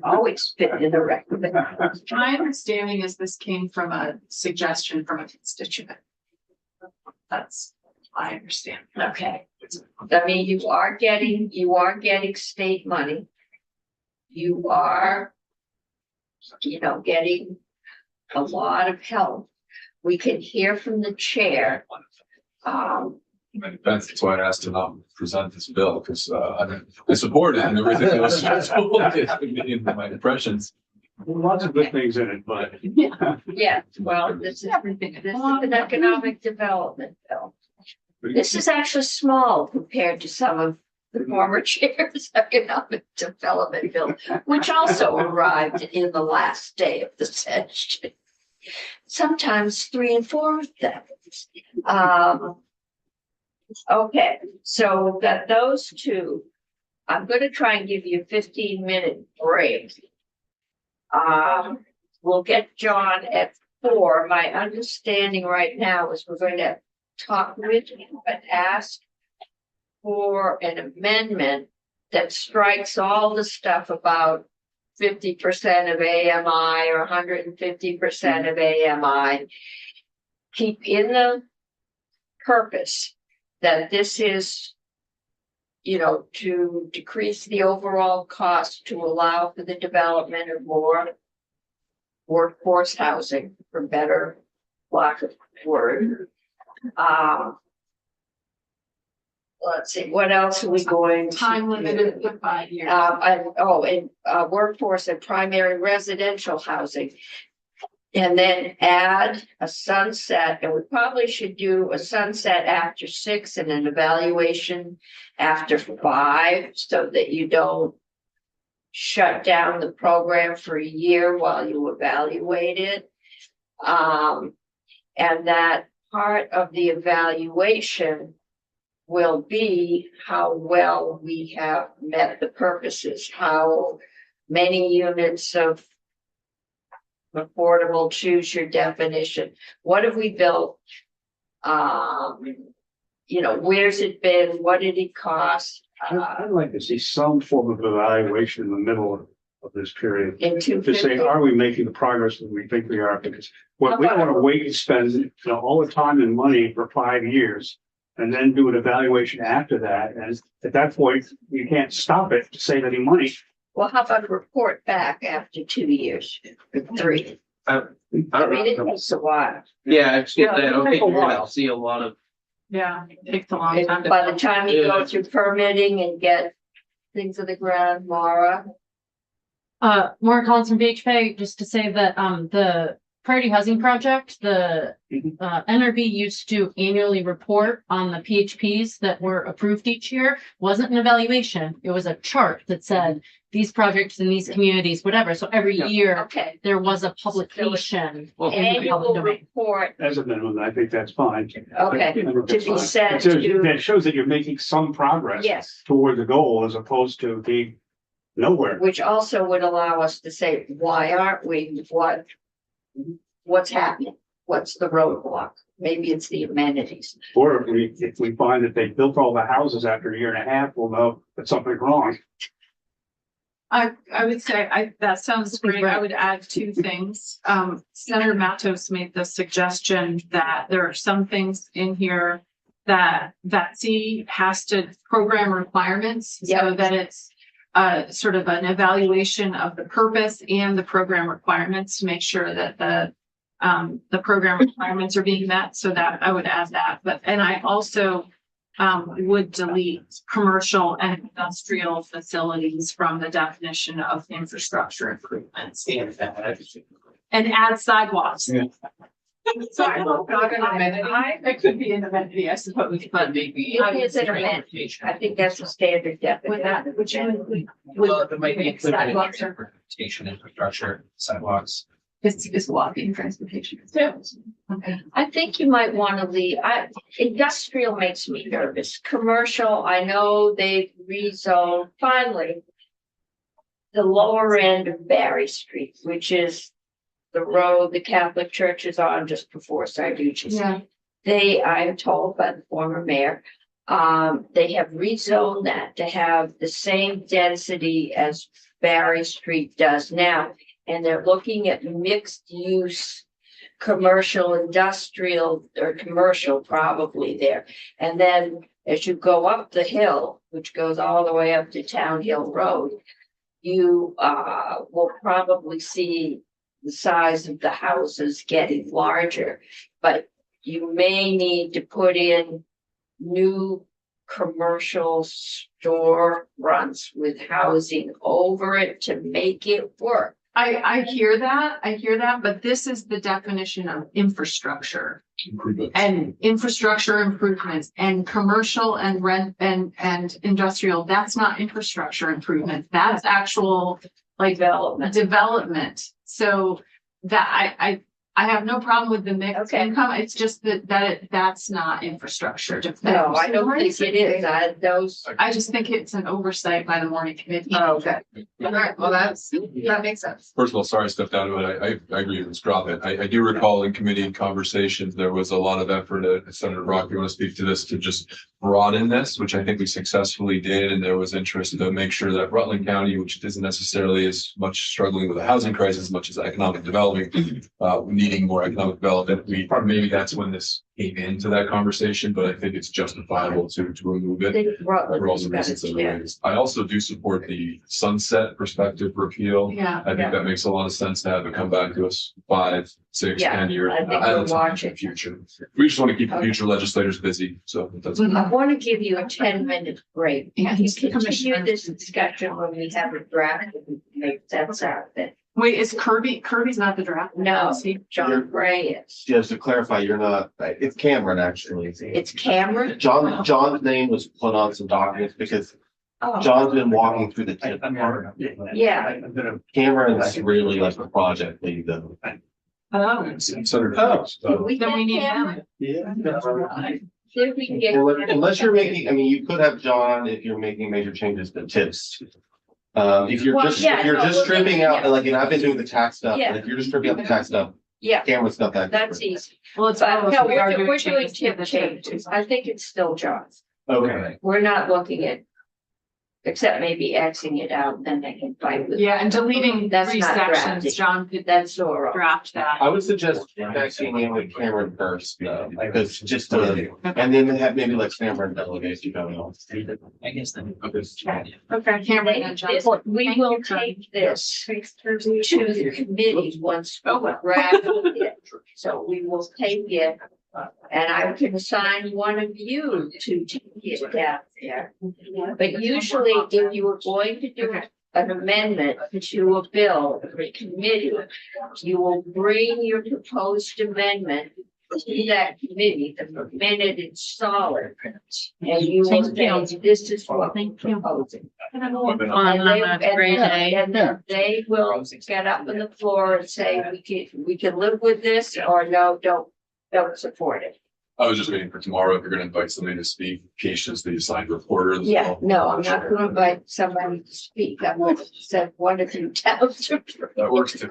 Always fit in the recommend. My understanding is this came from a suggestion from a constituent. That's my understanding. Okay. I mean, you are getting state money. You are, getting a lot of help. We can hear from the chair. That's why I asked to not present this bill, because I support it and everything that was just in my impressions. Lots of good things in it, but. Yeah, well, this is an economic development bill. This is actually small compared to some of the former chair's economic development bill, which also arrived in the last day of the session. Sometimes 3 and 4 of them. Okay, so we've got those two. I'm gonna try and give you a 15-minute break. We'll get John at 4. My understanding right now is we're going to talk with him, but ask for an amendment that strikes all the stuff about 50% of AMI or 150% of AMI. Keep in the purpose that this is, to decrease the overall cost to allow for the development of more workforce housing, for better lack of word. Let's see, what else are we going to? Time limited to 5 years. Workforce and primary residential housing. And then add a sunset, and we probably should do a sunset after 6 and an evaluation after 5, so that you don't shut down the program for a year while you evaluate it. And that part of the evaluation will be how well we have met the purposes, how many units of affordable, choose your definition. What have we built? Where's it been? What did it cost? I'd like to see some form of evaluation in the middle of this period. In To say, 250? are we making the progress that we think we are? Because what we don't want to wait and spend, all the time and money for 5 years. And then do an evaluation after that. And at that point, you can't stop it to save any money. Well, how about a report back after 2 years, or 3? I mean, it takes a while. Yeah, I just get that. I don't Take think a you're gonna while. see a lot of. Yeah, it takes a long time. And by the time you go through permitting and get things to the ground, Mara. Maura Collins from BHP, just to say that, the Priority Housing Project, the, NRB used to annually report on the PHPs that were approved each year. Wasn't an evaluation. It was a chart that said these projects in these communities, whatever. So every year Okay. there was a publication. Well, in the public Annual domain. report, As a minimum, I think that's fine. okay, I think to that's be fine. sent It shows- to, That shows that you're making some progress yes, toward the goal as opposed to being nowhere. which also would allow us to say, why aren't we, what's happening? What's the roadblock? Maybe it's the amenities. Or if we find that they built all the houses after a year and a half, we'll know that something's wrong. I would say, that sounds great. I would add 2 things. Senator Matos made the suggestion that there are some things in here that VETC has to program requirements so Yep. that it's sort of an evaluation of the purpose and the program requirements to make sure that the program requirements are being met. So that I would add that. And I also would delete commercial and industrial facilities from the definition of infrastructure improvements and add sidewalks. Sidewalk, not an amenity. It could be an amenity, I suppose, but maybe. It is an amenity. I think that's a standard With that, definition. which would. Well, it might be included in Sidewalks are, transportation infrastructure, sidewalks. is walking transportation. Okay. I think you might want to leave, industrial makes me nervous. Commercial, I know they've rezoned finally. The lower end of Barry Street, which is the road the Catholic Church is on just before Sarducci's. Yeah. I am told by the former mayor, they have rezoned that to have the same density as Barry Street does now. And they're looking at mixed use, commercial, industrial, or commercial probably there. And then as you go up the hill, which goes all the way up to Town Hill Road, you will probably see the size of the houses getting larger. But you may need to put in new commercial store fronts with housing over it to make it work. I hear that, but this is the definition of infrastructure Improvements. and infrastructure improvements and commercial and rent and industrial. That's not infrastructure improvement. That's actual like development. So that I have no problem with the mixed Okay. income. It's just that's not infrastructure. No, I don't think it is. I just think it's an oversight by the morning committee. Oh, okay. All right, well, that makes sense. First of all, sorry I stepped out of it. I agree, let's drop it. I do recall in committee conversations, there was a lot of effort, Senator Brock, you want to speak to this, to just broaden this, which I think we successfully did. And there was interest to make sure that Rutland County, which isn't necessarily as much struggling with a housing crisis as much as economic development, needing more economic development. Maybe that's when this came into that conversation, but I think it's justifiable to remove it. For all the reasons that we raised. I also do support the sunset perspective repeal. Yeah. I think that makes a lot of sense to have it come back to us 5, 6, Yeah, 10 years. I think don't we'll see watch in the it. future. We just want to keep the future legislators busy, so that's. I want to give you a 10-minute break. Yeah, You he's the continue commissioner. this discussion when we have a draft and make sense out of it. Wait, is Kirby's not the draft? No, Is he? John Gray is. Just to clarify, you're not, it's Cameron, actually. It's Cameron? John's name was put on some documents because Oh, John's been walking through the tip. yeah. Cameron's really like the project lead though. Oh. Senator. Can we Then we need get him. See if we can get. Unless you're making, I mean, you could have John if you're making major changes to tips. If you're Well, just, yeah, if you're no, just we're- stripping out, yeah. like, and I've been doing the tax stuff, Yeah. and if you're just stripping out the tax stuff, Yeah, camera stuff, that's. that's easy. Well, it's. But both. no, We are we're doing changes to tip the changes. I think it's still John's. Okay. We're not looking at, except maybe Xing it out, then they can fight with. Yeah, and deleting That's three not sections, drafting. John could That's Zorro. draft that. I would suggest connecting in with Cameron first, though, because just to, and then have maybe like Cameron delegate, you know. I guess then. Okay, Cameron and John. We will take this to the committee once we grab it. So we will take it, and I can assign one of you to take it down there. But usually, if you were going to do an amendment to a bill, the committee, you will bring your proposed amendment to that committee, the minute it's solid. And you will say, this is what I'm proposing. And they will get up on the floor and say, we can live with this, or no, don't support it. I was just waiting for tomorrow, if you're gonna invite somebody to speak, Patience, the assigned reporter. as Yeah, well. no, I'm not gonna invite somebody to speak. I said one of you towns. That works too.